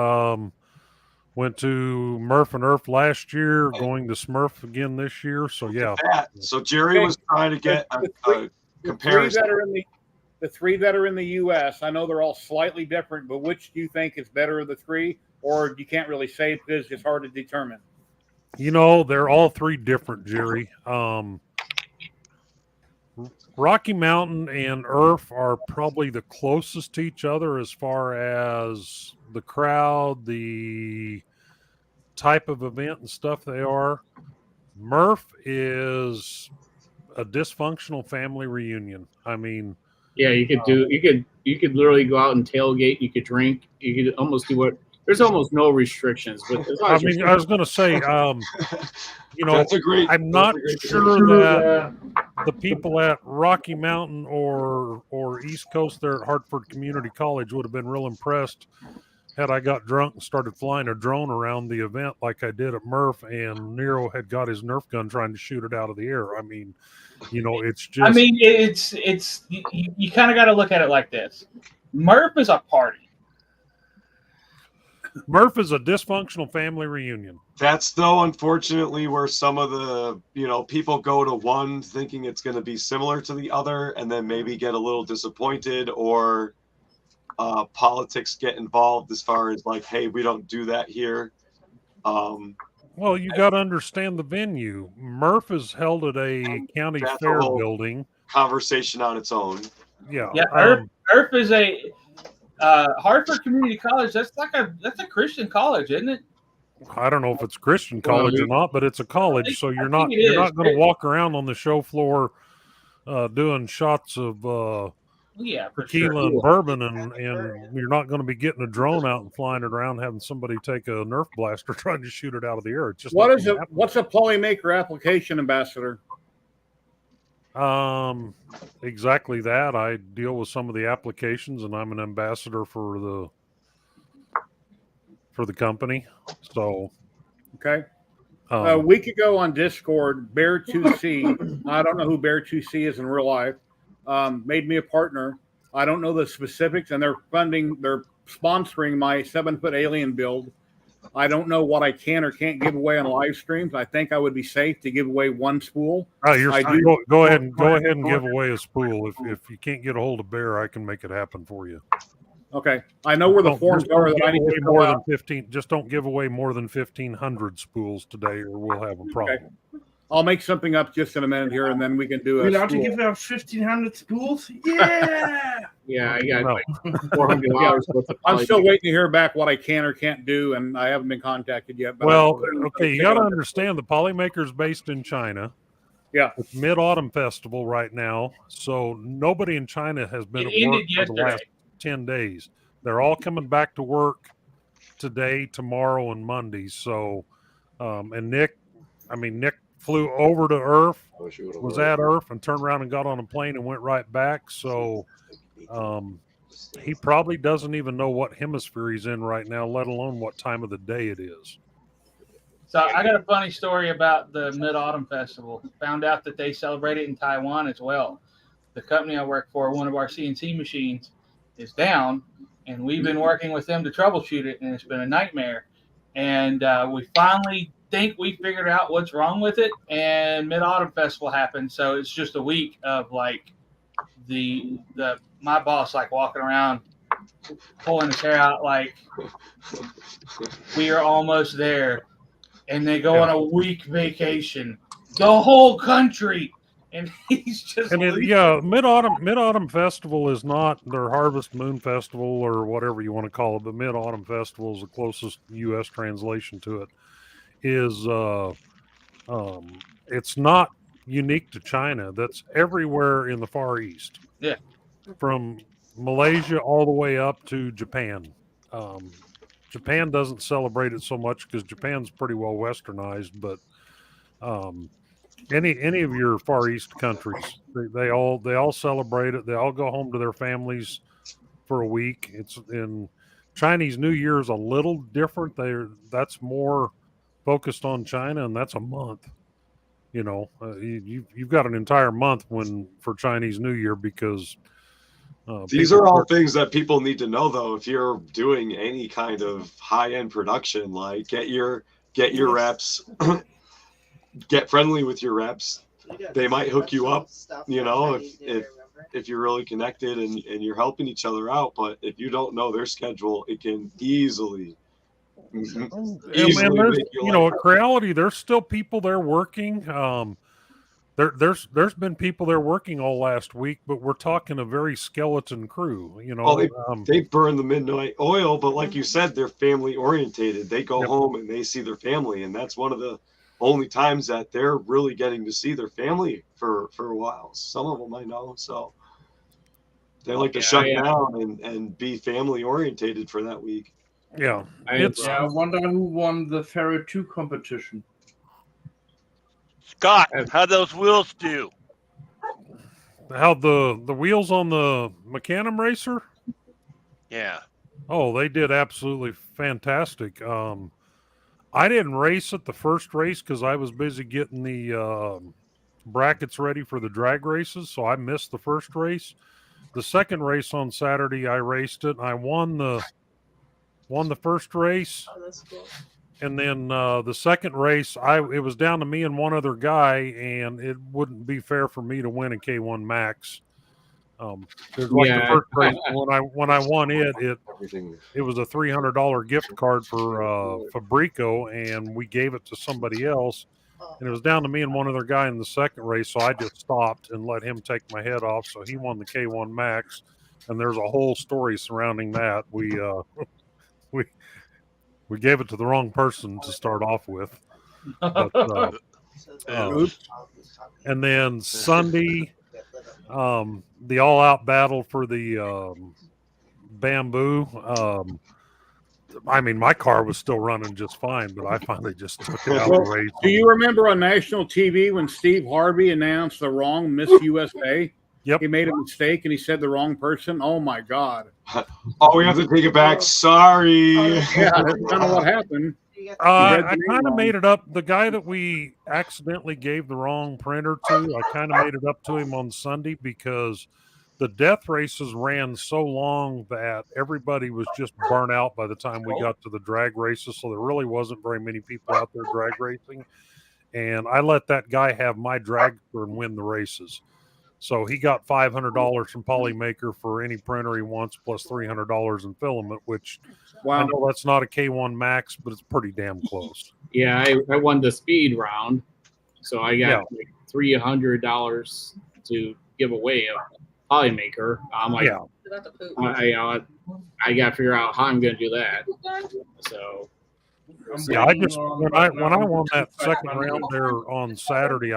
Went to Murph and Earth last year, going to Smurf again this year. So yeah. So Jerry was trying to get a comparison. The three that are in the U.S., I know they're all slightly different, but which do you think is better of the three? Or you can't really say because it's hard to determine? You know, they're all three different, Jerry. Rocky Mountain and Earth are probably the closest to each other as far as the crowd, the type of event and stuff they are. Murph is a dysfunctional family reunion. I mean, yeah, you could literally go out and tailgate. You could drink. You could almost do what. There's almost no restrictions. But I mean, I was going to say, you know, I'm not sure that the people at Rocky Mountain or East Coast there at Hartford Community College would have been real impressed had I got drunk and started flying a drone around the event like I did at Murph, and Nero had got his Nerf gun trying to shoot it out of the air. I mean, you know, it's just. I mean, it's you kind of got to look at it like this. Murph is a party. Murph is a dysfunctional family reunion. That's though, unfortunately, where some of the people go to one thinking it's going to be similar to the other, and then maybe get a little disappointed, or politics get involved as far as like, hey, we don't do that here. Well, you got to understand the venue. Murph is held at a county fair building. Conversation on its own. Yeah. Yeah. Earth is a Hartford Community College. That's a Christian college, isn't it? I don't know if it's Christian college or not, but it's a college, so you're not going to walk around on the show floor doing shots of tequila and bourbon, and you're not going to be getting a drone out and flying it around, having somebody take a Nerf blaster trying to shoot it out of the air. It's just what's a Polymaker application ambassador? Exactly that. I deal with some of the applications, and I'm an ambassador for the company. So, okay. A week ago on Discord, Bear2C, I don't know who Bear2C is in real life, made me a partner. I don't know the specifics, and they're sponsoring my 7-foot alien build. I don't know what I can or can't give away on live streams. I think I would be safe to give away one spool. Go ahead and give away a spool. If you can't get a hold of Bear, I can make it happen for you. Okay, I know where the forms are that I need to fill more out. than 15. Just don't give away more than 1,500 spools today, or we'll have a problem. Okay. I'll make something up just in a minute here, and then we can do We're a allowed to spool. give out 1,500 spools? Yeah! Yeah, I got No. like $400 worth of I'm poly. still waiting to hear back what I can or can't do, and I haven't been contacted yet. But Well, okay, you got to understand the Polymaker's based in China. Yeah. It's Mid-Autumn Festival right now, so nobody in China has been It at work ended for the last yesterday. 10 days. They're all coming back to work today, tomorrow, and Monday. So, and Nick flew over to Earth, was at Earth, and turned around and got on a plane and went right back. So, he probably doesn't even know what hemisphere he's in right now, let alone what time of the day it is. So I got a funny story about the Mid-Autumn Festival. Found out that they celebrate it in Taiwan as well. The company I work for, one of our CNC machines is down, and we've been working with them to troubleshoot it, and it's been a nightmare. And we finally think we figured out what's wrong with it, and Mid-Autumn Festival happened. So it's just a week of like my boss like walking around pulling his hair out like we are almost there. And they go on a week vacation, the whole country, and he's just. And Mid-Autumn Festival is not their Harvest Moon Festival or whatever you want to call it, but Mid-Autumn Festival is the closest U.S. translation to it. It's not unique to China. That's everywhere in the Far East. Yeah. From Malaysia all the way up to Japan. Japan doesn't celebrate it so much because Japan's pretty well westernized, but any of your Far East countries, they all celebrate it. They all go home to their families for a week. It's in Chinese New Year is a little different. That's more focused on China, and that's a month. You know, you've got an entire month for Chinese New Year because. These are all things that people need to know, though. If you're doing any kind of high-end production, like get your reps, get friendly with your reps. They might hook you up, you know, if you're really connected and you're helping each other out. But if you don't know their schedule, it can easily make your life at Creality, there's still people there working. There's been people there working all last week, but we're talking a very skeleton crew. You know, they burn the midnight oil, but like you said, they're family orientated. They go home and they see their family, and that's one of the only times that they're really getting to see their family for a while. Some of them I know, so they like to shut down and be family orientated for that week. Yeah, I wonder who won the Ferret 2 competition. Scott, how'd those wheels do? How the wheels on the Mecanum Racer? Yeah. Oh, they did absolutely fantastic. I didn't race at the first race because I was busy getting the brackets ready for the drag races, so I missed the first race. The second race on Saturday, I raced it, and I won the first race. Oh, that's cool. And then the second race, it was down to me and one other guy, and it wouldn't be fair for me to win a K1 Max. The first race when I won it was a $300 gift card for Fabrico, and we gave it to somebody else. And it was down to me and one other guy in the second race, so I just stopped and let him take my head off. So he won the K1 Max, and there's a whole story surrounding that. We gave it to the wrong person to start off with. But, and then Sunday, the all-out battle for the bamboo. I mean, my car was still running just fine, but I finally just took it out of the race. Do you remember on national TV when Steve Harvey announced the wrong Miss USA? Yep. He made a mistake and he said the wrong person. Oh my God. Oh, we have to take it back. Sorry. Yeah, that's kind of what happened. I kind of made it up. The guy that we accidentally gave the wrong printer to, I kind of made it up to him on Sunday because the death races ran so long that everybody was just burnt out by the time we got to the drag races. So there really wasn't very many people out there drag racing. And I let that guy have my dragster and win the races. So he got $500 from Polymaker for any printer he wants, plus $300 in filament, which I know that's not a K1 Max, but it's pretty damn close. Yeah, I won the speed round, so I got like $300 to give away a Polymaker. I'm like, I got to figure out how I'm going to do that. So. Yeah, I just when I won that second round there on Saturday,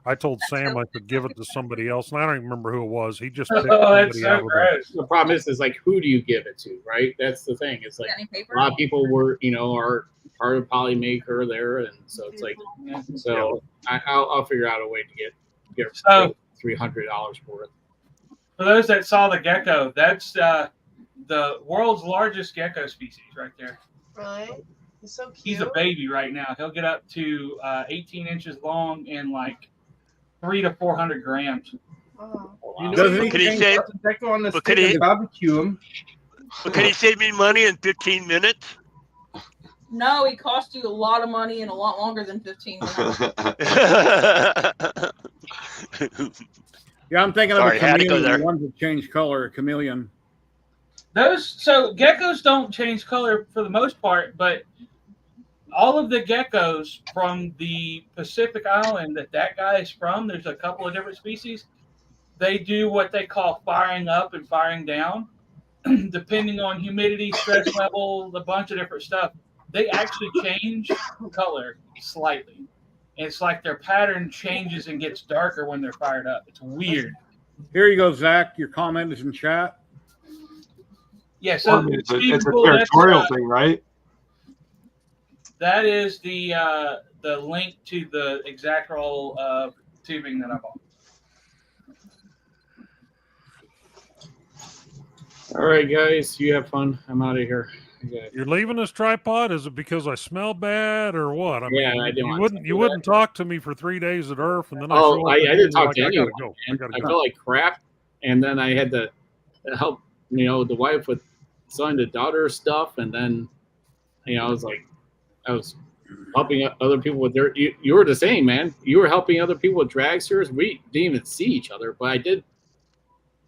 I told Sam I could give it to somebody else, and I don't even remember who it was. He just picked somebody out of the problem is like, who do you give it to, right? That's the thing. It's like a lot of people were, are part of Polymaker there, and so it's like, I'll figure out a way to get $300 worth. For those that saw the gecko, that's the world's largest gecko species right there. Right. He's so cute. He's a baby right now. He'll get up to 18 inches long and like 300 to 400 grams. Oh. Could he save barbecue him? Can he save me money in 15 minutes? No, he cost you a lot of money and a lot longer than 15 minutes. Yeah, I'm thinking Sorry, of a chameleon. One that change color, a chameleon. So geckos don't change color for the most part, but all of the geckos from the Pacific Island that guy is from, there's a couple of different species. They do what they call firing up and firing down, depending on humidity, stress level, a bunch of different stuff. They actually change color slightly. It's like their pattern changes and gets darker when they're fired up. It's weird. Here you go, Zach. Your comment is in chat. Yeah, so it's a territorial thing, right? That is the link to the exact roll of tubing that I bought. All right, guys, you have fun. I'm out of here. Okay. You're leaving this tripod? Is it because I smell bad or what? I mean, I didn't. You wouldn't talk to me for 3 days at Earth, and then I didn't talk to anyone. I felt like crap, and then I had to help the wife with son to daughter stuff, and then I was helping other people with their. You were the same, man. You were helping other people with dragsters. We didn't even see each other, but I did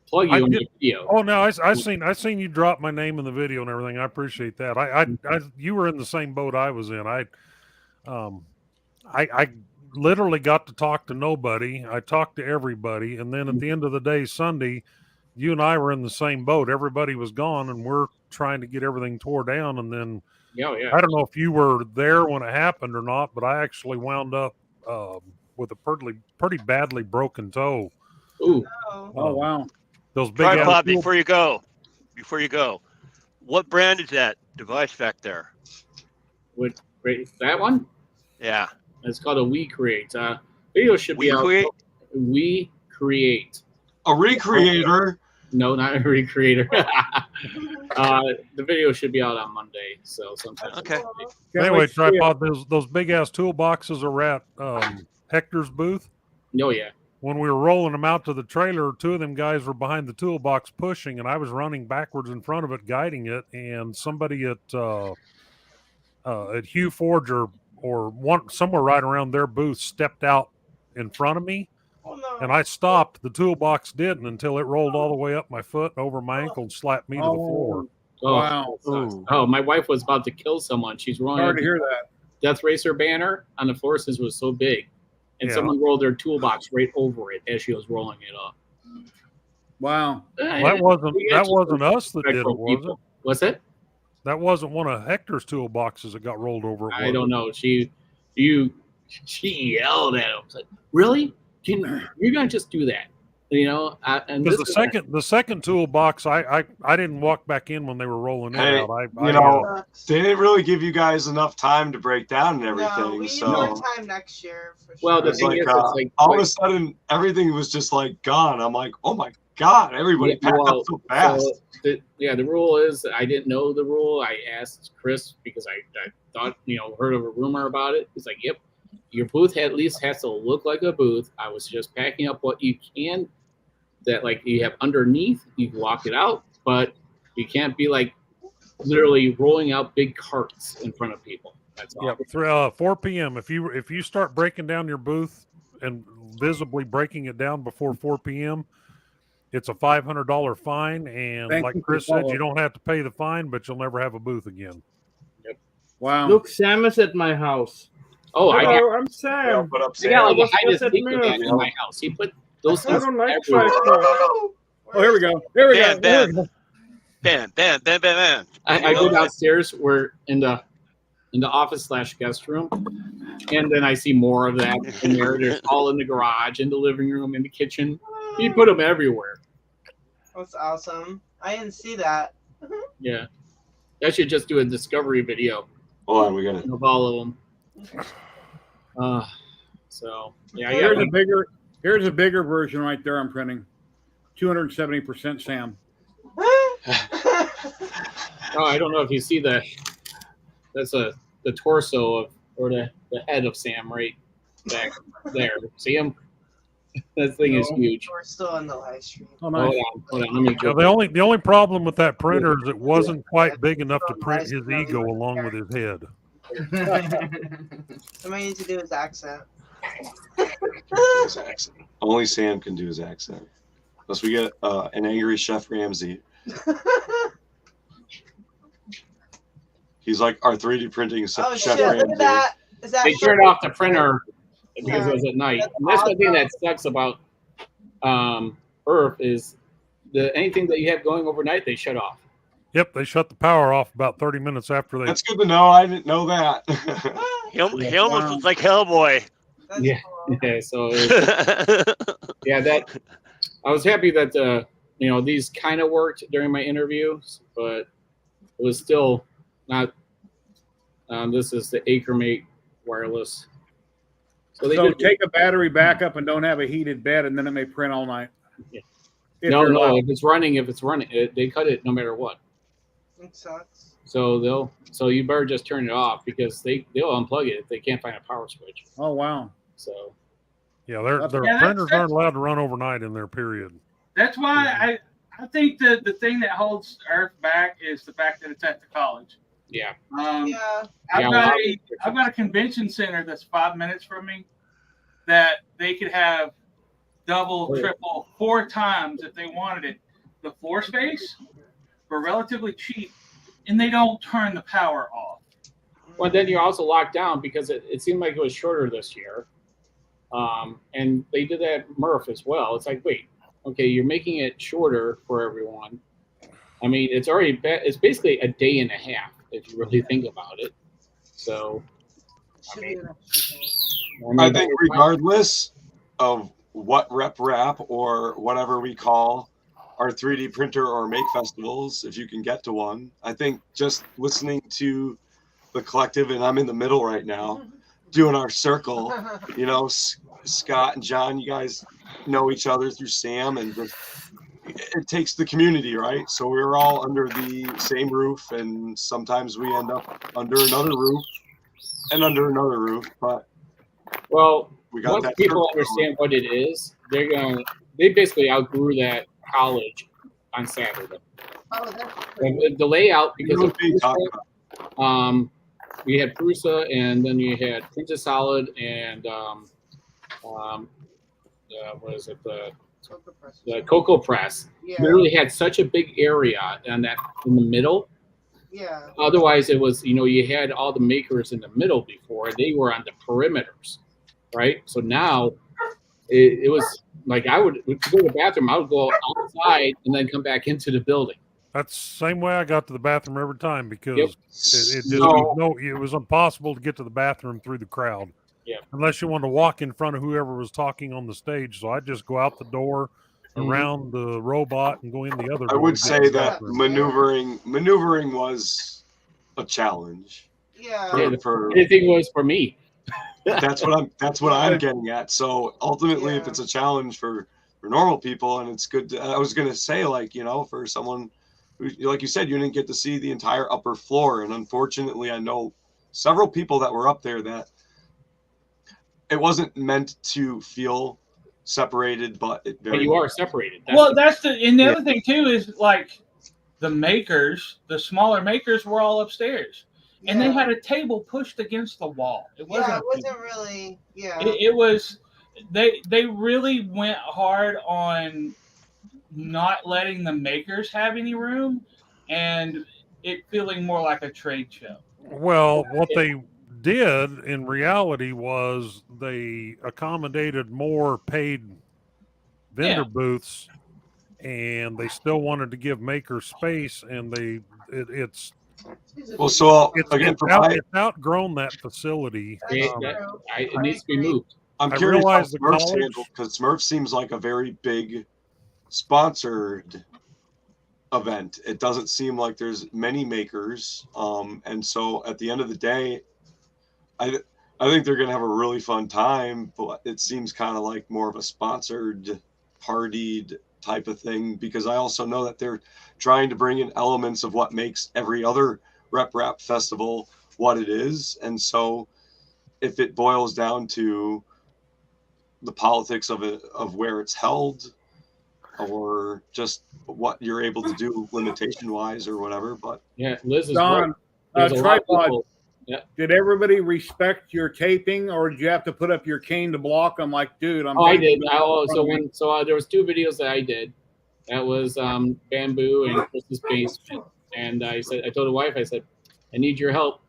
plug you in the video. Oh no, I seen you drop my name in the video and everything. I appreciate that. You were in the same boat I was in. I literally got to talk to nobody. I talked to everybody, and then at the end of the day, Sunday, you and I were in the same boat. Everybody was gone, and we're trying to get everything tore down. And then, I don't know if you were there when it happened or not, but I actually wound up with a pretty badly broken toe. Ooh! Oh wow! Those big tripod. Before you go, what brand is that device back there? That one? Yeah, it's called a We Create. Video should be out. We Create. A recreator. No, not a recreator. The video should be out on Monday, so sometime. Okay. Anyway, tripod. Those big ass toolboxes are at Hector's booth. Oh yeah. When we were rolling them out to the trailer, 2 of them guys were behind the toolbox pushing, and I was running backwards in front of it, guiding it. And somebody at Hugh Forger or somewhere right around their booth stepped out in front of me. Oh, no. And I stopped. The toolbox didn't until it rolled all the way up my foot and over my ankle and slapped me to the floor. Oh, wow. Oh, my wife was about to kill someone. She's rolling. Sorry to hear that. Death Racer banner on the forces was so big. And someone rolled their toolbox right over it as she was rolling it up. Wow. Well, that wasn't us that did it, was it? What's it? That wasn't one of Hector's toolboxes that got rolled over. I don't know. She yelled at him. It's like, really? You're gonna just do that? And because the second toolbox, I didn't walk back in when they were rolling it out. They didn't really give you guys enough time to break down and everything. No, we need more time next year. For sure. Well, the thing is, it's like all of a sudden everything was just like gone. I'm like, oh my god, everybody packed up so fast. So the rule is I didn't know the rule. I asked Chris because I thought heard of a rumor about it. He's like, yep, your booth at least has to look like a booth. I was just packing up what you can. That like you have underneath, you can walk it out, but you can't be like literally rolling out big carts in front of people. That's all. Yeah, 4 p.m. If you start breaking down your booth and visibly breaking it down before 4 p.m., it's a $500 fine. And Thank like you for Chris the said, follow-up. you don't have to pay the fine, but you'll never have a booth again. Wow. Look, Sam is at my house. Oh, Hello, I'm Sam. Put up I got like What's a high that speaker mirror? in my house. He put those I things don't like everywhere. tripod. Oh, here we go. Here we go. Bam, Here we bam, go. bam, bam, bam, bam, bam. I go downstairs. We're in the office / guest room, and then I see more of that in there. They're all in the garage, in the living room, in the kitchen. He put them everywhere. That's awesome. I didn't see that. Yeah, I should just do a discovery video Hold on, we got it. of all of them. So yeah, Here's a bigger version right there. I'm printing 270% Sam. Oh, I don't know if you see that. That's the torso or the head of Sam right back there. See him? That thing is huge. We're still on the live stream. Oh, nice. Hold on. Let me Yeah, go. the only problem with that printer is it wasn't quite big enough to print his ego along with his head. Somebody needs to do his accent. His accent. Only Sam can do his accent. Unless we get an angry Chef Ramsay. He's like our 3D printing Oh Chef shit! Ramsay. Look at that. Is that They turned off the printer because Sorry. it was at night. That's And that's one thing awesome. that sucks about Earth is anything that you have going overnight, they shut off. Yep, they shut the power off about 30 minutes after they. That's good to know. I didn't know that. He almost looks like Hellboy. That's Yeah. cool. Yeah. So yeah, that I was happy that these kind of worked during my interviews, but it was still not. This is the AcreMate wireless. So they did take a battery backup and don't have a heated bed, and then it may print all night. Yeah. If No, you're allowed. if it's running, they cut it no matter what. It sucks. So you better just turn it off because they'll unplug it if they can't find a power switch. Oh wow. So Yeah, their Yeah, printers aren't allowed to run overnight in their period. That's why I think the thing that holds Earth back is the fact that it's at the college. yeah. Yeah. I've got a convention center that's 5 minutes from me that they could have double, triple, 4 times if they wanted it. The floor space for relatively cheap, and they don't turn the power off. Well, then you're also locked down because it seemed like it was shorter this year. And they did that at Murph as well. It's like, wait, okay, you're making it shorter for everyone. I mean, it's basically a day and a half if you really think about it. So, I think regardless of what rep or whatever we call our 3D printer or make festivals, if you can get to one, I think just listening to the collective, and I'm in the middle right now, doing our circle, Scott and John, you guys know each other through Sam, and it takes the community, right? So we're all under the same roof, and sometimes we end up under another roof and under another roof, but well, we got once that people circle understand what it is, they basically outgrew that college on Saturday. Oh, that's And the layout, because You know of what they talk Prusa, we had Prusa, and then you had Printed Solid, and what is it, the Cocoa Press. Yeah. Literally had such a big area in the middle. Yeah. Otherwise, it was, you had all the makers in the middle before, and they were on the perimeters, right? So now it was like I would go to the bathroom, I would go outside and then come back into the building. That's the same way I got to the bathroom every time because Yep. it was impossible to get to the bathroom through the crowd. Yeah. Unless you wanted to walk in front of whoever was talking on the stage. So I'd just go out the door, around the robot, and go in the other door. I would to get say to the that bathroom. maneuvering was a challenge. Yeah. Anything was for me. That's what I'm getting at. So ultimately, if it's a challenge for normal people, and it's good. I was gonna say, for someone who, like you said, you didn't get to see the entire upper floor, and unfortunately, I know several people that were up there that it wasn't meant to feel separated, but it very. But you are separated. The other thing too is like the makers, the smaller makers were all upstairs. And they had a table pushed against the wall. It wasn't. Yeah, it wasn't really. Yeah. It was. they really went hard on not letting the makers have any room, and it feeling more like a trade show. Well, what they did in reality was they accommodated more paid vendor booths, and they still wanted to give makers space, and it's Well, so it's, again, it's outgrown that facility. It needs to be moved. I'm I curious how realize the Smurf's college, handled, because Smurf seems like a very big sponsored event. It doesn't seem like there's many makers, and so at the end of the day, I think they're gonna have a really fun time. But it seems kind of like more of a sponsored, partied type of thing, because I also know that they're trying to bring in elements of what makes every other rep rap festival what it is, and so if it boils down to the politics of it, of where it's held, or just what you're able to do limitation wise or whatever. But yeah, Liz is Don, right. tripod. Yeah. Did everybody respect your taping, or did you have to put up your cane to block them? Like, dude, I'm. I did. There was 2 videos that I did. That was Bamboo and Chris's basement. And I told the wife, I said, I need your help.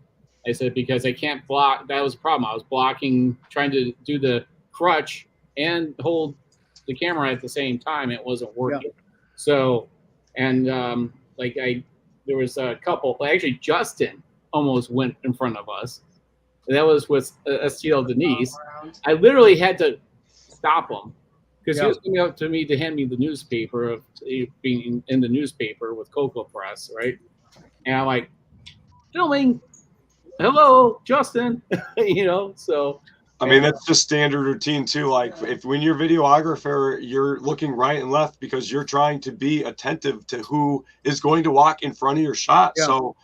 I said, because I can't block. That was the problem. I was blocking, trying to do the crutch and hold the camera at the same time. It wasn't working. Yeah. So, and there was a couple. Actually, Justin almost went in front of us. That was with STL Denise. I literally had to stop him because he was coming up to me to hand me the newspaper of being in the newspaper with Cocoa Press, right? And I'm like, filming. Hello, Justin. So. I mean, that's just standard routine too. Like if when you're videographer, you're looking right and left because you're trying to be attentive to who is going to walk in front of your shot. Yeah. So,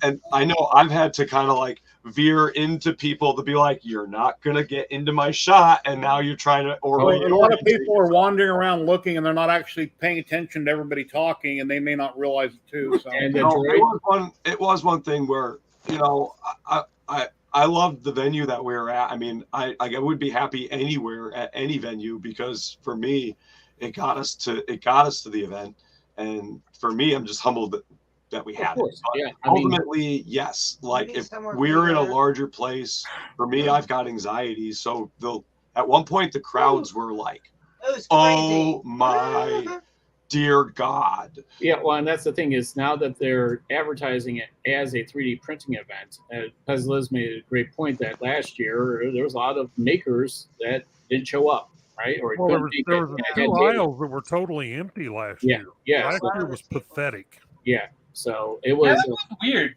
and I know I've had to kind of like veer into people to be like, you're not going to get into my shot. And now you're trying to, or a lot of people are wandering around looking and they're not actually paying attention to everybody talking, and they may not realize it too. So it was one thing where, I loved the venue that we were at. I mean, I would be happy anywhere at any venue, because for me, it got us to the event, and for me, I'm just humbled that we had it. But ultimately, yes. Like if we're in a larger place, for me, I've got anxiety. So at one point the crowds were like, "Oh my dear God." Yeah, well, and that's the thing is now that they're advertising it as a 3D printing event, as Liz made a great point that last year there was a lot of makers that didn't show up, right? Or there was 2 aisles that were totally empty last year. Yeah, last year was pathetic. Yeah, so it was, that was weird.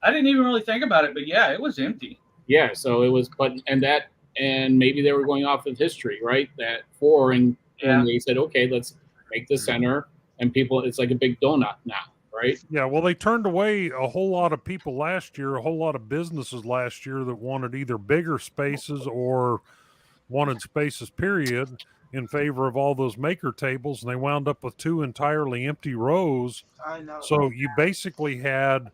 I didn't even really think about it, but yeah, it was empty. Yeah, so it was, and maybe they were going off of history, right? And they said, okay, let's make the center, and people, it's like a big donut now, right? Yeah, well, they turned away a whole lot of people last year, a whole lot of businesses last year that wanted either bigger spaces or wanted spaces, period, in favor of all those maker tables, and they wound up with 2 entirely empty rows. I know. So you basically had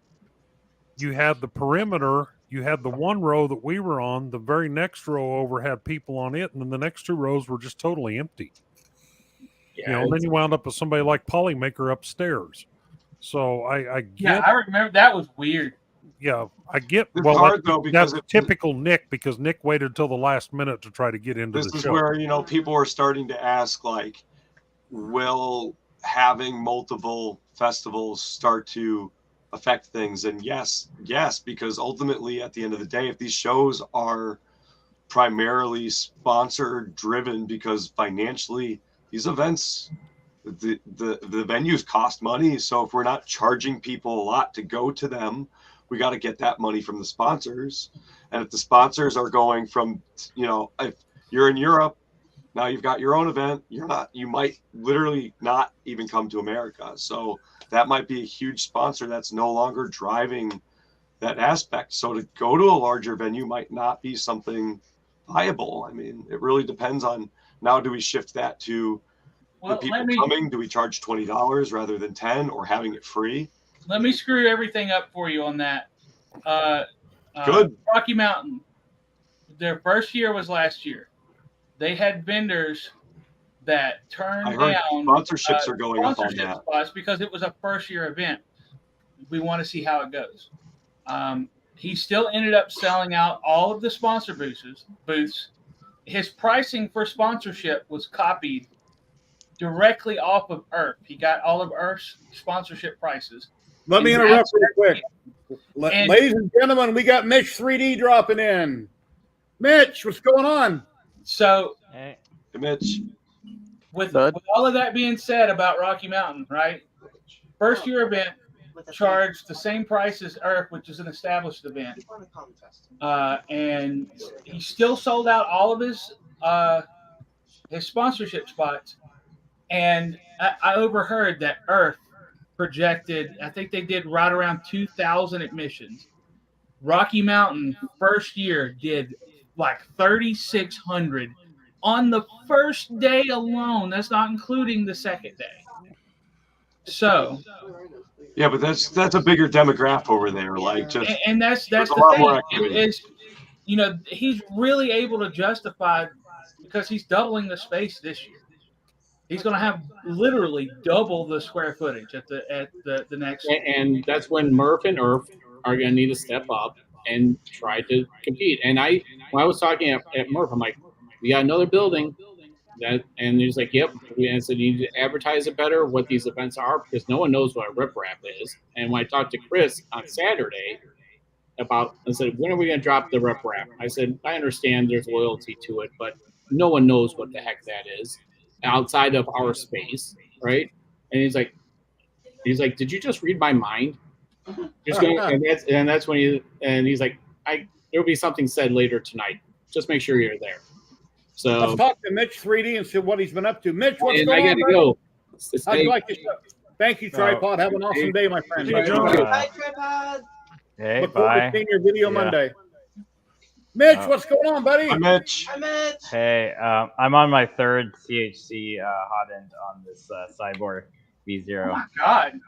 the perimeter, you had the 1 row that we were on, the very next row over had people on it, and then the next 2 rows were just totally empty. Yeah, and then you wound up with somebody like Polymaker upstairs. So I get. Yeah, I remember that was weird. Yeah, I get. It's hard, though, because that's typical Nick, because Nick waited till the last minute to try to get into the show. This is where people are starting to ask, like, will having multiple festivals start to affect things? And yes, because ultimately, at the end of the day, if these shows are primarily sponsor driven, because financially these events, the venues cost money. So if we're not charging people a lot to go to them, we got to get that money from the sponsors. And if the sponsors are going from, if you're in Europe, now you've got your own event, you might literally not even come to America. So that might be a huge sponsor that's no longer driving that aspect. So to go to a larger venue might not be something viable. I mean, it really depends on, now do we shift that to the people coming? Do we charge $20 rather than $10, or having it free? Let me screw everything up for you on that. Good. Rocky Mountain, their first year was last year. they had vendors that turned I heard down sponsorships are going up on sponsorship that. spots because it was a first-year event. We want to see how it goes. He still ended up selling out all of the sponsor booths. His pricing for sponsorship was copied directly off of Earth. He got all of Earth's sponsorship prices. Let me And interrupt that's- real quick. And- Ladies and gentlemen, we got Mitch 3D dropping in. Mitch, what's going on? So, Hey, Mitch. With all of that being said about Rocky Mountain, right? First year event charged the same price as Earth, which is an established event. And he still sold out all of his sponsorship spots. And I overheard that Earth projected, I think they did right around 2,000 admissions. Rocky Mountain first year did like 3,600 on the first day alone. That's not including the second day. So Yeah, but that's a bigger demographic over there. Like just and that's there's a the lot more thing activity. is, you know, he's really able to justify because he's doubling the space this year. He's going to have literally double the square footage at the next. And that's when Murph and Earth are going to need to step up and try to compete. And when I was talking at Murph, I'm like, we got another building. And he's like, yep. And so you need to advertise it better, what these events are, because no one knows what a rip wrap is. And when I talked to Chris on Saturday I said, when are we going to drop the rip wrap? I said, I understand there's loyalty to it, but no one knows what the heck that is outside of our space, right? And he's like, did you just read my mind? And that's when he's like, there'll be something said later tonight. Just make sure you're there. So let's talk to Mitch 3D and see what he's been up to. Mitch, what's going on? I gotta go. How'd you like this? Thank you, Tripod. Have an awesome day, my friend. Bye, Tripod. Hey, Look forward bye. to seeing your video Monday. Mitch, what's going on, buddy? Hi, Mitch. Hi, Mitch. Hey, I'm on my third CHC hot end on this Cyborg V0. Oh my God.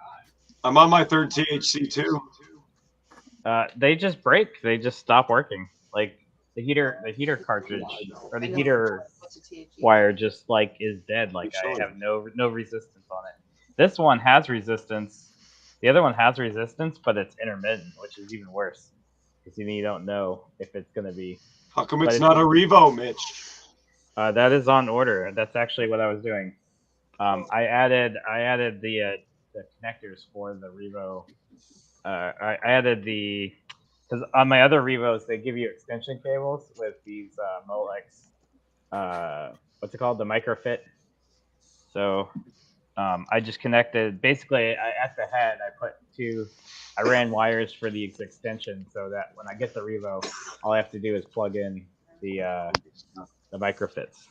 I'm on my third THC too. They just break. They just stop working. Like the heater cartridge or the heater wire just like is dead. Like I have no resistance on it. This one has resistance. The other one has resistance, but it's intermittent, which is even worse because you don't know if it's gonna be. How come it's not a Revo, Mitch? That is on order. That's actually what I was doing. I added the connectors for the Revo. I added because on my other Revos they give you extension cables with these Molex. What's it called? The Microfit. So I just connected. Basically, at the head I ran wires for the extension so that when I get the Revo, all I have to do is plug in the Microfits.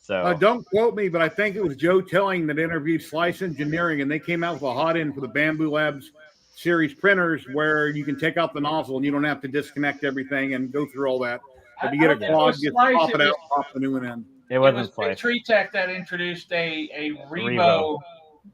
So don't quote me, but I think it was Joe Telling that interviewed Slice Engineering, and they came out with a hot end for the Bamboo Labs series printers where you can take out the nozzle and you don't have to disconnect everything and go through all that. If you get a clog, just pop it out, pop the new one in. It wasn't was Big Slice. Tree Tech that introduced a Revo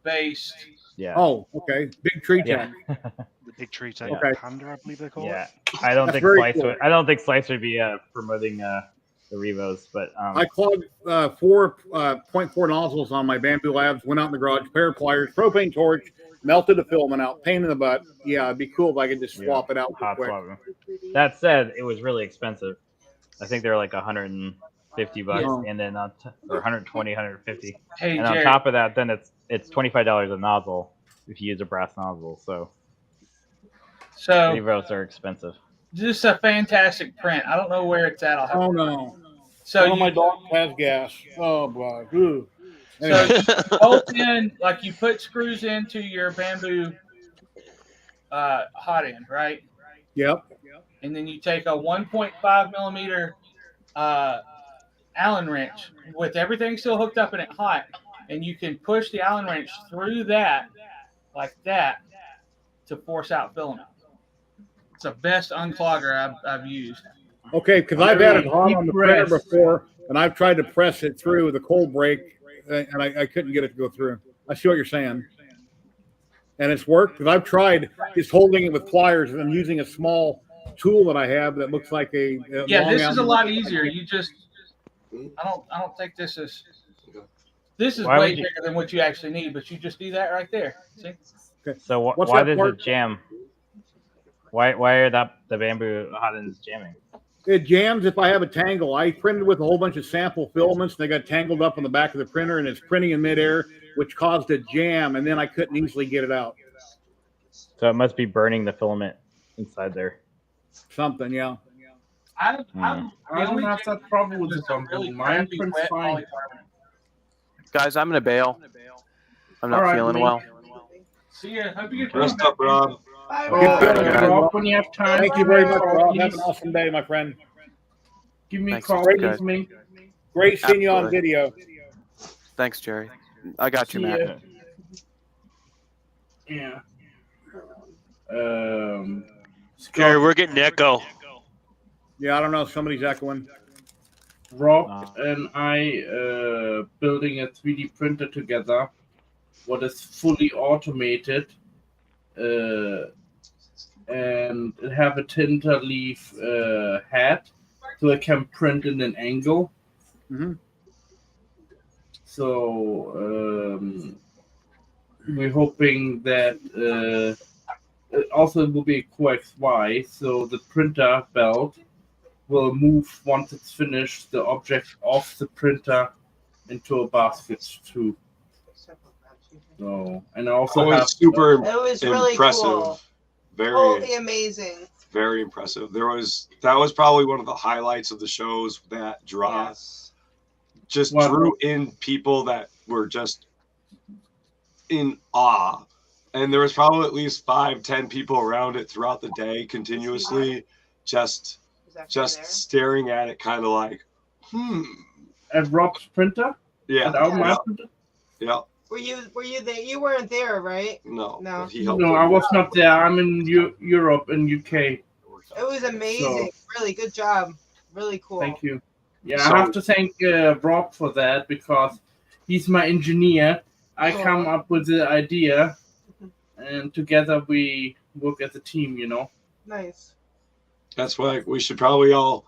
based. Yeah. Oh, okay. Big Tree Tech. The Big Tree Tech Okay. Panda, I believe they call Yeah. it. I don't That's think very Slice. cool. I don't think Slice would be promoting the Revos, but I clogged 4.4 nozzles on my Bamboo Labs, went out in the garage, pair of pliers, propane torch, melted the filament out, pain in the butt. Yeah, it'd be cool if I could just swap it out real hot quick. swap 'em. That said, it was really expensive. I think they were like $150, and then or 120, 150. Hey, and on Jared. top of that, then it's $25 a nozzle if you use a brass nozzle. So Revos are expensive. Just a fantastic print. I don't know where it's at. I'll have Oh to- no! So One of my dogs has gas. Oh boy. Ooh. So Anyway. you bolt in, like you put screws into your bamboo hot end, right? Yep. And then you take a 1.5 millimeter Allen wrench with everything still hooked up and it hot, and you can push the Allen wrench through that, like that, to force out filament. It's the best unclogger I've used. Okay, because I've had it hot on the printer before, and I've tried to press it through with a cold break, and I couldn't get it to go through. I see what you're saying. And it's worked, because I've tried just holding it with pliers, and I'm using a small tool that I have that looks like a Yeah, long this is a Allen lot wrench. easier. You just I don't think this is. This is Why way would you- bigger than what you actually need, but you just do that right there. See? So What's why that does part? it jam? Why are the bamboo hot ends jamming? It jams if I have a tangle. I printed with a whole bunch of sample filaments, and they got tangled up on the back of the printer, and it's printing in midair, which caused a jam, and then I couldn't easily get it out. So it must be burning the filament inside there. Something, yeah. I don't have that problem with the bamboo. Mine prints fine. Guys, I'm gonna bail. I'm not All right, feeling me. well. See ya. Hope you get Rest up, Rob. Bye, Rob, when you have time. Thank you very much, Rob. Have an awesome day, my friend. Give me a Thanks, call, guys. please, me. Great seeing you on Absolutely. video. Thanks, Jerry. I got you, See Matt. ya. Yeah. Jerry, we're getting echo. Yeah, I don't know. Somebody's echoing. Rob and I building a 3D printer together, what is fully automated, and it have a tinter leaf head, so it can print in an angle. Mm-hmm. So we're hoping that also it will be a QXY, so the printer belt will move once it's finished the object off the printer into a basket too. So, and I also Always have super It was really impressive. cool. Very, Totally amazing. very impressive. That was probably one of the highlights of the shows. That draw just drew in people that were just in awe, and there was probably at least 5-10 people around it throughout the day, continuously, just staring at it, kind of like, At Rob's printer. Yeah. At our printer. Yeah. Were you there? You weren't there, right? No. No. He helped. No, I was not there. I'm in Europe and UK. It was amazing. Really good job. Really cool. Thank you. Yeah, I have to thank Rob for that because he's my engineer. I come up with the idea, and together we work as a team. You know. Nice. That's why we should probably all.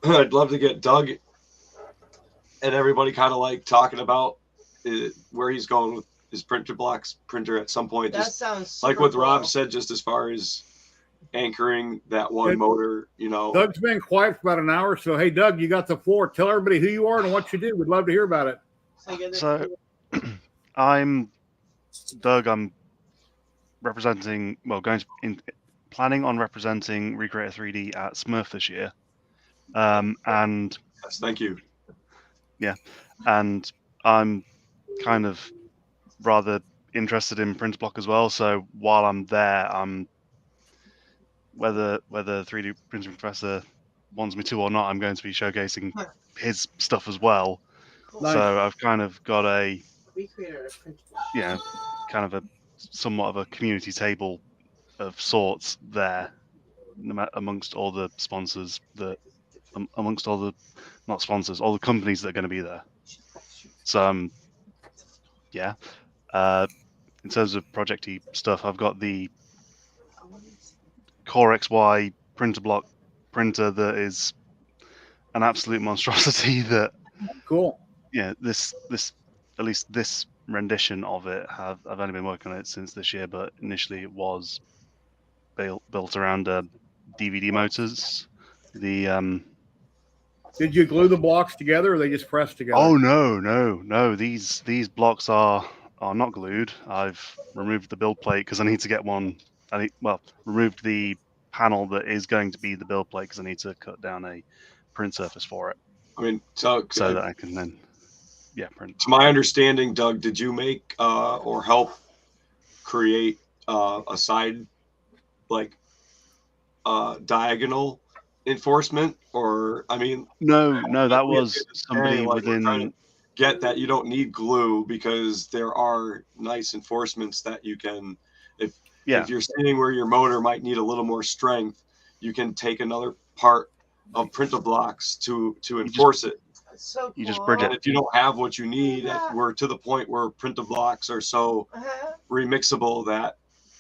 I'd love to get Doug and everybody kind of like talking about where he's going with his printer at some point. That just sounds like super what Rob cool. said, just as far as anchoring that one motor, you know. Doug's been quiet for about an hour, so hey, Doug, you got the floor. Tell everybody who you are and what you do. We'd love to hear about it. So, I'm Doug. I'm representing, planning on representing Recreator 3D at Smurf this year. And yes, thank you. Yeah, and I'm kind of rather interested in print block as well. So while I'm there, whether 3D printing professor wants me to or not, I'm going to be showcasing his stuff as well. Nice. So I've kind of got a Yeah, kind of a somewhat of a community table of sorts there, amongst all the sponsors amongst all the not sponsors, all the companies that are going to be there. So yeah. In terms of projecty stuff, I've got the Core XY printer block printer that is an absolute monstrosity. That cool. Yeah, this at least this rendition of it I've only been working on it since this year, but initially it was built around DVD motors. Did you glue the blocks together, or they just pressed together? Oh no! These blocks are not glued. I've removed the build plate because I need to get one. Removed the panel that is going to be the build plate because I need to cut down a print surface for it. I mean, so that I can then print. To my understanding, Doug, did you make or help create a side diagonal enforcement, or I mean, no, that was somebody within. Get that you don't need glue because there are nice enforcements that you can, if you're seeing where your motor might need a little more strength, you can take another part of printer blocks to enforce it. So cool. You just bridge it. And if you don't have what you need, we're to the point where printer blocks are so remixable that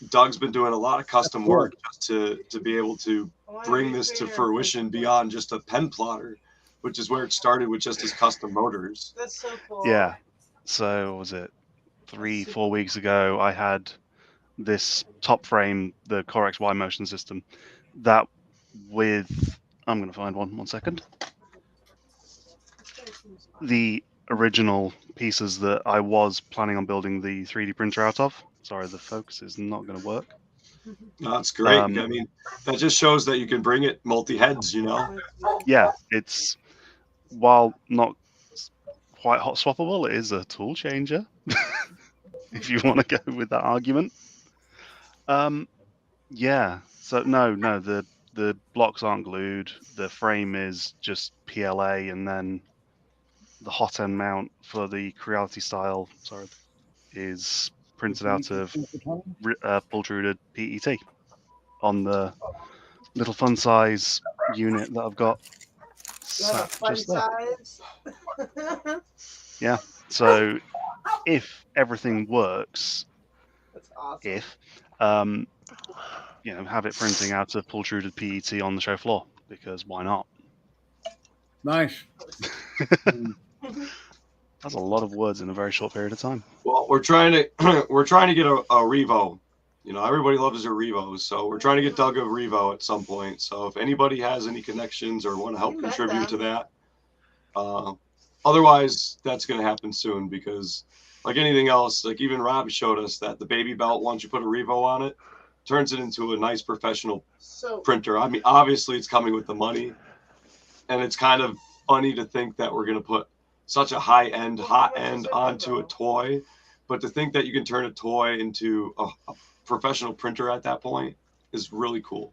Doug's been doing a lot of custom work just to be able to bring this to fruition beyond just a pen plotter. which is where it started with just his custom motors. That's so cool. Yeah. So what was it 3-4 weeks ago? I had this top frame, the Core XY motion system, that with I'm going to find one second. The original pieces that I was planning on building the 3D printer out of. Sorry, the focus is not going to work. No, that's great. I mean, that just shows that you can bring it multi-heads, you know? Yeah, it's, while not quite hot swappable, it is a tool changer, if you want to go with that argument. Yeah, so no, the blocks aren't glued. The frame is just PLA, and then the hot end mount for the Creality style, is printed out of pultruded PET on the little fun size unit that I've got sat Fun just there. size. Yeah, so if everything works, That's awesome. if have it printing out of pultruded PET on the show floor, because why not? Nice. That's a lot of words in a very short period of time. Well, we're trying to get a Revo. You know, everybody loves their Revos, so we're trying to get Doug a Revo at some point. So if anybody has any connections or want to help contribute to that, otherwise that's going to happen soon, because like anything else, like even Rob showed us that the baby belt, once you put a Revo on it, turns it into a nice professional printer. I mean, obviously it's coming with the money, and it's kind of funny to think that we're going to put such a hot end onto a toy, but to think that you can turn a toy into a professional printer at that point is really cool.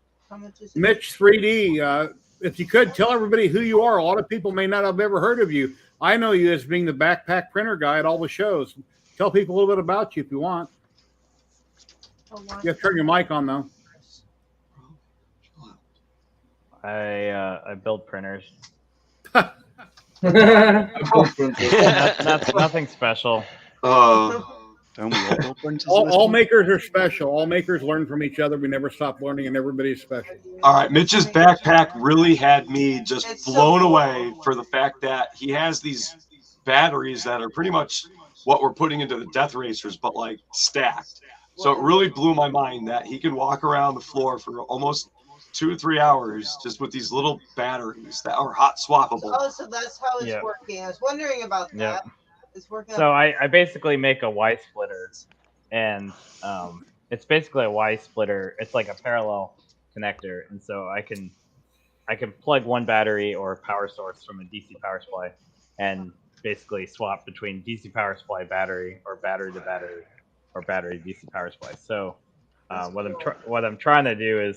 Mitch 3D, if you could tell everybody who you are. A lot of people may not have ever heard of you. I know you as being the backpack printer guy at all the shows. Tell people a little bit about you if you want. You have to turn your mic on though. I build printers. Nothing special. Don't we all build printers? All makers are special. All makers learn from each other. We never stop learning, and everybody's special. All right, Mitch's backpack really had me just blown away for the fact that he has these batteries that are pretty much what we're putting into the Death Racers, but like stacked. So it really blew my mind that he can walk around the floor for almost 2 or 3 hours just with these little batteries that are hot swappable. Oh, so that's how it's working. I was wondering about that. It's working. So I basically make a Y splitter, and it's basically a Y splitter. It's like a parallel connector, and so I can plug one battery or power source from a DC power supply, and basically swap between DC power supply battery or battery to battery or battery DC power supply. So what I'm trying to do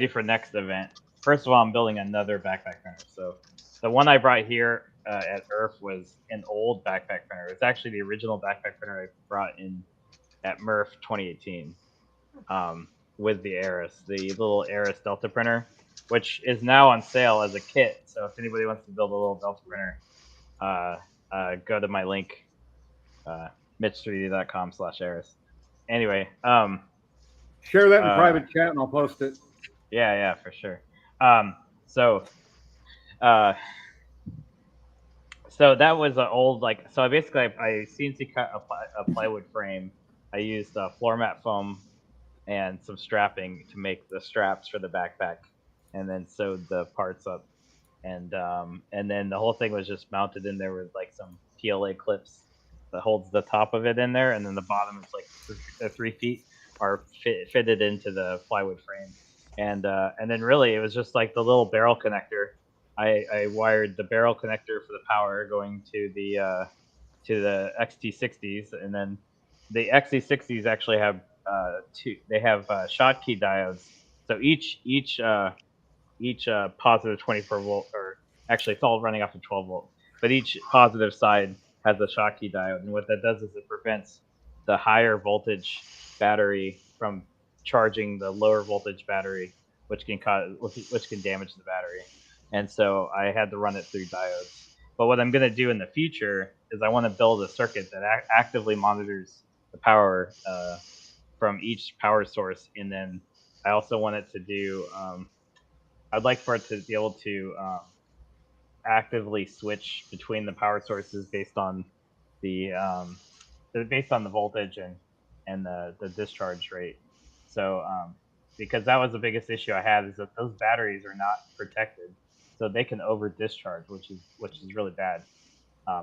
for next event. First of all, I'm building another backpack printer. So the one I brought here at Earth was an old backpack printer. It's actually the original backpack printer I brought in at Murph 2018 with the Aris, the little Aris Delta printer, which is now on sale as a kit. So if anybody wants to build a little Delta printer, go to my link, mitch3d.com/Aris. Anyway, share that in private chat and I'll post it. Yeah, for sure. So that was an old, so I basically I CNC cut a plywood frame. I used floor mat foam and some strapping to make the straps for the backpack, and then sewed the parts up, and then the whole thing was just mounted in there with like some PLA clips that holds the top of it in there, and then the bottom is like 3 feet are fitted into the plywood frame, and then really it was just like the little barrel connector. I wired the barrel connector for the power going to the XT60s, and then the XT60s actually have Schottky diodes. So each positive 24 volt, or actually it's all running off of 12 volt, but each positive side has a Schottky diode, and what that does is it prevents the higher voltage battery from charging the lower voltage battery, which can damage the battery. And so I had to run it through diodes. But what I'm going to do in the future is I want to build a circuit that actively monitors the power from each power source, and then I also want it to do. I'd like for it to be able to actively switch between the power sources based on the voltage and the discharge rate. So because that was the biggest issue I had, is that those batteries are not protected, so they can over discharge, which is really bad.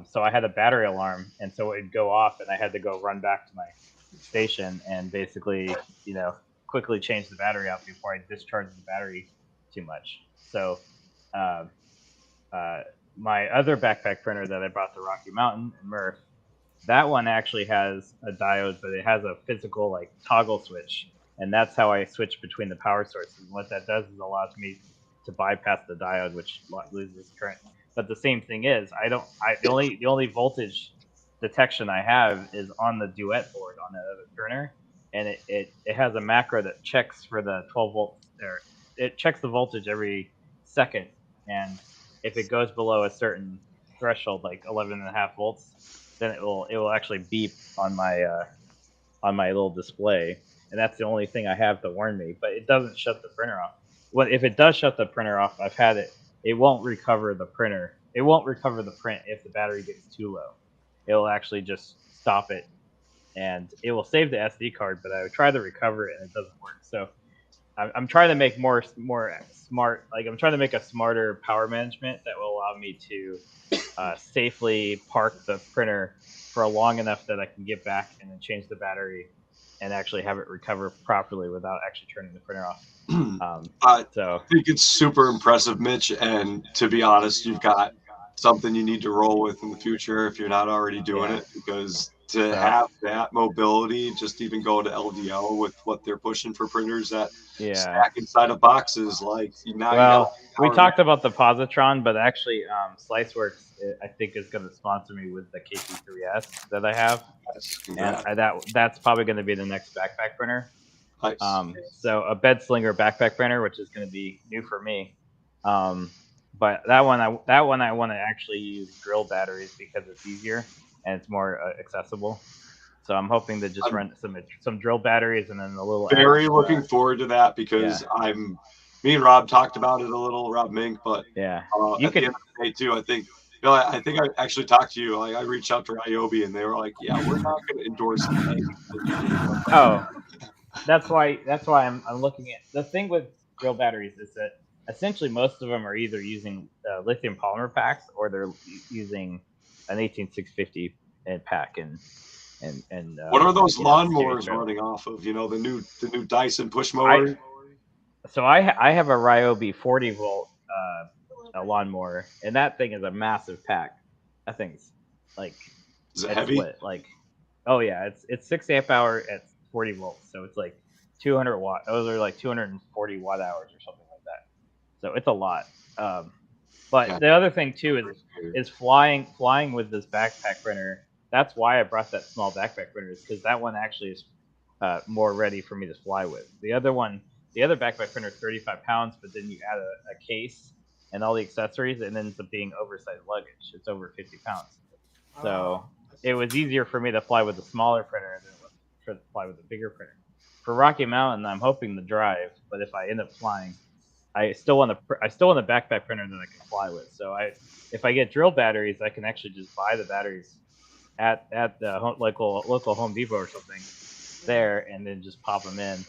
So I had a battery alarm, and so it'd go off, and I had to go run back to my station and basically, quickly change the battery out before I discharged the battery too much. So my other backpack printer that I brought to Rocky Mountain in Murph, that one actually has a diode, but it has a physical like toggle switch, and that's how I switch between the power sources. And what that does is allows me to bypass the diode, which loses current. But the same thing is, the only voltage detection I have is on the Duet board on the other printer, and it has a macro that checks for the 12 volts there. It checks the voltage every second, and if it goes below a certain threshold, like 11.5 volts, then it will actually beep on my little display, and that's the only thing I have to warn me. But it doesn't shut the printer off. If it does shut the printer off, I've had it. It won't recover the printer. It won't recover the print if the battery gets too low. It'll actually just stop it, and it will save the SD card. But I would try to recover it, and it doesn't work. So I'm trying to make more smart. Like I'm trying to make a smarter power management that will allow me to safely park the printer for long enough that I can get back and then change the battery and actually have it recover properly without actually turning the printer off. I think it's super impressive, Mitch. And to be honest, you've got something you need to roll with in the future if you're not already doing it, because to have that mobility, just even going to LDL with what they're pushing for printers that stack inside of boxes, like now. We talked about the positron, but actually, SliceWorks I think is going to sponsor me with the KP3S that I have, and that's probably going to be the next backpack printer. Nice. So a bed slinger backpack printer, which is going to be new for me. But that one I want to actually use drill batteries because it's easier and it's more accessible. So I'm hoping to just run some drill batteries and then a little. Very looking forward to that, because me and Rob talked about it a little, Rob Mink, but you at the end of the day too, I think I actually talked to you. Like I reached out to Ryobi and they were like, "Yeah, we're not going to endorse anything." That's why I'm looking at the thing with drill batteries is that essentially most of them are either using lithium polymer packs or they're using an 18650 pack and what are those lawnmowers running off of? The new Dyson push mower. So I have a Ryobi 40 volt a lawnmower, and that thing is a massive pack. That thing's like, is it heavy? It's 6 amp hour at 40 volts, so it's like 200 watt. Those are like 240 watt hours or something like that. So it's a lot. But the other thing too is flying with this backpack printer. That's why I brought that small backpack printer, is because that one actually is more ready for me to fly with. The other backpack printer is 35 pounds, but then you add a case and all the accessories, and it ends up being oversized luggage. It's over 50 pounds. So it was easier for me to fly with a smaller printer than it was to fly with a bigger printer. For Rocky Mountain, I'm hoping to drive, but if I end up flying, I still want a backpack printer that I can fly with. So if I get drill batteries, I can actually just buy the batteries at the local Home Depot or something there, and then just pop them in,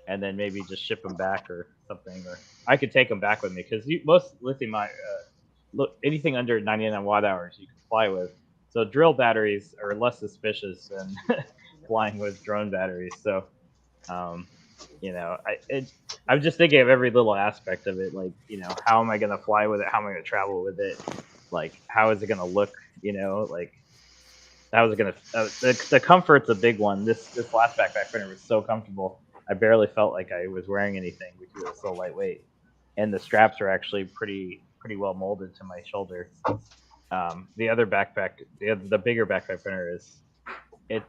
and then maybe just ship them back or something. Or I could take them back with me, because most lithium anything under 99 watt hours you can fly with. So drill batteries are less suspicious than flying with drone batteries. So I'm just thinking of every little aspect of it. Like, how am I going to fly with it? How am I going to travel with it? Like, how is it going to look? Like, how is it going to? The comfort's a big one. This last backpack printer was so comfortable. I barely felt like I was wearing anything because it was so lightweight, and the straps are actually pretty well molded to my shoulder. The other backpack, the bigger backpack printer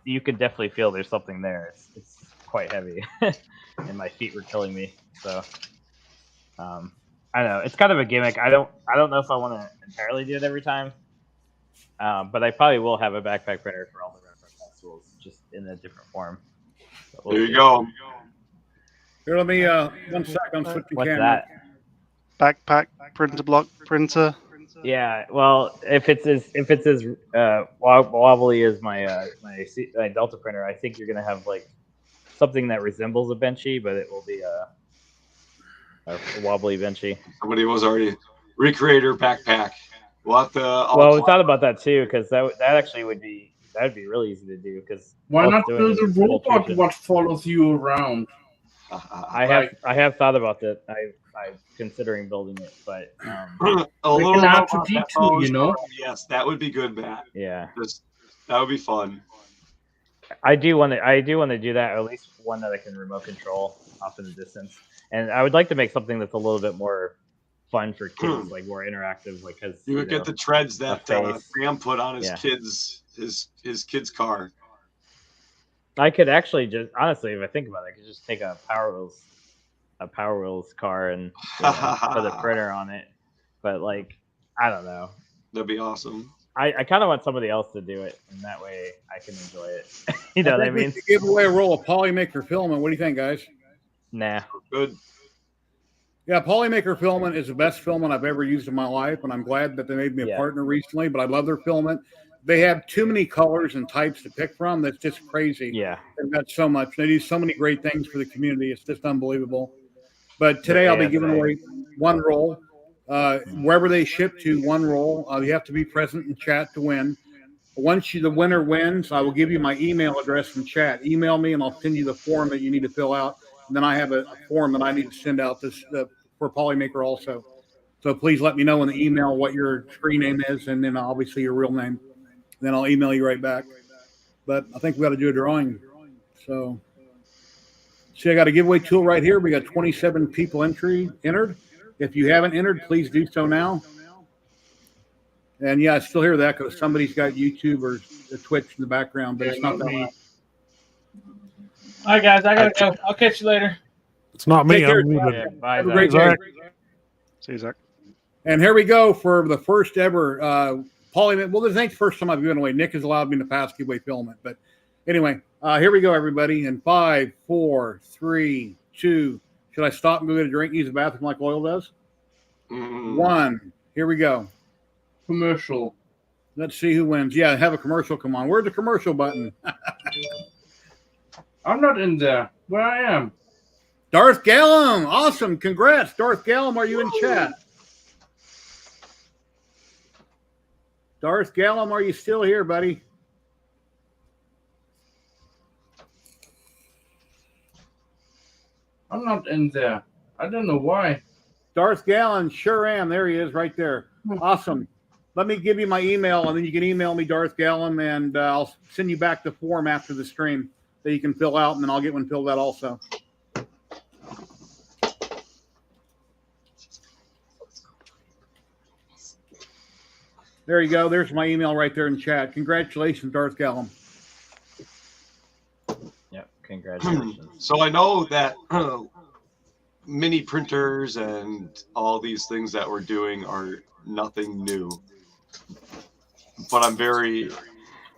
you can definitely feel there's something there. It's quite heavy, and my feet were killing me. So, I don't know. It's kind of a gimmick. I don't know if I want to entirely do it every time, but I probably will have a backpack printer for all the reference festivals, just in a different form. So there you go. Here, let me 1 sec. I'm switching What's camera. Backpack printer block printer. Yeah, well, if it's as wobbly as my my Delta printer, I think you're gonna have like something that resembles a Benchy, but it will be a wobbly Benchy. Somebody was already recreator backpack. We'll have to. Well, we thought about that too, because that actually would be really easy to do. Because Why not do the robot what follows you around? I have thought about that. I'm considering building it, but a we little can add robot to that D2, follows you know? around. Yes, that would be good, Matt. Yeah, that would be fun. I do want to do that, or at least one that I can remote control off in the distance. And I would like to make something that's a little bit more fun for kids, like more interactive, like because You would get the treads that face. Sam put on his Yeah. his kid's car. I could actually just honestly, if I think about it, I could just take a Power Wheels car and put a printer on it. But like, I don't know. That'd be awesome. I kind of want somebody else to do it, and that way I can enjoy it. You know what I think we mean? should give away a roll of Polymaker filament. What do you think, guys? Nah. Good. Yeah, Polymaker filament is the best filament I've ever used in my life, and I'm glad that they made me a partner recently. But I love their filament. They have too many colors and types to pick from. That's just crazy. Yeah. They've got so much. They do so many great things for the community. It's just unbelievable. But today I'll be giving away one roll. Wherever they ship to, one roll. You have to be present in chat to win. Once the winner wins, I will give you my email address in chat. Email me, and I'll send you the form that you need to fill out. And then I have a form that I need to send out for Polymaker also. So please let me know in the email what your screen name is, and then obviously your real name. Then I'll email you right back. But I think we got to do a drawing. So, see, I got a giveaway tool right here. We got 27 people entered. If you haven't entered, please do so now. And yeah, I still hear that because somebody's got YouTube or Twitch in the background, but it's not that loud. All right, guys, I gotta go. I'll catch you later. It's not me. Take care, I'm muted. Yeah, bye, Have a great day. Zach. See you, Zach. And here we go for the first ever Polymaker. Well, this ain't the first time I've given away. Nick has allowed me in the past to give away filament. But anyway, here we go, everybody. In 5, 4, 3, 2. Should I stop and go get a drink, use the bathroom like Loyal does? 1. Here we go. Commercial. Let's see who wins. Yeah, have a commercial come on. Where's the commercial button? I'm not in there. Where I am. Darth Gallum. Awesome. Congrats. Darth Gallum, are you in chat? Darth Gallum, are you still here, buddy? I'm not in there. I don't know why. Darth Gallon, sure am. There he is right there. Awesome. Let me give you my email, and then you can email me, Darth Gallon, and I'll send you back the form after the stream that you can fill out, and then I'll get one filled out also. There you go. There's my email right there in chat. Congratulations, Darth Gallon. Yep, congratulations. So I know that mini printers and all these things that we're doing are nothing new, but I'm very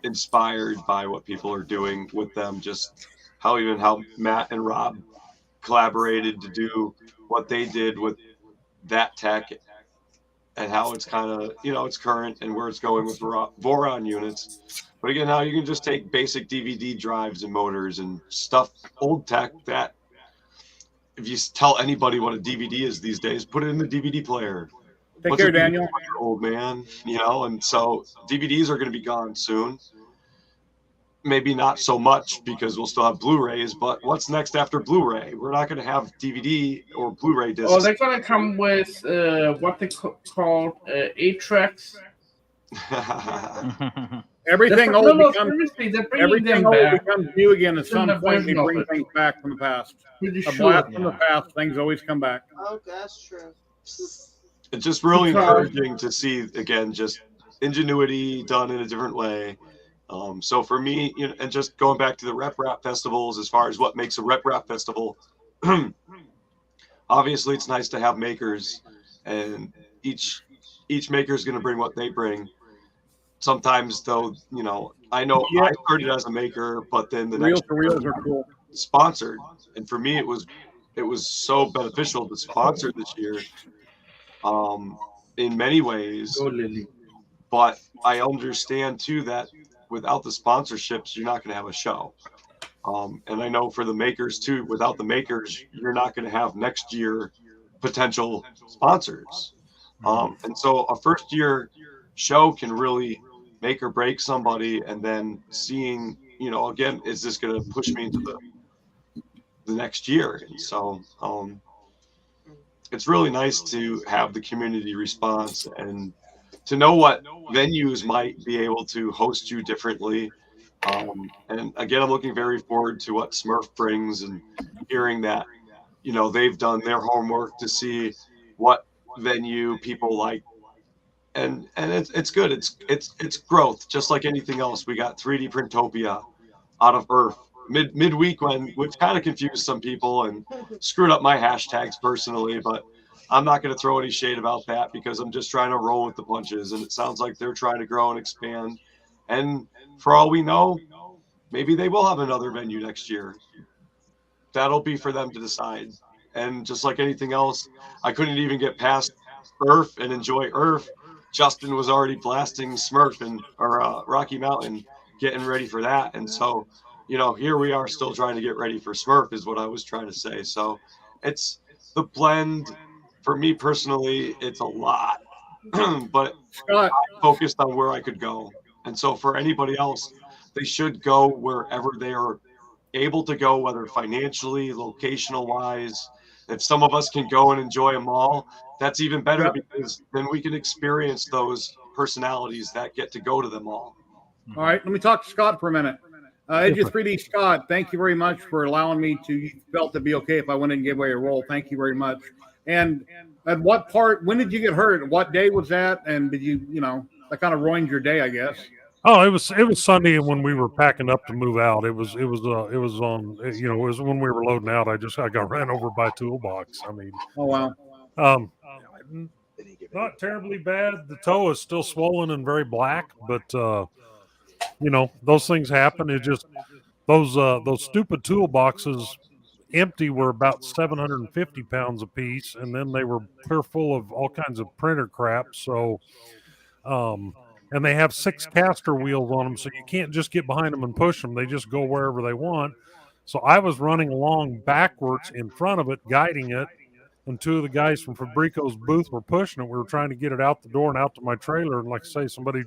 inspired by what people are doing with them. Just how Matt and Rob collaborated to do what they did with that tech, and how it's kind of, it's current and where it's going with Voron units. But again, now you can just take basic DVD drives and motors and stuff, old tech that if you tell anybody what a DVD is these days, put it in the DVD player. Take care, Daniel. Old man, and so DVDs are going to be gone soon. Maybe not so much because we'll still have Blu-rays, but what's next after Blu-ray? We're not going to have DVD or Blu-ray discs. Oh, they're gonna come with what they call 8-tracks. Everything old becomes new again at some point. They bring things back from the past. A blast from the past, things always come back. Oh, that's true. It's just really encouraging to see, again, just ingenuity done in a different way. So for me, and just going back to the Rep Rap festivals, as far as what makes a Rep Rap festival, obviously it's nice to have makers, and each maker is going to bring what they bring. Sometimes, though, I know I started as a maker, but then the next reels are cool. Sponsored, and for me, it was so beneficial to sponsor this year. in many ways. Go Lily. But I understand too that without the sponsorships, you're not going to have a show. And I know for the makers too, without the makers, you're not going to have next year potential sponsors. And so a first year show can really make or break somebody. And then seeing, again, is this going to push me into the next year? And so it's really nice to have the community response and to know what venues might be able to host you differently. And again, I'm looking very forward to what Smurf brings and hearing that, they've done their homework to see what venue people like. And it's good. It's growth, just like anything else. We got 3D Printopia out of Earth midweek which kind of confused some people and screwed up my hashtags personally, but I'm not going to throw any shade about that because I'm just trying to roll with the punches. And it sounds like they're trying to grow and expand. And for all we know, maybe they will have another venue next year. That'll be for them to decide. And just like anything else, I couldn't even get past Earth and enjoy Earth. Justin was already blasting Smurf or Rocky Mountain, getting ready for that. And so, here we are still trying to get ready for Smurf is what I was trying to say. So it's the blend. For me personally, it's a lot, but I focused on where I could go. And so for anybody else, they should go wherever they are able to go, whether financially, locational wise. If some of us can go and enjoy them all, that's even better because then we can experience those personalities that get to go to them all. All right, let me talk to Scott for a minute. Edge 3D Scott, thank you very much for allowing me to. You felt to be okay if I went and gave away a roll. Thank you very much. And at what part? When did you get hurt? What day was that? And did you, that kind of ruined your day, I guess. Oh, it was Sunday when we were packing up to move out. It was on, it was when we were loading out. I got ran over by a toolbox. I mean, oh wow. Not terribly bad. The toe is still swollen and very black, but those things happen. It just those stupid toolboxes empty were about 750 pounds a piece, and then they were clear full of all kinds of printer crap. So, and they have 6 caster wheels on them, so you can't just get behind them and push them. They just go wherever they want. So I was running along backwards in front of it, guiding it, and 2 of the guys from Fabrico's booth were pushing it. We were trying to get it out the door and out to my trailer, and like I say, somebody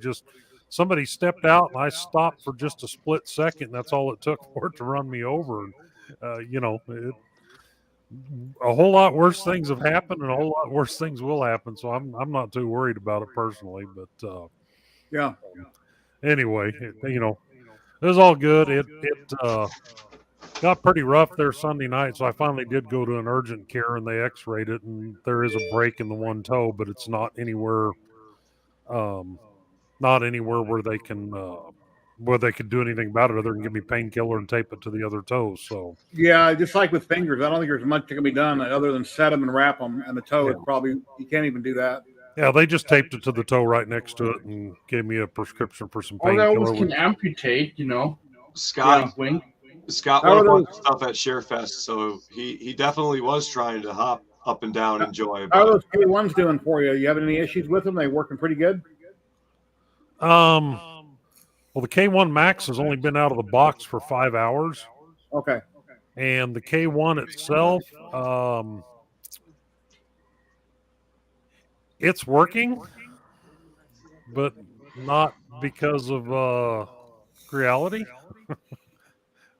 stepped out, and I stopped for just a split second. That's all it took for it to run me over. And, a whole lot worse things have happened, and a whole lot worse things will happen. So I'm not too worried about it personally. But yeah. Anyway, it was all good. It got pretty rough there Sunday night, so I finally did go to an urgent care, and they X-rayed it, and there is a break in the one toe, but it's not anywhere where they can where they could do anything about it other than give me painkiller and tape it to the other toe. So yeah, just like with fingers, I don't think there's much that can be done other than set them and wrap them. And the toe is probably you can't even do that. Yeah, they just taped it to the toe right next to it and gave me a prescription for some Or they painkiller. always can amputate, Scott, Yeah, Scott won a bunch of stuff at ShareFest, so he definitely was trying to hop up and down and enjoy. How are those K1s doing for you? You having any issues with them? They working pretty good? Well, the K1 Max has only been out of the box for 5 hours. Okay. And the K1 itself, it's working, but not because of Creality.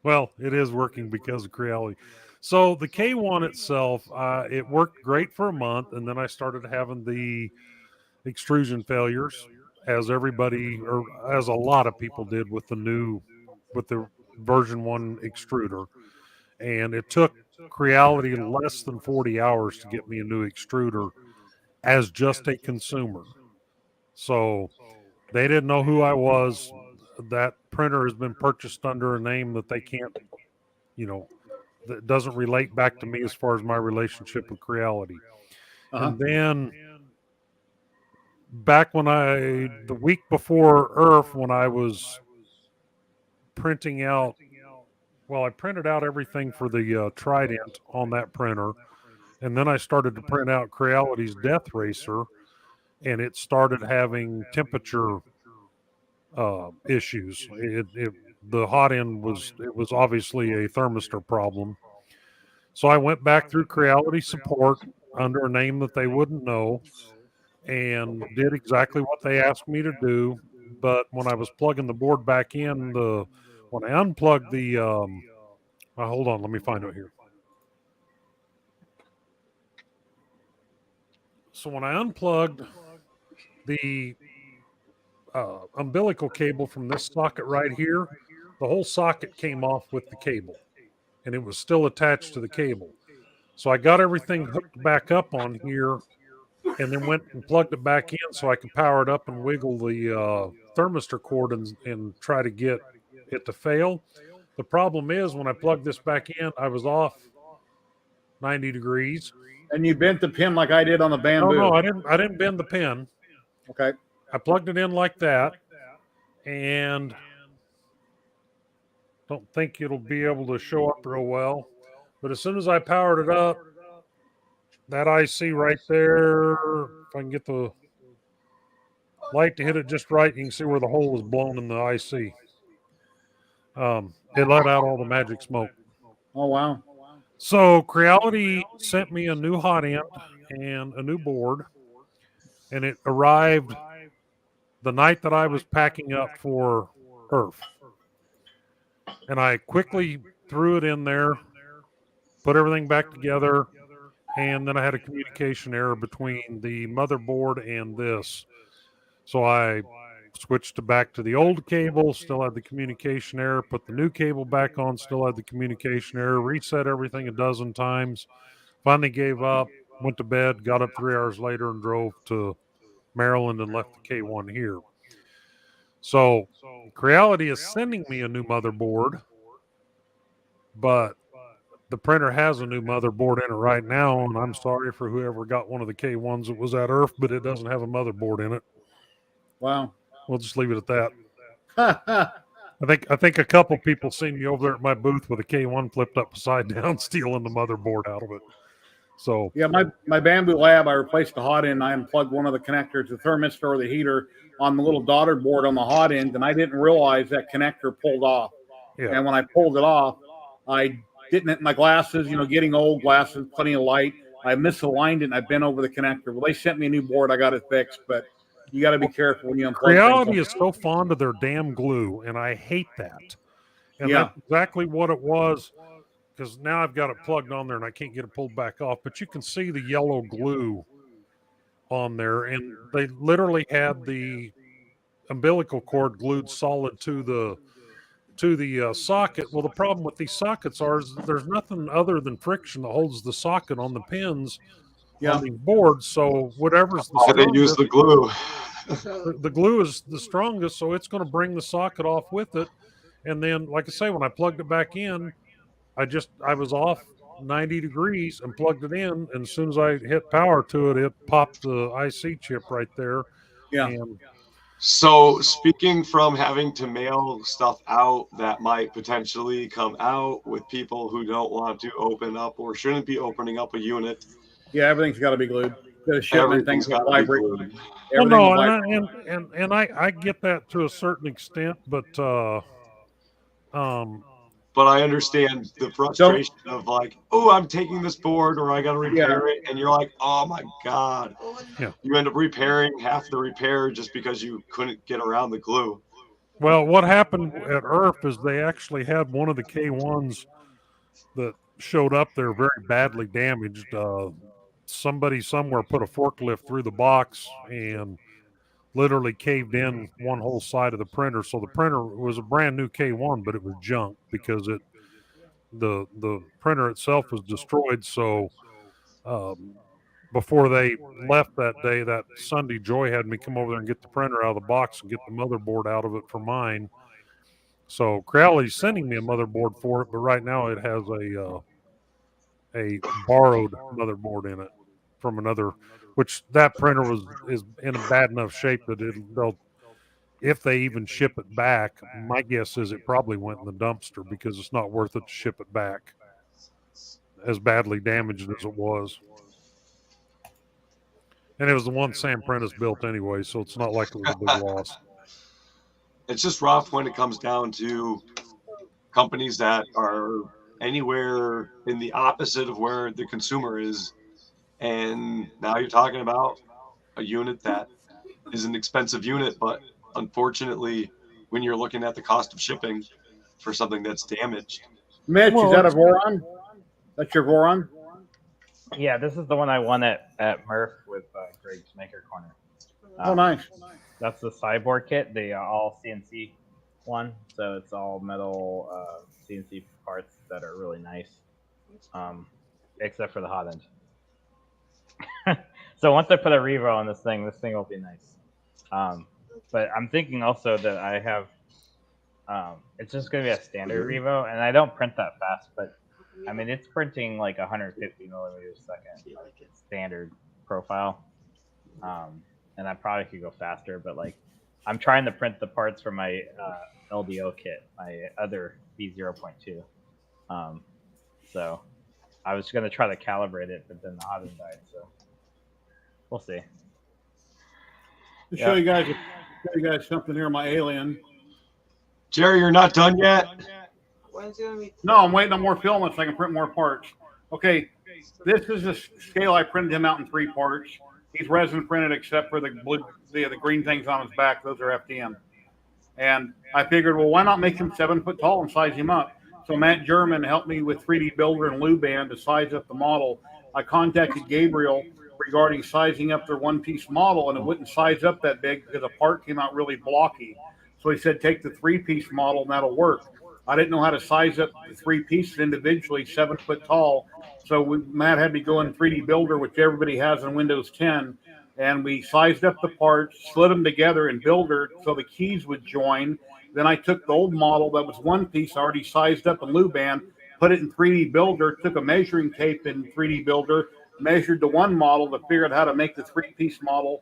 Well, it is working because of Creality. So the K1 itself, it worked great for a month, and then I started having the extrusion failures, as everybody, or as a lot of people did with the version 1 extruder. And it took Creality less than 40 hours to get me a new extruder as just a consumer. So they didn't know who I was. That printer has been purchased under a name that they can't, that doesn't relate back to me as far as my relationship with Creality. And then back the week before Earth, when I was printing out, I printed out everything for the Trident on that printer. And then I started to print out Creality's Death Racer. and it started having temperature issues. The hot end was obviously a thermistor problem. So I went back through Creality support under a name that they wouldn't know and did exactly what they asked me to do. But when I was plugging the board back in, when I unplugged the hold on, let me find it here. So when I unplugged the umbilical cable from this socket right here, the whole socket came off with the cable, and it was still attached to the cable. So I got everything hooked back up on here, and then went and plugged it back in so I could power it up and wiggle the thermistor cord and try to get it to fail. The problem is when I plugged this back in, I was off 90 degrees. And you bent the pin like I did on the bamboo. No, I didn't bend the pin. Okay. I plugged it in like that, and don't think it'll be able to show up real well. But as soon as I powered it up, that IC right there, if I can get the light to hit it just right, you can see where the hole was blown in the IC. It let out all the magic smoke. Oh, wow. So Creality sent me a new hot end and a new board, and it arrived the night that I was packing up for Earth. And I quickly threw it in there, put everything back together, and then I had a communication error between the motherboard and this. So I switched back to the old cable, still had the communication error, put the new cable back on, still had the communication error, reset everything a dozen times, finally gave up, went to bed, got up 3 hours later and drove to Maryland and left the K1 here. So Creality is sending me a new motherboard, but the printer has a new motherboard in it right now, and I'm sorry for whoever got one of the K1s that was at Earth, but it doesn't have a motherboard in it. Wow. We'll just leave it at that. I think a couple people seen me over there at my booth with a K1 flipped upside down, stealing the motherboard out of it. So yeah, my bamboo lab, I replaced the hot end. I unplugged one of the connectors, the thermistor or the heater, on the little daughter board on the hot end, and I didn't realize that connector pulled off. Yeah. And when I pulled it off, I didn't. My glasses, getting old glasses, plenty of light. I misaligned it, and I bent over the connector. Well, they sent me a new board. I got it fixed, but you got to be careful when you unplug. Creality is so fond of their damn glue, and I hate that. And Yeah. that's exactly what it was, because now I've got it plugged on there and I can't get it pulled back off. But you can see the yellow glue on there, and they literally had the umbilical cord glued solid to the socket. Well, the problem with these sockets is there's nothing other than friction that holds the socket on the pins on these boards. So whatever's the strongest, they use the glue. The glue is the strongest, so it's going to bring the socket off with it. And then, like I say, when I plugged it back in, I was off 90 degrees and plugged it in, and as soon as I hit power to it, it popped the IC chip right there. Yeah. And so speaking from having to mail stuff out that might potentially come out with people who don't want to open up or shouldn't be opening up a unit. Yeah, everything's got to be glued. The shipment things got to vibrate. Well, no, and I get that to a certain extent, but I understand the frustration of like, oh, I'm taking this board or I got to repair it. And you're like, oh my God. Yeah. You end up repairing half the repair just because you couldn't get around the glue. Well, what happened at Earth is they actually had one of the K1s that showed up there very badly damaged. Somebody somewhere put a forklift through the box and literally caved in one whole side of the printer. So the printer was a brand new K1, but it was junk because the printer itself was destroyed. So before they left that day, that Sunday, Joy had me come over there and get the printer out of the box and get the motherboard out of it for mine. So Crowley's sending me a motherboard for it, but right now it has a borrowed motherboard in it from another, which that printer is in a bad enough shape that they'll, if they even ship it back, my guess is it probably went in the dumpster because it's not worth it to ship it back as badly damaged as it was. And it was the one Sam Prentice built anyway, so it's not like it was a big loss. It's just rough when it comes down to companies that are anywhere in the opposite of where the consumer is. And now you're talking about a unit that is an expensive unit, but unfortunately, when you're looking at the cost of shipping for something that's damaged. Mitch, is that a Voron? That's your Voron? Yeah, this is the one I won at Murph with Greg's Maker Corner. Oh, nice. That's the Cyborg kit, the all CNC one. So it's all metal CNC parts that are really nice, except for the hot end. So once I put a Revo on this thing will be nice. But I'm thinking also that I have, it's just going to be a standard Revo, and I don't print that fast, but I mean, it's printing like 150 millimeters a second, like it's standard profile. And I probably could go faster, but like I'm trying to print the parts for my LDO kit, my other B0.2. So I was going to try to calibrate it, but then the hot end died, so we'll see. To show you guys something here, my alien. Jerry, you're not done yet? No, I'm waiting on more filament so I can print more parts. Okay, this is the scale I printed him out in 3 parts. He's resin printed except for the blue, the green things on his back. Those are FDM. And I figured, well, why not make him 7 foot tall and size him up? So Matt German helped me with 3D Builder and Luban to size up the model. I contacted Gabriel regarding sizing up their one-piece model, and it wouldn't size up that big because the part came out really blocky. So he said, take the 3-piece model and that'll work. I didn't know how to size up the 3 pieces individually, 7 foot tall. So Matt had me go in 3D Builder, which everybody has in Windows 10. And we sized up the parts, slid them together in Builder so the keys would join. Then I took the old model that was 1 piece, already sized up in Luban, put it in 3D Builder, took a measuring tape in 3D Builder, measured the one model to figure out how to make the 3-piece model,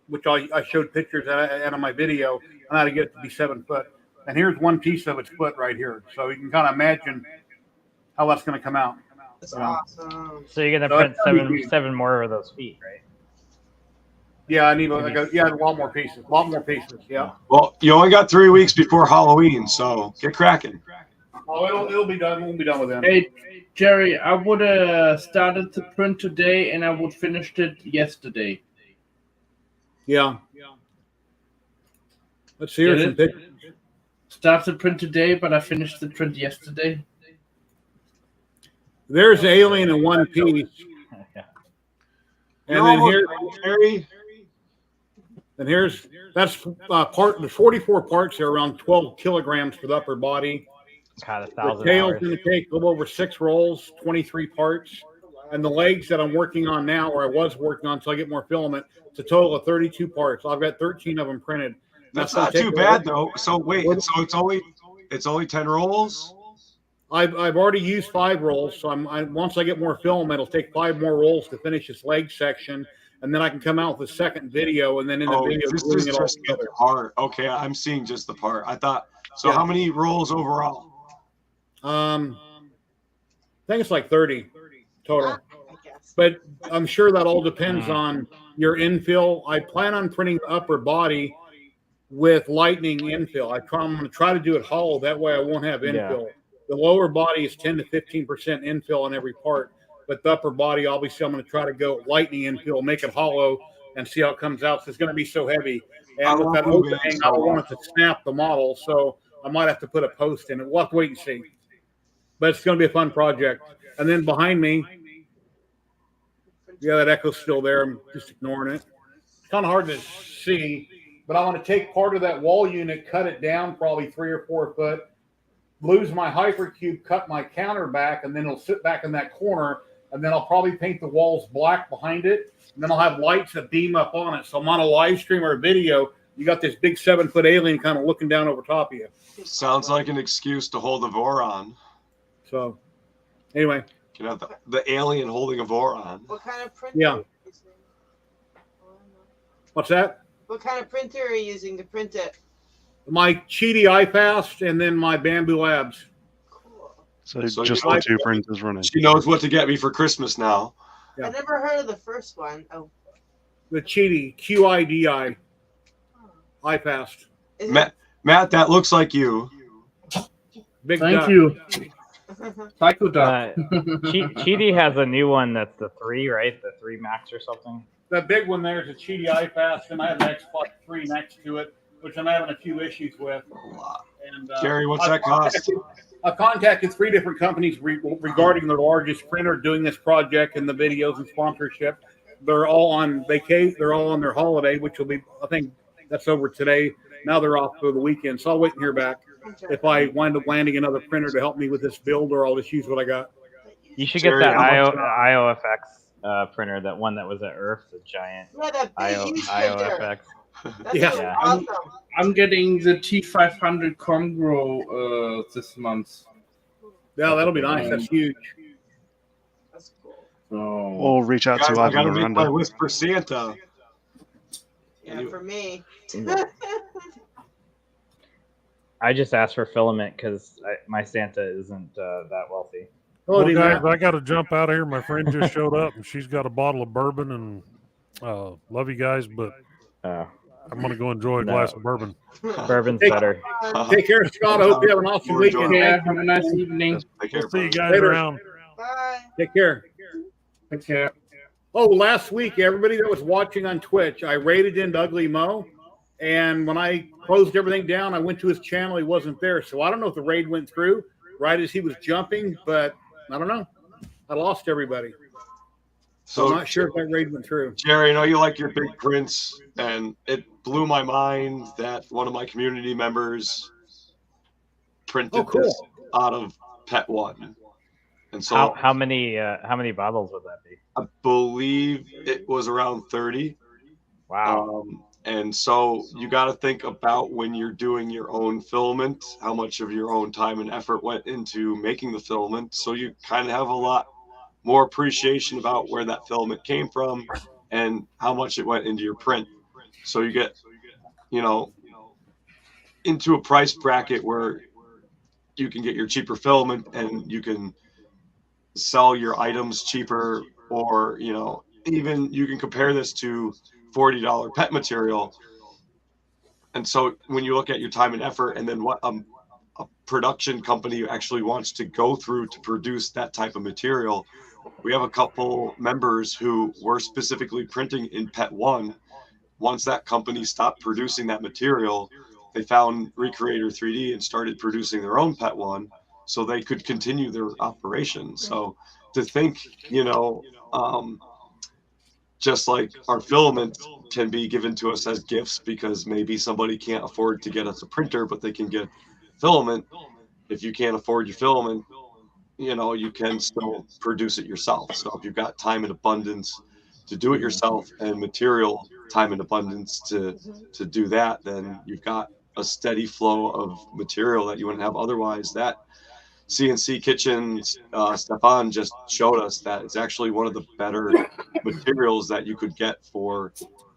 which I showed pictures out of my video, and how to get it to be 7 foot. And here's 1 piece of its foot right here. So you can kind of imagine how that's going to come out. That's awesome. So you're going to print seven more of those feet, right? Yeah, I need a lot more pieces. Yeah. Well, you only got 3 weeks before Halloween, so get cracking. Oh, it'll be done. We'll be done with them. Hey, Jerry, I would have started to print today, and I would finished it yesterday. Yeah. Let's see here some pictures. Started print today, but I finished the print yesterday. There's Alien in 1 piece. And then here, that's part. There's 44 parts here, around 12 kilograms for the upper body. God, 1,000 The tail's hours. going to take a little over 6 rolls, 23 parts. And the legs that I'm working on now, or I was working on until I get more filament, it's a total of 32 parts. I've got 13 of them printed. That's not too bad though. So wait, so it's only 10 rolls? I've already used 5 rolls, so once I get more filament, it'll take 5 more rolls to finish this leg section, and then I can come out with a second video, and then in the video, this gluing is it all just the together. part. Okay, I'm seeing just the part. I thought so. Yeah. How many rolls overall? I think it's like 30 total. But I'm sure that all depends on your infill. I plan on printing the upper body with lightning infill. I'm going to try to do it hollow. That way I won't have infill. Yeah. The lower body is 10 to 15% infill on every part. But the upper body, obviously, I'm going to try to go lightning infill, make it hollow, and see how it comes out. So it's going to be so heavy. And with that opening, I don't want it to snap the model. So I might have to put a post in it. We'll have to wait and see. But it's going to be a fun project. And then behind me, yeah, that echo's still there. I'm just ignoring it. It's kind of hard to see, but I want to take part of that wall unit, cut it down probably 3 or 4 foot, lose my hypercube, cut my counter back, and then it'll sit back in that corner, and then I'll probably paint the walls black behind it, and then I'll have lights that beam up on it. So I'm on a live stream or a video, you got this big 7-foot alien kind of looking down over top of you. Sounds like an excuse to hold a Voron. So anyway. You know, the alien holding a Voron. What kind of printer? Yeah. What's that? What kind of printer are you using to print it? My Cheedy iFast and then my Bamboo Labs. So just the 2 printers running. She knows what to get me for Christmas now. Yeah. I never heard of the first one. Oh. The Cheaty, QIDI. iPast. Matt, that looks like you. Big Thank duck. you. Psycho Duck. Cheaty has a new one that's the 3, right? The 3 Max or something. The big one there is a Cheaty iPast, and I have an Xbox 3 next to it, which I'm having a few issues with. And, Jerry, what's that cost? I've contacted 3 different companies regarding their largest printer doing this project and the videos and sponsorship. They're all on vacation. They're all on their holiday, which will be, I think that's over today. Now they're off for the weekend, so I'll wait and hear back. If I wind up landing another printer to help me with this build, or I'll just use what I got. You should get that IOFX printer, that one that was at Earth, the giant IOFX. Yeah. Awesome. I'm getting the T500 Congro this month. Yeah, that'll be nice. That's huge. That's cool. Or reach out to I Ivan gotta make my Miranda. list for Santa. Yeah, for me. I just asked for filament because my Santa isn't that wealthy. Oh, Well, guys, I got to jump out of here. My friend just showed up, and she's got a bottle of bourbon. And love you guys, but I'm gonna go enjoy a glass of bourbon. Bourbon's better. Take care, Scott. I hope you have an awesome weekend. Yeah, have a nice evening. We'll see you guys Later. around. Bye. Take care. Take care. Oh, last week, everybody that was watching on Twitch, I raided into Ugly Mo, and when I closed everything down, I went to his channel. He wasn't there, so I don't know if the raid went through right as he was jumping, but I don't know. I lost everybody, so I'm not sure if that raid went through. Jerry, I know you like your big prints, and it blew my mind that one of my community members printed this out of Pet One. And so how many bottles would that be? I believe it was around 30. Wow. And so you got to think about when you're doing your own filament, how much of your own time and effort went into making the filament. So you kind of have a lot more appreciation about where that filament came from and how much it went into your print. So you get, into a price bracket where you can get your cheaper filament and you can sell your items cheaper, or even you can compare this to $40 pet material. And so when you look at your time and effort and then what a production company actually wants to go through to produce that type of material, we have a couple members who were specifically printing in Pet One. Once that company stopped producing that material, they found Recreator 3D and started producing their own Pet One so they could continue their operation. So to think, just like our filament can be given to us as gifts because maybe somebody can't afford to get us a printer, but they can get filament. If you can't afford your filament, you can still produce it yourself. So if you've got time and abundance to do it yourself and material time and abundance to do that, then you've got a steady flow of material that you wouldn't have otherwise. That CNC Kitchen, Stefan just showed us that it's actually one of the better materials that you could get for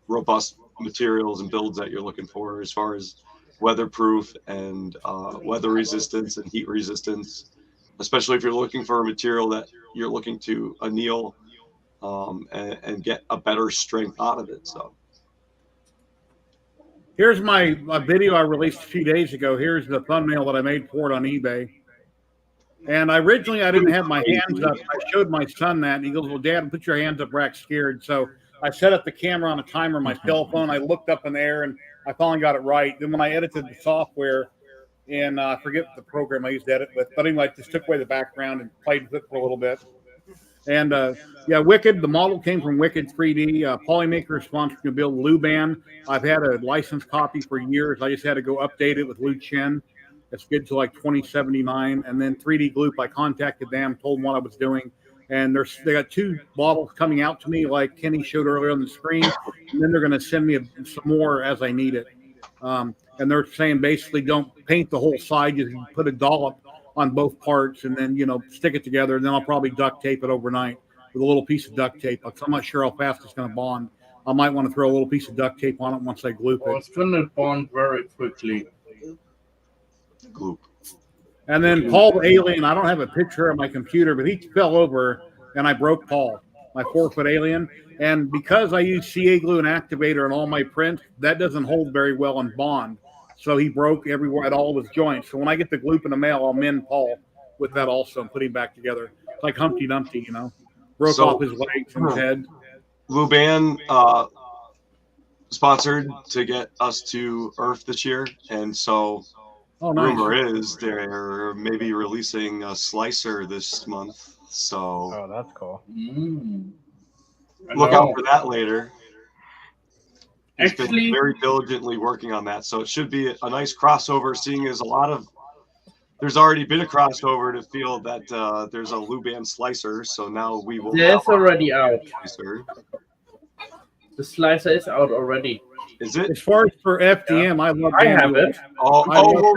robust materials and builds that you're looking for, as far as weatherproof and weather resistance and heat resistance, especially if you're looking for a material that you're looking to anneal and get a better strength out of it. So here's my video I released a few days ago. Here's the thumbnail that I made for it on eBay. And originally I didn't have my hands up. I showed my son that, and he goes, "Well, Dad, put your hands up, Rack's scared." So I set up the camera on a timer on my cell phone. I looked up in the air, and I finally got it right. Then when I edited the software, and I forget the program I used to edit with, but anyway, I just took away the background and played with it for a little bit. And Wicked, the model came from Wicked 3D. Polymaker is sponsoring to build Luban. I've had a licensed copy for years. I just had to go update it with Lu Chen. It's good to like 2079. And then 3D Gloop, I contacted them, told them what I was doing. And they got 2 models coming out to me, like Kenny showed earlier on the screen. And then they're going to send me some more as I need it. And they're saying basically don't paint the whole side. You can put a dollop on both parts and then, stick it together. And then I'll probably duct tape it overnight with a little piece of duct tape. I'm not sure how fast it's going to bond. I might want to throw a little piece of duct tape on it once I gloop it. It's going to bond very quickly. Gloop. And then Paul the Alien, I don't have a picture on my computer, but he fell over and I broke Paul. my 4-foot alien. And because I use CA glue and activator in all my prints, that doesn't hold very well in bond. So he broke everywhere at all of his joints. So when I get the gloop in the mail, I'll mend Paul with that also and put him back together. It's like Humpty Dumpty, you know. Broke off his legs and his head. Luban sponsored to get us to Earth this year, and so nice. rumor is they're maybe releasing a slicer this month. So that's cool. Look out for that later. He's been Actually, very diligently working on that, so it should be a nice crossover. Seeing as there's already been a crossover to feel that there's a Luban slicer, so now we will. That's already out. Slicer. The slicer is out already. Is it? As far as for FDM, I love. I have it. Well,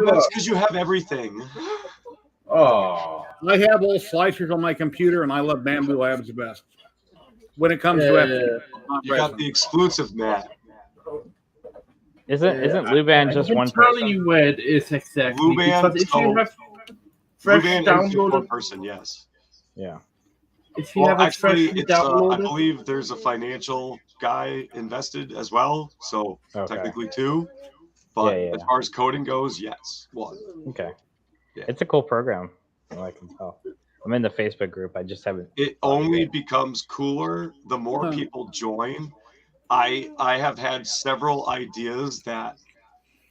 that's because you have everything. Oh. I have all slicers on my computer, and I love Bamboo Labs the best. When it comes to FDM, you got the exclusive, Matt. Isn't Luban just one person? I'm telling you where it is exactly. Luban, because if you have fresh downloaded, one person, yes. Yeah. If you have actually, freshly it's I downloaded, believe there's a financial guy invested as well, so technically 2. But as far as coding goes, yes, 1. Okay. Yeah. It's a cool program. I can tell. I'm in the Facebook group. I just haven't. It only becomes cooler the more people join. I have had several ideas that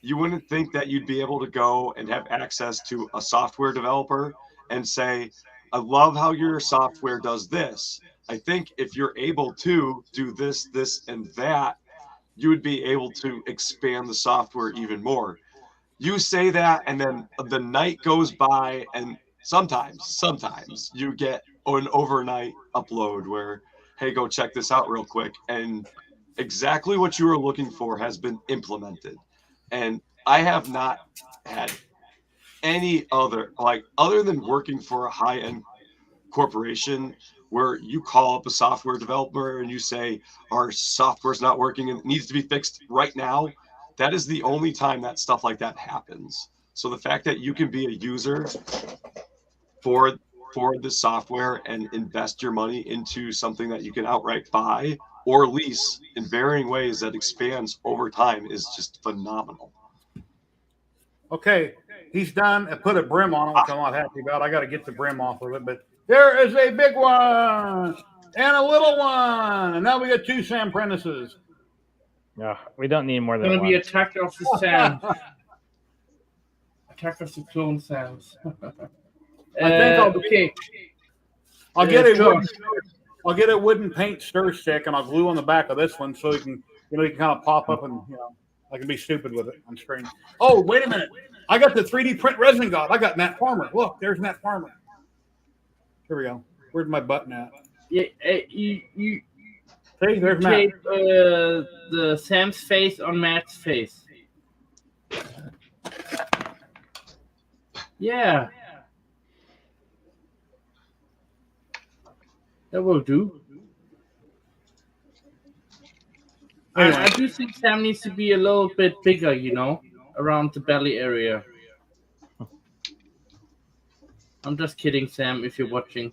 you wouldn't think that you'd be able to go and have access to a software developer and say, I love how your software does this. I think if you're able to do this, this, and that, you would be able to expand the software even more. You say that, and then the night goes by, and sometimes you get an overnight upload where, hey, go check this out real quick. And exactly what you were looking for has been implemented. And I have not had any other than working for a high-end corporation where you call up a software developer and you say, our software's not working and it needs to be fixed right now. That is the only time that stuff like that happens. So the fact that you can be a user for the software and invest your money into something that you can outright buy or lease in varying ways that expands over time is just phenomenal. Okay, he's done and put a brim on it, which I'm not happy about. I got to get the brim off of it, but there is a big one and a little one, and now we got 2 Sam Prentices. No, we don't need more than it's one. going to be Attack of the Sam. Attack of the Clone Sams. I think I'll get a wooden paint stir stick and I'll glue on the back of this one so you can kind of pop up and I can be stupid with it on screen. Oh, wait a minute! I got the 3D print resin god. I got Matt Farmer. Look, there's Matt Farmer. Here we go. Where's my button at? Yeah, you see, there's Matt. tape the Sam's face on Matt's face. Yeah. That will do. Anyway. I do think Sam needs to be a little bit bigger, around the belly area. I'm just kidding, Sam, if you're watching.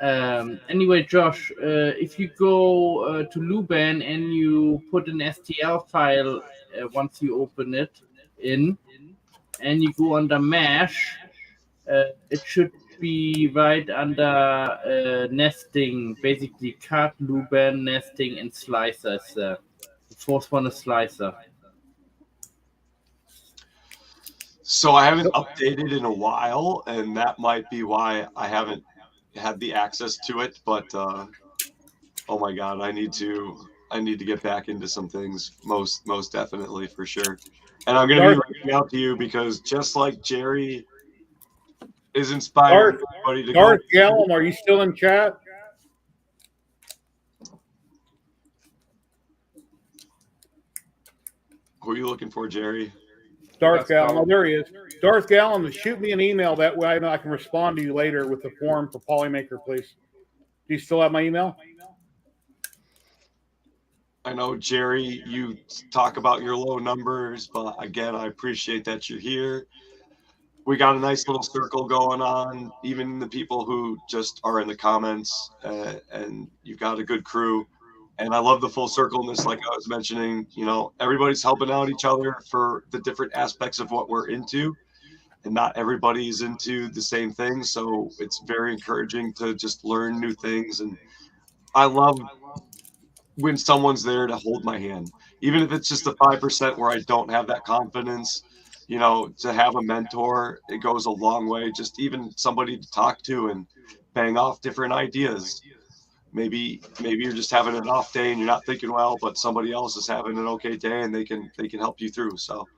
Anyway, Josh, if you go to Luban and you put an STL file once you open it in, and you go under Mesh, it should be right under nesting, basically cut, Luban, nesting, and slicers. The 4th one is slicer. So I haven't updated in a while, and that might be why I haven't had the access to it. But oh my God, I need to get back into some things. Most definitely, for sure. And I'm going to be reaching out to you because just like Jerry is inspiring everybody to Darth Gallum, are you still in chat? Who are you looking for, Jerry? Darth Gallum. Oh, there he is. Darth Gallum, shoot me an email. That way I know I can respond to you later with the form for Polymaker, please. Do you still have my email? I know, Jerry, you talk about your low numbers, but again, I appreciate that you're here. we got a nice little circle going on. Even the people who just are in the comments, and you've got a good crew. And I love the full circleness, like I was mentioning. You know, everybody's helping out each other for the different aspects of what we're into, and not everybody's into the same thing. So it's very encouraging to just learn new things. And I love when someone's there to hold my hand, even if it's just the 5% where I don't have that confidence. You know, to have a mentor, it goes a long way. Just even somebody to talk to and bang off different ideas. Maybe you're just having an off day and you're not thinking well, but somebody else is having an okay day and they can help you through. So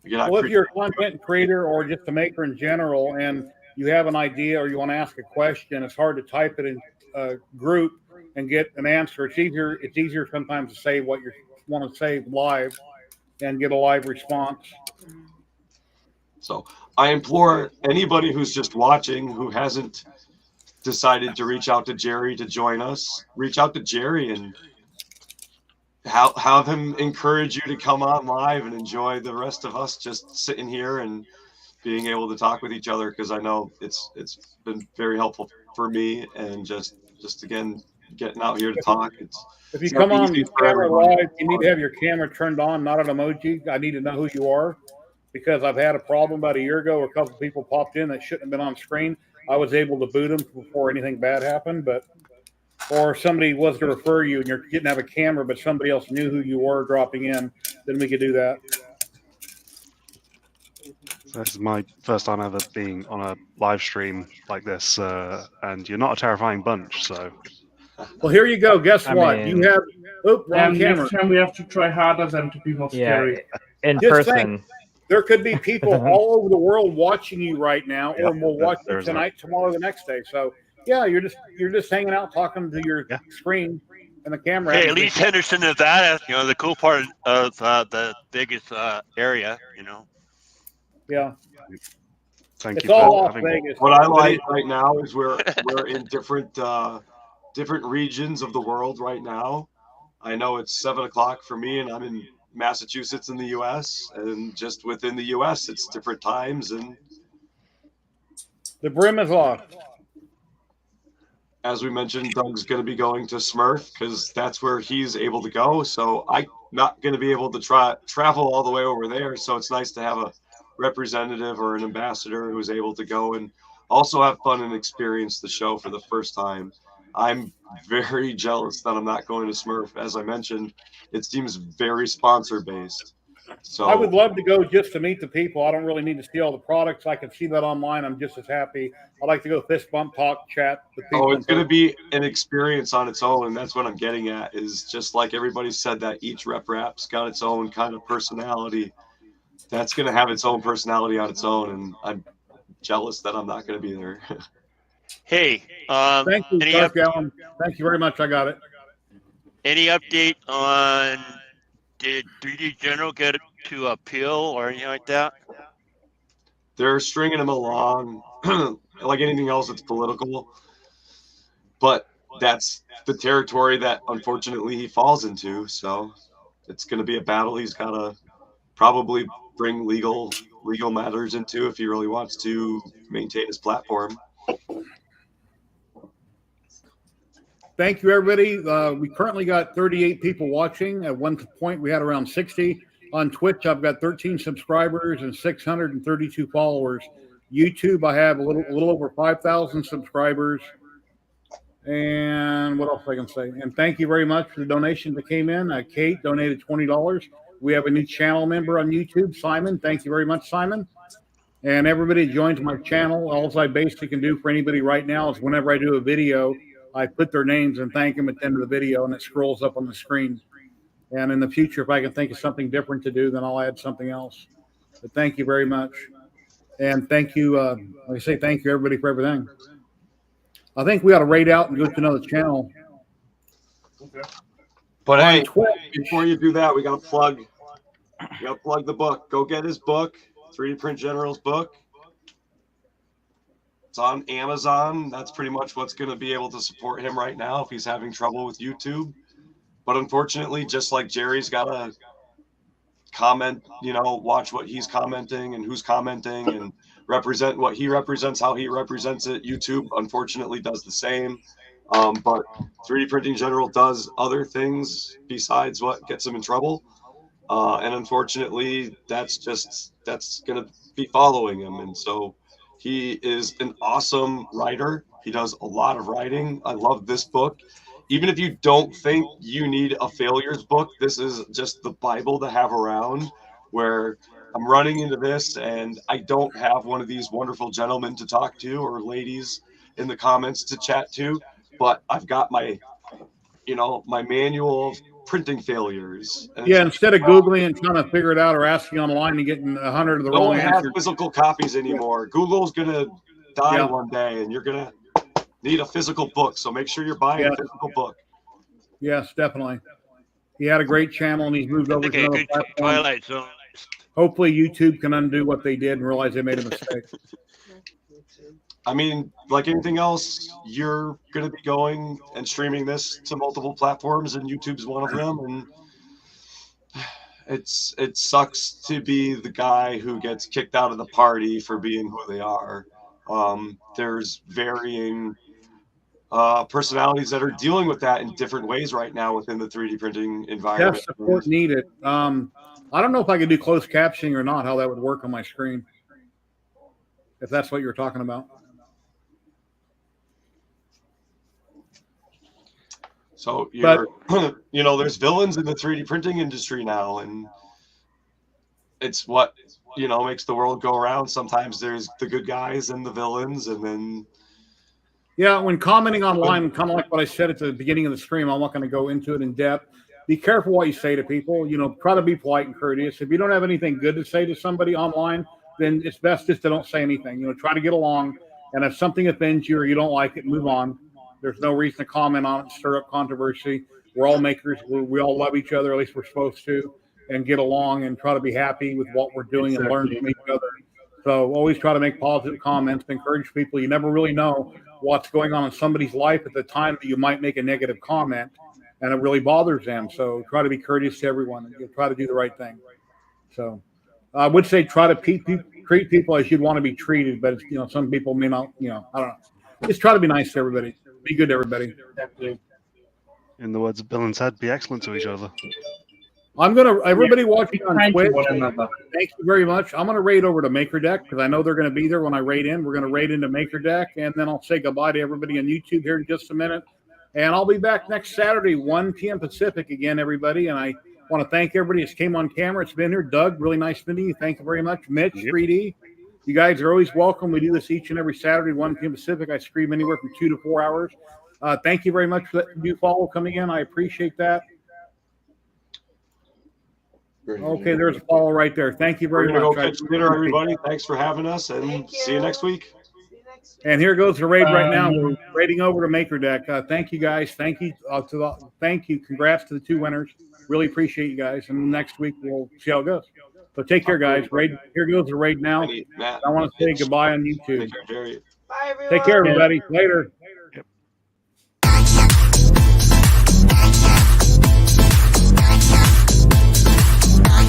again, Well, if you're a content creator or just a maker in general, and you have an idea or you want to ask a question, it's hard to type it in a group and get an answer. It's easier sometimes to say what you want to say live and get a live response. So I implore anybody who's just watching who hasn't decided to reach out to Jerry to join us, reach out to Jerry and have him encourage you to come on live and enjoy the rest of us just sitting here and being able to talk with each other, because I know it's been very helpful for me, and just again getting out here to talk. If you come on camera live, you need to have your camera turned on, not an emoji. I need to know who you are, because I've had a problem about a year ago where a couple of people popped in that shouldn't have been on screen. I was able to boot them before anything bad happened, or somebody was to refer you and you didn't have a camera, but somebody else knew who you were dropping in, then we could do that. So this is my first time ever being on a live stream like this, and you're not a terrifying bunch, so. Well, here you go. Guess what? mean, you have wrong camera. Next time we have to try harder than to be more scary. In Just person. think, there could be people all over the world watching you right now, or will watch you there's tonight, tomorrow, the next day. So yeah, you're just hanging out, talking to your screen and the camera. Hey, at least Henderson, Nevada, you know, the cool part of the biggest area, you know. Yeah. Thank It's you all for Las having me. Vegas. What I like right now is we're in different regions of the world right now. I know it's 7 o'clock for me, and I'm in Massachusetts in the U.S., and just within the U.S., it's different times. And the brim is off. As we mentioned, Doug's going to be going to Smurf because that's where he's able to go. So I'm not going to be able to travel all the way over there. So it's nice to have a representative or an ambassador who's able to go and also have fun and experience the show for the first time. I'm very jealous that I'm not going to Smurf. As I mentioned, it seems very sponsor based. So I would love to go just to meet the people. I don't really need to see all the products. I can see that online. I'm just as happy. I like to go fist bump, talk, chat with people. Oh, it's going to be an experience on its own, and that's what I'm getting at. Is just like everybody said that each rep rap's got its own kind of personality. That's going to have its own personality on its own, and I'm jealous that I'm not going to be there. Hey, thank you, Dark Allen. Thank you very much. I got it. Any update on? Did 3D General get to appeal or anything like that? They're stringing him along. Like anything else, it's political. But that's the territory that, unfortunately, he falls into. So it's going to be a battle he's got to probably bring legal matters into if he really wants to maintain his platform. Thank you, everybody. We currently got 38 people watching. At one point, we had around 60. On Twitch, I've got 13 subscribers and 632 followers. YouTube, I have a little over 5,000 subscribers. And what else I can say? And thank you very much for the donation that came in. Kate donated $20. We have a new channel member on YouTube, Simon. Thank you very much, Simon. And everybody joins my channel. All I basically can do for anybody right now is whenever I do a video, I put their names and thank them at the end of the video, and it scrolls up on the screen. And in the future, if I can think of something different to do, then I'll add something else. But thank you very much. And thank you, like I say, thank you, everybody, for everything. I think we ought to raid out and go to another channel. Okay. But hey, before you do that, we got to plug the book. Go get his book, 3D Print General's book. It's on Amazon. That's pretty much what's going to be able to support him right now if he's having trouble with YouTube. But unfortunately, just like Jerry's got to comment, watch what he's commenting and who's commenting and represent what he represents, how he represents it. YouTube, unfortunately, does the same. But 3D Printing General does other things besides what gets him in trouble. And unfortunately, that's going to be following him. And so he is an awesome writer. He does a lot of writing. I love this book. Even if you don't think you need a failures book, this is just the Bible to have around, where I'm running into this and I don't have one of these wonderful gentlemen to talk to or ladies in the comments to chat to, but I've got my, my manual of printing failures. And yeah, instead of Googling and trying to figure it out or asking online and getting 100 of the no wrong one has answers. physical copies anymore. Google's going to die one day and you're going to need a physical book. So make sure you're buying a physical book. Yes, definitely. He had a great channel and he's moved over to another platform. Twilight Zone. Hopefully YouTube can undo what they did and realize they made a mistake. I mean, like anything else, you're going to be going and streaming this to multiple platforms, and YouTube's one of them. And it sucks to be the guy who gets kicked out of the party for being who they are. There's varying personalities that are dealing with that in different ways right now within the 3D printing environment. Yes, support needed. I don't know if I could do closed captioning or not, how that would work on my screen, if that's what you're talking about. So there's villains in the 3D printing industry now, and it's what makes the world go around. Sometimes there's the good guys and the villains, and then when commenting online, kind of like what I said at the beginning of the stream, I'm not going to go into it in depth. Be careful what you say to people. Try to be polite and courteous. If you don't have anything good to say to somebody online, then it's best just to don't say anything. Try to get along, and if something offends you or you don't like it, move on. There's no reason to comment on it, stir up controversy. We're all makers. We all love each other, at least we're supposed to, and get along and try to be happy with what we're doing and learn from each other. So always try to make positive comments, encourage people. You never really know what's going on in somebody's life at the time that you might make a negative comment, and it really bothers them. So try to be courteous to everyone and try to do the right thing. So I would say try to treat people as you'd want to be treated, but some people may not, I don't know. Just try to be nice to everybody. Be good to everybody. In the words of Bill and Ted, be excellent to each other. Everybody watching on Twitch, thank you very much. I'm going to raid over to MakerDeck because I know they're going to be there when I raid in. We're going to raid into MakerDeck, and then I'll say goodbye to everybody on YouTube here in just a minute. And I'll be back next Saturday, 1 p.m. Pacific again, everybody. And I want to thank everybody that came on camera. It's been here. Doug, really nice meeting you. Thank you very much. Mitch, 3D. You guys are always welcome. We do this each and every Saturday, 1 p.m. Pacific. I stream anywhere from 2 to 4 hours. Thank you very much for that new follow coming in. I appreciate that. Okay, there's a follow right there. Thank you very much. We're going to go catch dinner, everybody. Thanks for having us, and see you next week. And here goes the raid right now. We're raiding over to MakerDeck. Thank you, guys. Thank you. Thank you. Congrats to the 2 winners. Really appreciate you guys. And next week, we'll see how it goes. So take care, guys. Here goes the raid now. I want to say goodbye on YouTube. Bye, everyone. Take care, everybody. Later.